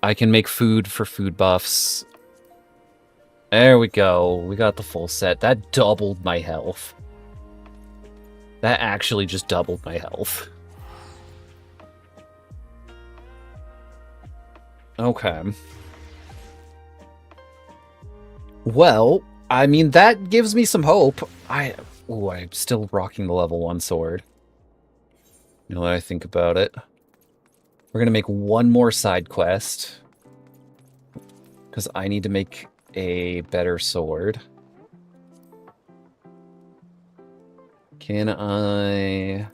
I can make food for food buffs. There we go. We got the full set. That doubled my health. That actually just doubled my health. Okay. Well, I mean, that gives me some hope. I'm still rocking the level 1 sword. You know what I think about it? We're going to make one more side quest. Because I need to make a better sword. Can I...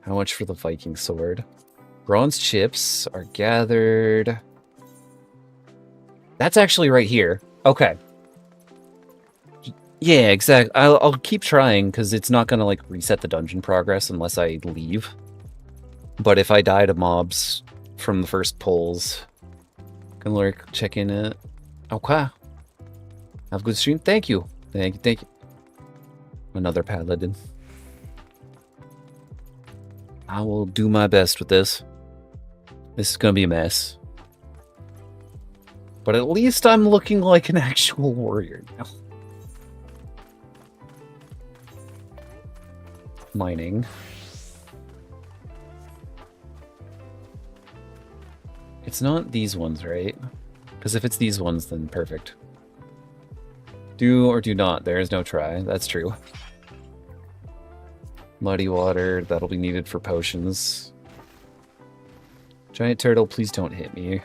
How much for the Viking sword? Bronze chips are gathered. That's actually right here. Okay. Yeah, exactly. I'll keep trying, because it's not going to, like, reset the dungeon progress unless I leave. But if I die to mobs from the first pulls, can lurk, check in it. Okay. Have a good stream. Thank you. Thank you, thank you. Another paladin. I will do my best with this. This is going to be a mess. But at least I'm looking like an actual warrior now. Mining. It's not these ones, right? Because if it's these ones, then perfect. Do or do not. There is no try. That's true. Muddy water. That'll be needed for potions. Giant turtle, please don't hit me.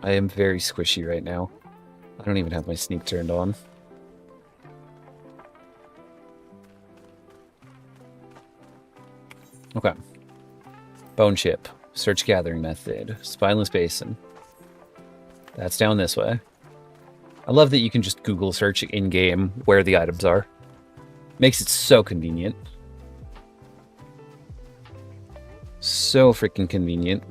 I am very squishy right now. I don't even have my sneak turned on. Okay. Bone chip. Search gathering method. Spineless basin. That's down this way. I love that you can just Google search in-game where the items are. Makes it so convenient. So freaking convenient.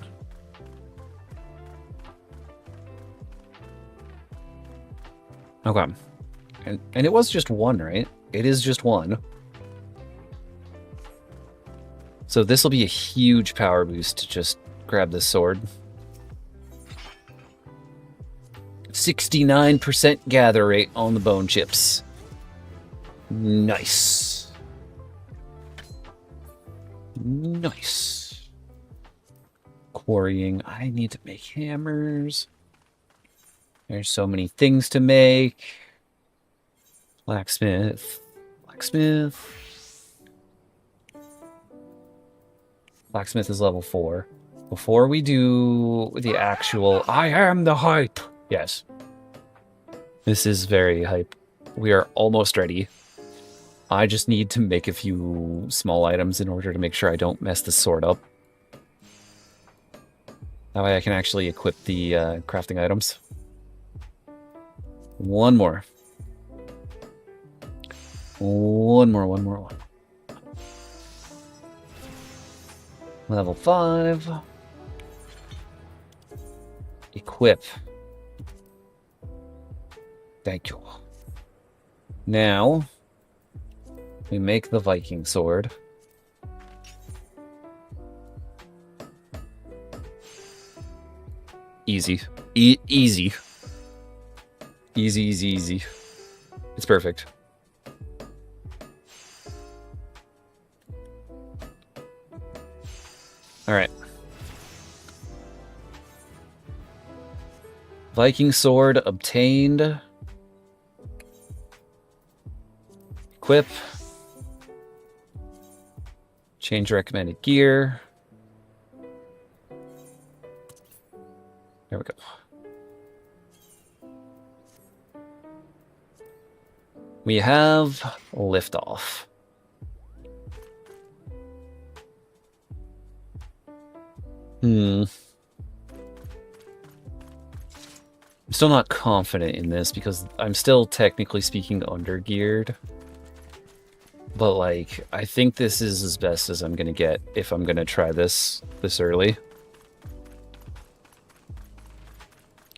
Okay. And it was just one, right? It is just one. So this will be a huge power boost to just grab this sword. 69% gather rate on the bone chips. Nice. Nice. Quarrying. I need to make hammers. There's so many things to make. Blacksmith. Blacksmith. Blacksmith is level 4. Before we do the actual... I am the hype! Yes. This is very hype. We are almost ready. I just need to make a few small items in order to make sure I don't mess the sword up. That way I can actually equip the crafting items. One more. One more. Level 5. Equip. Thank you. Now, we make the Viking sword. Easy. Easy. Easy. It's perfect. Alright. Viking sword obtained. Equip. Change recommended gear. There we go. We have liftoff. I'm still not confident in this because I'm still technically speaking under-geared. But, like, I think this is as best as I'm gonna get if I'm gonna try this early.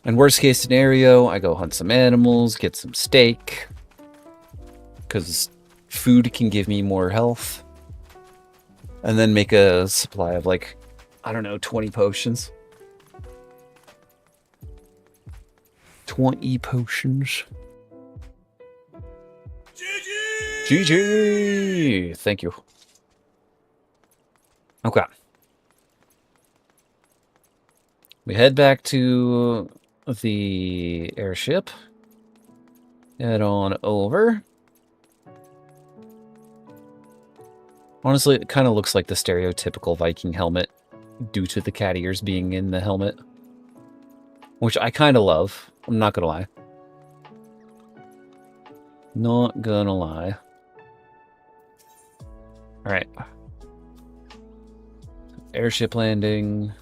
And worst case scenario, I go hunt some animals, get some steak. Because food can give me more health. And then make a supply of, like, I don't know, 20 potions. 20 potions. GG! Thank you. Okay. We head back to the airship. Head on over. Honestly, it kind of looks like the stereotypical Viking helmet due to the cat ears being in the helmet. Which I kind of love. I'm not gonna lie. Not gonna lie. Alright. Airship landing.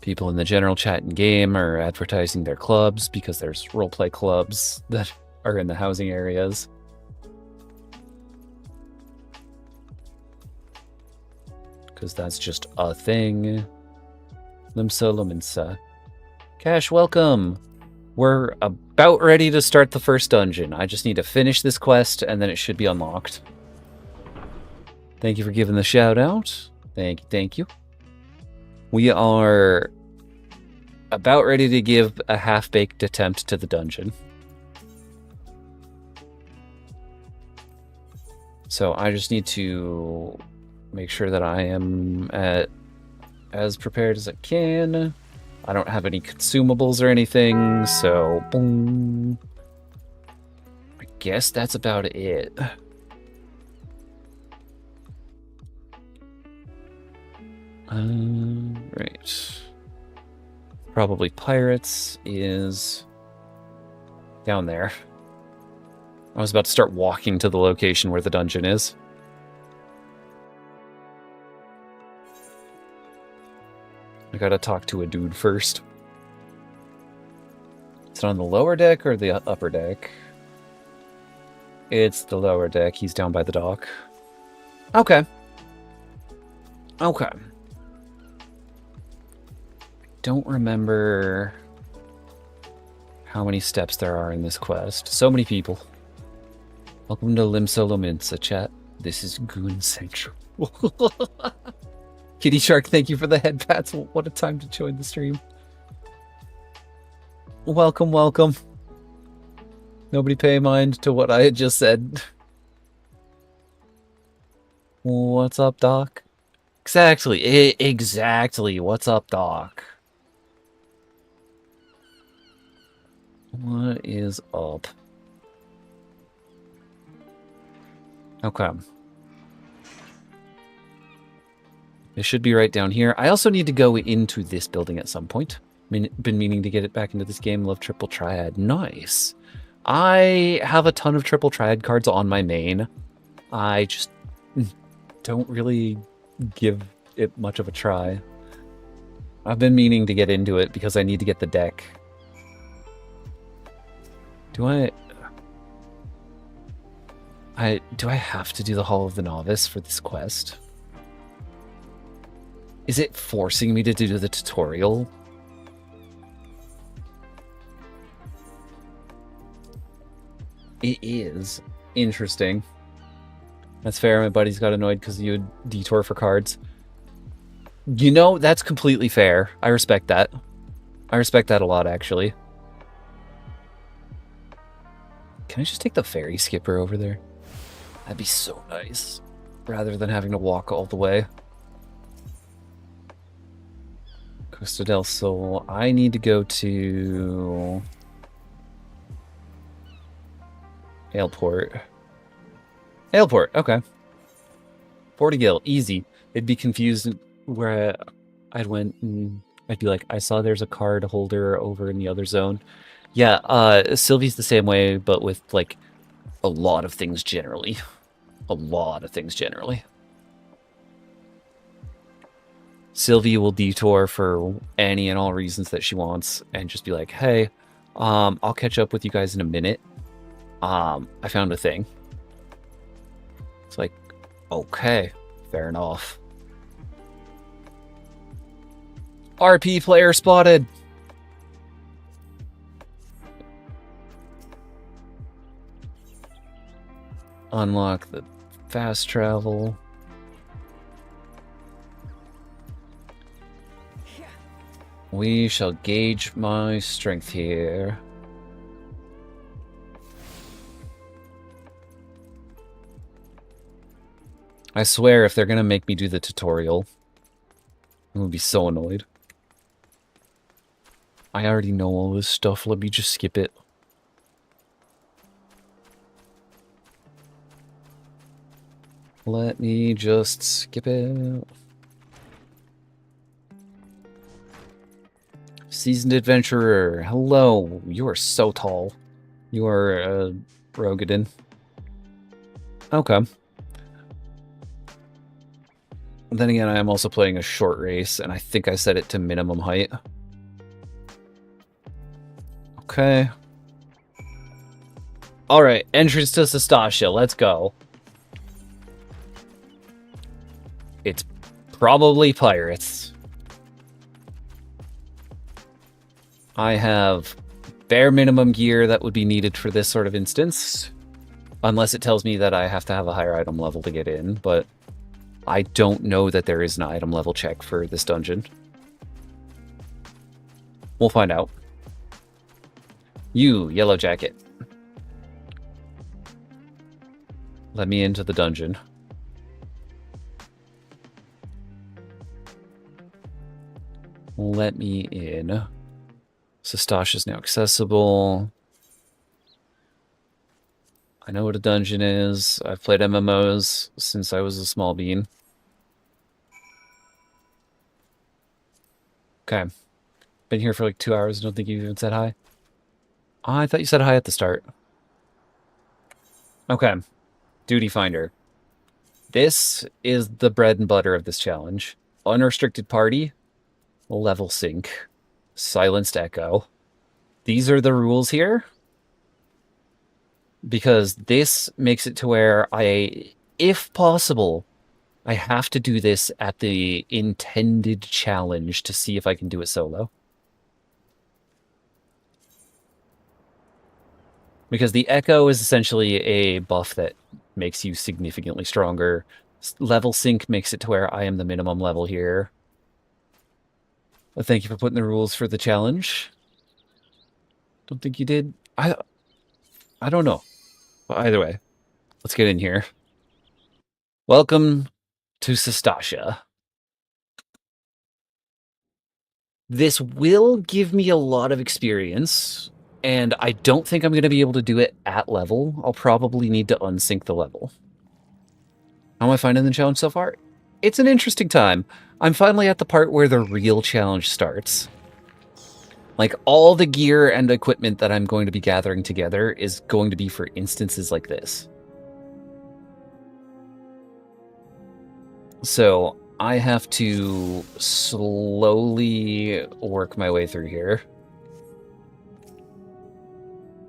People in the general chat and game are advertising their clubs because there's roleplay clubs that are in the housing areas. Because that's just a thing. Limsa. Cash, welcome! We're about ready to start the first dungeon. I just need to finish this quest and then it should be unlocked. Thank you for giving the shout out. Thank you. We are about ready to give a half-baked attempt to the dungeon. So I just need to make sure that I am as prepared as I can. I don't have any consumables or anything, so boom. I guess that's about it. Right. Probably pirates is down there. I was about to start walking to the location where the dungeon is. I gotta talk to a dude first. Is it on the lower deck or the upper deck? It's the lower deck. He's down by the dock. Okay. Okay. Don't remember how many steps there are in this quest. So many people. Welcome to Limsa Lominsa, chat. This is Goon Central. Kitty Shark, thank you for the head pats. What a time to join the stream. Welcome, welcome. Nobody pay mind to what I had just said. What's up, Doc? Exactly. What's up, Doc? What is up? Okay. It should be right down here. I also need to go into this building at some point. Been meaning to get it back into this game. Love Triple Triad. Nice. I have a ton of Triple Triad cards on my main. I just don't really give it much of a try. I've been meaning to get into it because I need to get the deck. Do I have to do the Hall of the Novice for this quest? Is it forcing me to do the tutorial? It is. Interesting. That's fair. My buddies got annoyed because you would detour for cards. You know, that's completely fair. I respect that. I respect that a lot, actually. Can I just take the ferry skipper over there? That'd be so nice. Rather than having to walk all the way. Costa del Sol. I need to go to Airport. Airport, okay. Portugal, easy. It'd be confused where I'd went and I'd be like, I saw there's a card holder over in the other zone. Yeah, Sylvie's the same way, but with like a lot of things generally. A lot of things generally. Sylvie will detour for any and all reasons that she wants and just be like, hey, I'll catch up with you guys in a minute. I found a thing. It's like, okay, fair enough. RP player spotted. Unlock the fast travel. We shall gauge my strength here. I swear if they're gonna make me do the tutorial, I'm gonna be so annoyed. I already know all this stuff, let me just skip it. Let me just skip it. Seasoned adventurer, hello. You are so tall. You are Rogadin. Okay. Then again, I am also playing a short race, and I think I set it to minimum height. Okay. Alright, entrance to Sestasha, let's go. It's probably pirates. I have bare minimum gear that would be needed for this sort of instance. Unless it tells me that I have to have a higher item level to get in, but I don't know that there is an item level check for this dungeon. We'll find out. You, Yellow Jacket. Let me into the dungeon. Let me in. Sestasha is now accessible. I know what a dungeon is. I've played MMOs since I was a small bean. Okay. Been here for like 2 hours. Don't think you even said hi. Oh, I thought you said hi at the start. Okay. Duty Finder. This is the bread and butter of this challenge. Unrestricted party. Level sync. Silenced echo. These are the rules here. Because this makes it to where if possible, I have to do this at the intended challenge to see if I can do it solo. Because the echo is essentially a buff that makes you significantly stronger. Level sync makes it to where I am the minimum level here. Well, thank you for putting the rules for the challenge. Don't think you did. I don't know. But either way, let's get in here. Welcome to Sestasha. This will give me a lot of experience, And I don't think I'm going to be able to do it at level. I'll probably need to unsync the level. How am I finding the challenge so far? It's an interesting time. I'm finally at the part where the real challenge starts. Like, all the gear and equipment that I'm going to be gathering together is going to be for instances like this. So, I have to slowly work my way through here.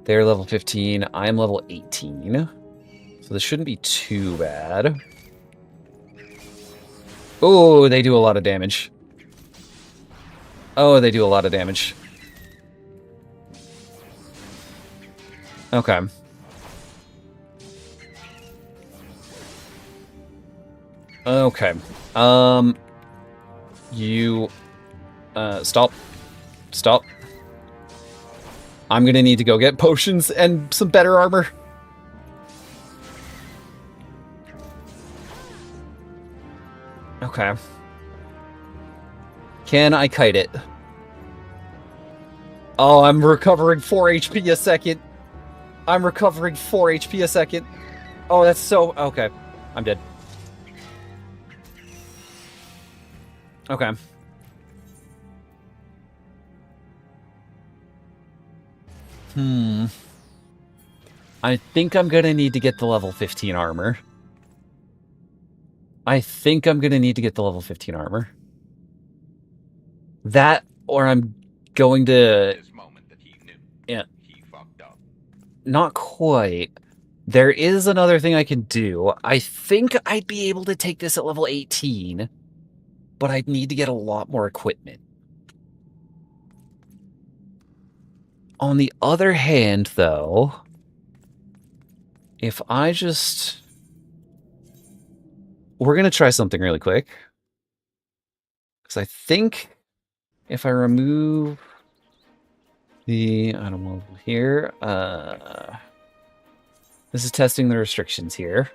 They're level 15. I'm level 18. So this shouldn't be too bad. Oh, they do a lot of damage. Oh, they do a lot of damage. Okay. Okay. You... Stop. Stop. I'm gonna need to go get potions and some better armor. Okay. Can I kite it? Oh, I'm recovering 4 HP a second. I'm recovering 4 HP a second. Oh, that's so... Okay. I'm dead. Okay. I think I'm gonna need to get the level 15 armor. That, or I'm going to... Yeah. Not quite. There is another thing I can do. I think I'd be able to take this at level 18, but I'd need to get a lot more equipment. On the other hand, though, if I just... We're going to try something really quick. Because I think if I remove the animal here, this is testing the restrictions here.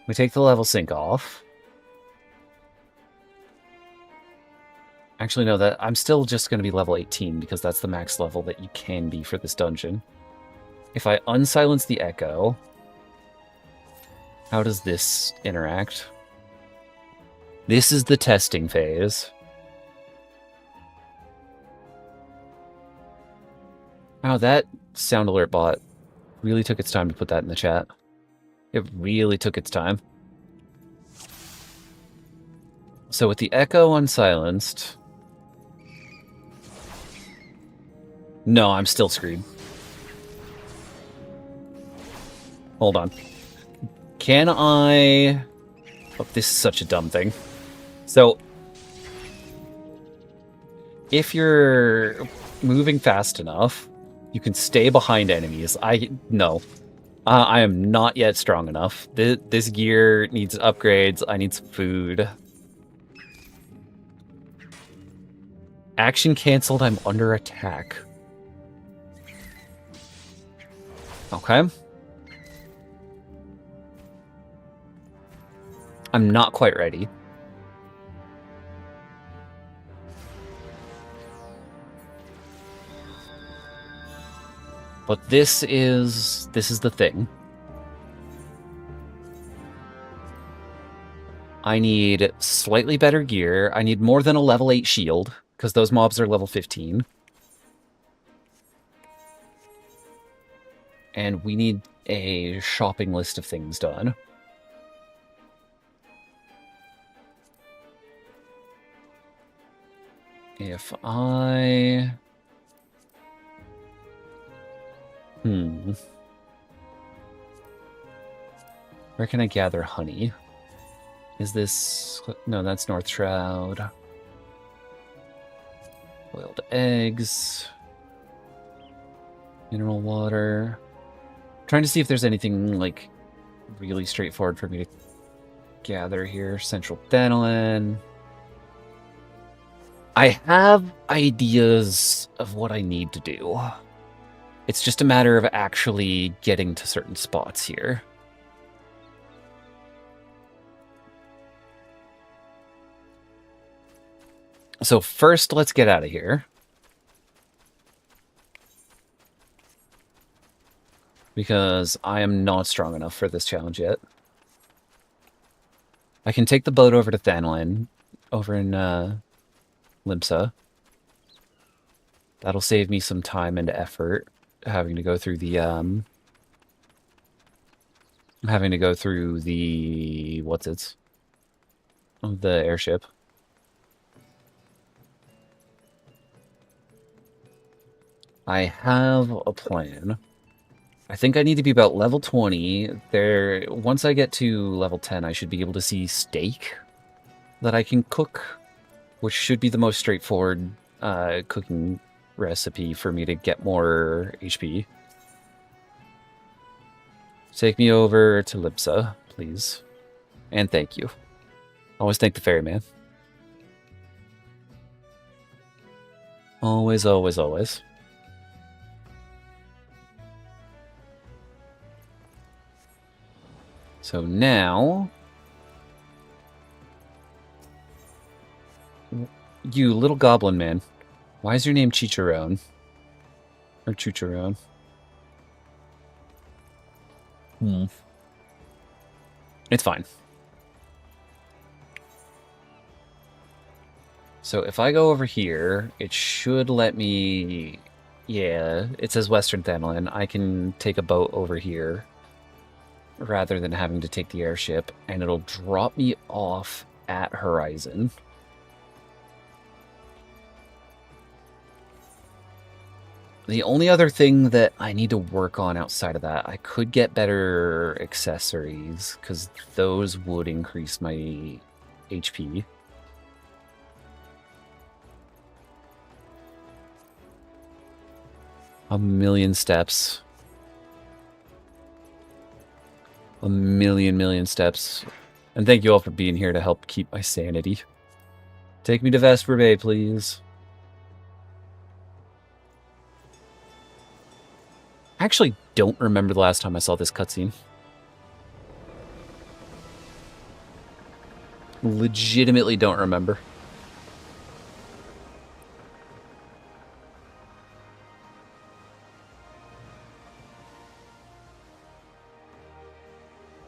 We take the level sync off. Actually, no, that I'm still just going to be level 18 because that's the max level that you can be for this dungeon. If I unsilence the echo, how does this interact? This is the testing phase. Wow, that sound alert bot really took its time to put that in the chat. It really took its time. So with the echo unsilenced... No, I'm still screwed. Hold on. Can I... Oh, this is such a dumb thing. So, if you're moving fast enough, you can stay behind enemies. No. I am not yet strong enough. This gear needs upgrades. I need some food. Action canceled. I'm under attack. Okay. I'm not quite ready. But this is the thing. I need slightly better gear. I need more than a level 8 shield, because those mobs are level 15. And we need a shopping list of things done. If I... Where can I gather honey? Is this... No, that's North Shroud. Boiled eggs. Mineral water. Trying to see if there's anything, like, really straightforward for me to gather here. Central Danilin. I have ideas of what I need to do. It's just a matter of actually getting to certain spots here. So first, let's get out of here. because I am not strong enough for this challenge yet. I can take the boat over to Thanlin, over in Limsa. That'll save me some time and effort, having to go through the the airship. I have a plan. I think I need to be about level 20. Once I get to level 10, I should be able to see steak that I can cook, which should be the most straightforward cooking recipe for me to get more HP. Take me over to Lipsa, please. And thank you. Always thank the ferryman. Always, always, always. So now, you little goblin man, why is your name Chicharron? Or Chucharon? It's fine. So if I go over here, it should let me... Yeah, it says Western Thanlin. I can take a boat over here rather than having to take the airship, and it'll drop me off at Horizon. The only other thing that I need to work on outside of that, I could get better accessories, because those would increase my HP. A million steps. A million steps. And thank you all for being here to help keep my sanity. Take me to Vesper Bay, please. I actually don't remember the last time I saw this cutscene. Legitimately don't remember.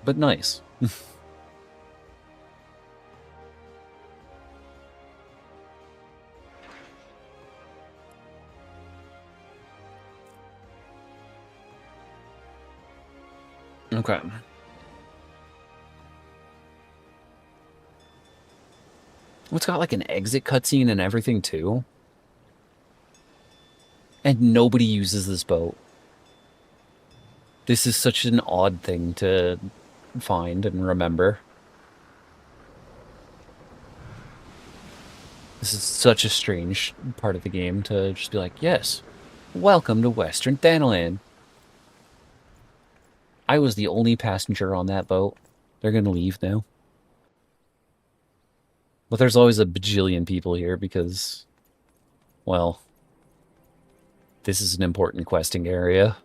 But nice. Okay. It's got like an exit cutscene and everything too. And nobody uses this boat. This is such an odd thing to find and remember. This is such a strange part of the game to just be like, yes, welcome to Western Thanlin. I was the only passenger on that boat. They're gonna leave now. But there's always a bajillion people here because, well, this is an important questing area.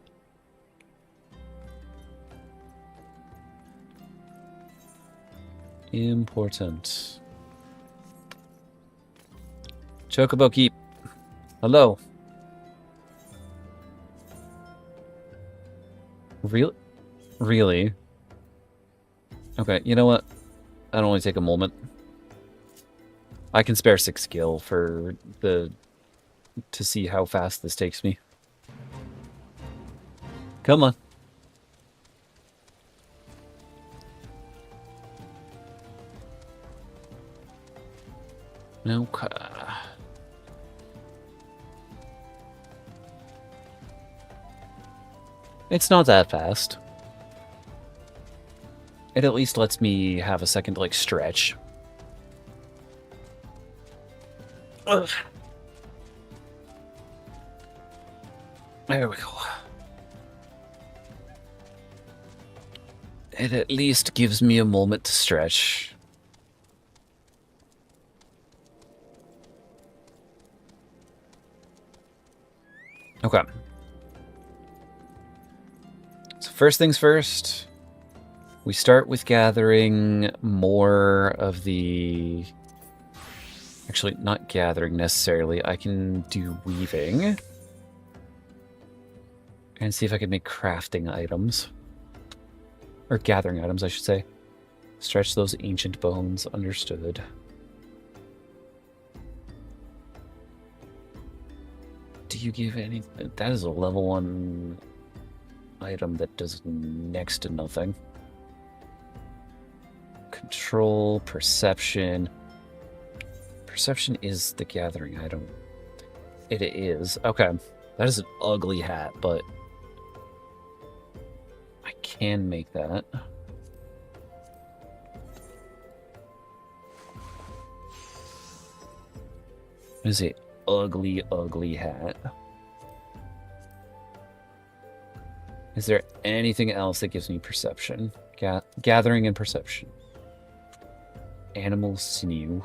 Important. Chocobo Keep. Hello. Really? Okay, you know what? That'll only take a moment. I can spare 6 skill for to see how fast this takes me. Come on. Okay. It's not that fast. It at least lets me have a second to, like, stretch. Ugh. There we go. It at least gives me a moment to stretch. Okay. So first things first, we start with gathering more of the... Actually, not gathering necessarily. I can do weaving. And see if I can make crafting items. Or gathering items, I should say. Stretch those ancient bones. Understood. Do you give any... That is a level 1 item that does next to nothing. Control, perception. Perception is the gathering item. It is. Okay. That is an ugly hat, but I can make that. It is a ugly, ugly hat. Is there anything else that gives me perception? Gathering and perception. Animal sinew.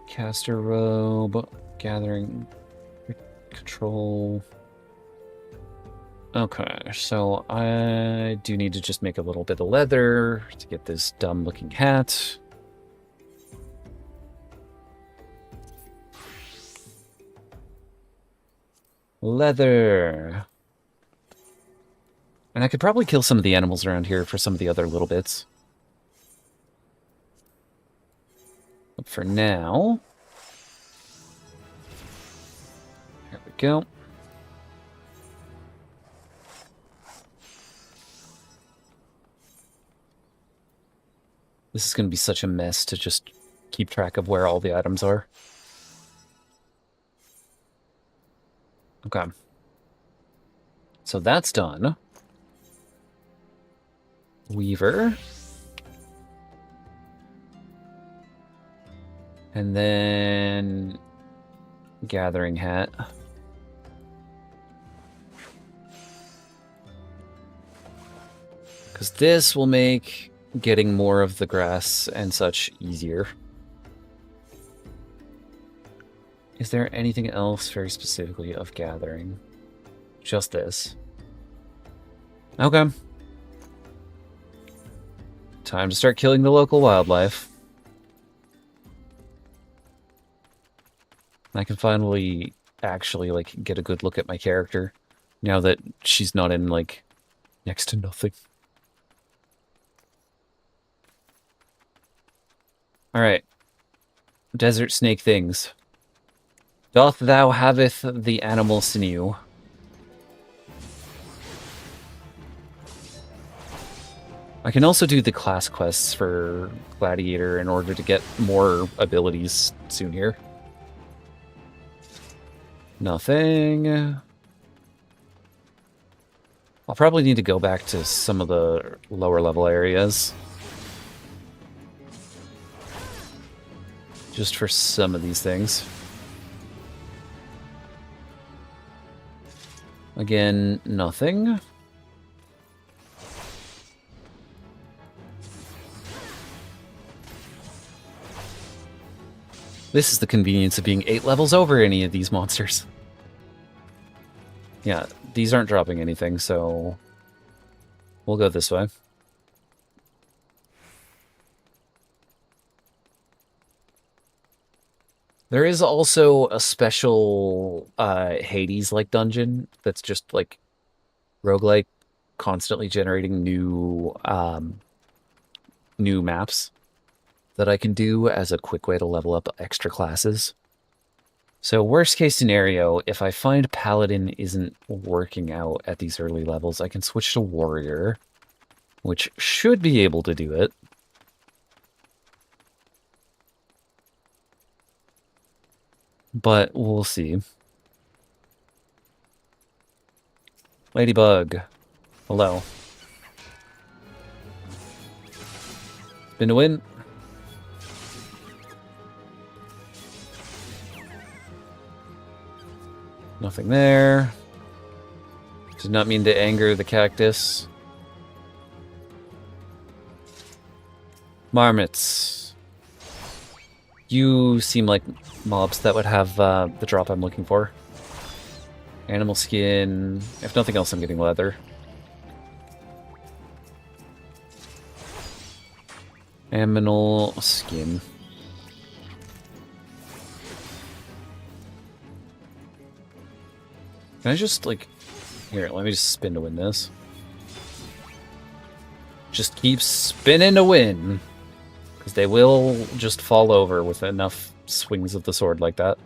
Caster robe. Gathering. Control. Okay, so I do need to just make a little bit of leather to get this dumb-looking hat. Leather. And I could probably kill some of the animals around here for some of the other little bits. But for now... There we go. This is going to be such a mess to just keep track of where all the items are. Okay. So that's done. Weaver. And then... Gathering hat. Because this will make... getting more of the grass and such easier. Is there anything else very specifically of gathering? Just this. Okay. Time to start killing the local wildlife. I can finally actually, like, get a good look at my character now that she's not in, like, next to nothing. Alright. Desert snake things. Doth thou haveth the animal sinew? I can also do the class quests for Gladiator in order to get more abilities soon here. Nothing. I'll probably need to go back to some of the lower level areas. Just for some of these things. Again, nothing. This is the convenience of being 8 levels over any of these monsters. Yeah, these aren't dropping anything, so we'll go this way. There is also a special Hades-like dungeon that's just like roguelike, constantly generating new new maps that I can do as a quick way to level up extra classes. So worst case scenario, if I find Paladin isn't working out at these early levels, I can switch to Warrior, which should be able to do it. But we'll see. Ladybug. Hello. Been to win. Nothing there. Did not mean to anger the cactus. Marmots. You seem like mobs that would have the drop I'm looking for. Animal skin. If nothing else, I'm getting leather. Aminal skin. Can I just, like... Here, let me just spin to win this. Just keep spinning to win. Because they will just fall over with enough swings of the sword like that.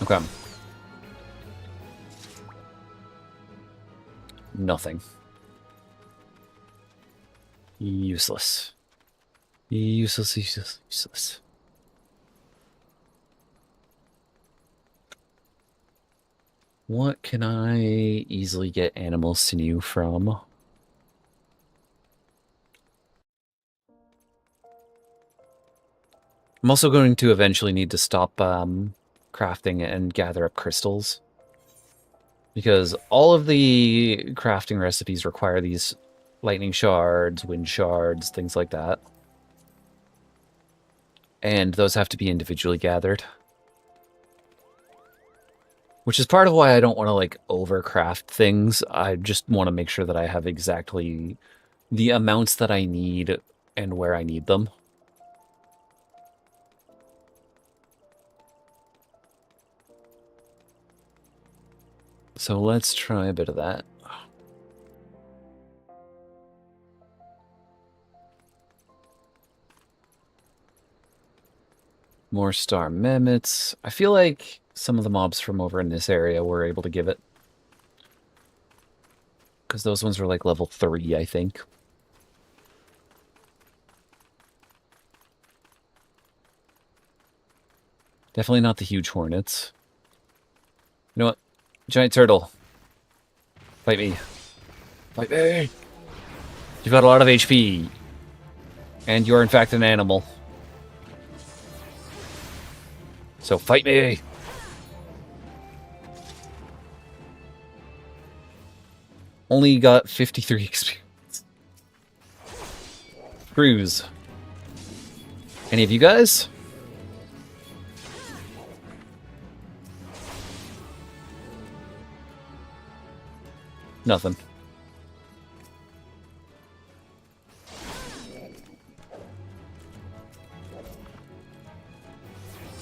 Okay. Nothing. Useless. Useless, useless, useless. What can I easily get animal sinew from? I'm also going to eventually need to stop crafting and gather up crystals. Because all of the crafting recipes require these lightning shards, wind shards, things like that. And those have to be individually gathered. Which is part of why I don't want to, like, overcraft things. I just want to make sure that I have exactly the amounts that I need and where I need them. So let's try a bit of that. More star mammoths. I feel like some of the mobs from over in this area were able to give it. Because those ones were like level 3, I think. Definitely not the huge hornets. You know what? Giant turtle. Fight me. Fight me! You've got a lot of HP. And you're in fact an animal. So fight me! Only got 53 experience. Cruise. Any of you guys? Nothing.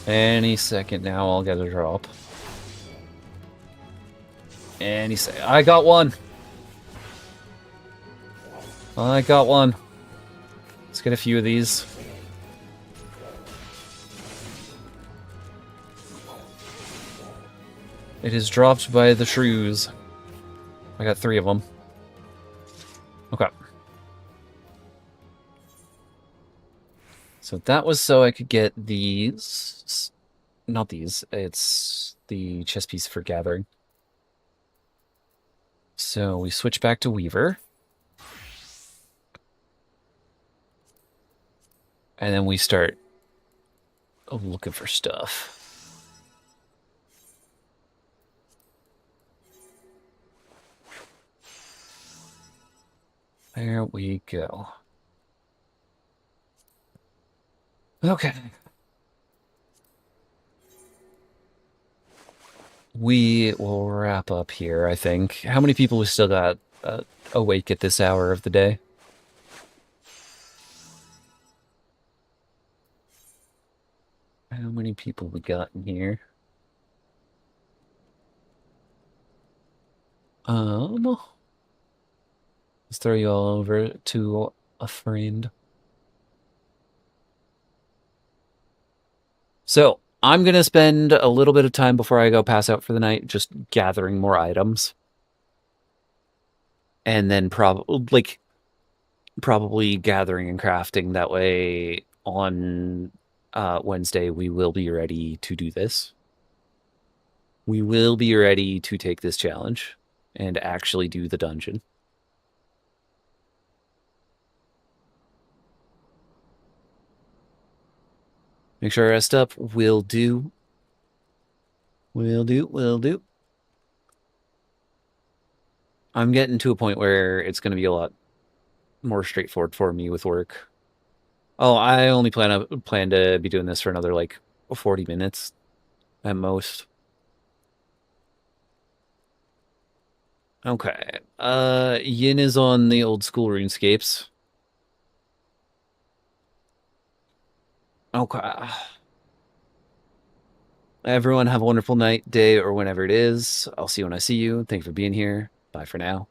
Any second now, I'll get a drop. Any second. I got one! I got one. Let's get a few of these. It is dropped by the shrews. I got 3 of them. Okay. So that was so I could get these. Not these. It's the chess piece for gathering. So we switch back to Weaver. And then we start looking for stuff. There we go. Okay. We will wrap up here, I think. How many people we still got awake at this hour of the day? How many people we got in here? Let's throw you all over to a friend. So, I'm going to spend a little bit of time before I go pass out for the night just gathering more items. And then probably gathering and crafting. That way, on Wednesday, we will be ready to do this. We will be ready to take this challenge and actually do the dungeon. Make sure I rest up. Will do. Will do. Will do. I'm getting to a point where it's going to be a lot more straightforward for me with work. Oh, I only plan to be doing this for another like 40 minutes at most. Okay. Yin is on the old school RuneScapes. Okay. Everyone have a wonderful night, day, or whenever it is. I'll see you when I see you. Thank you for being here. Bye for now.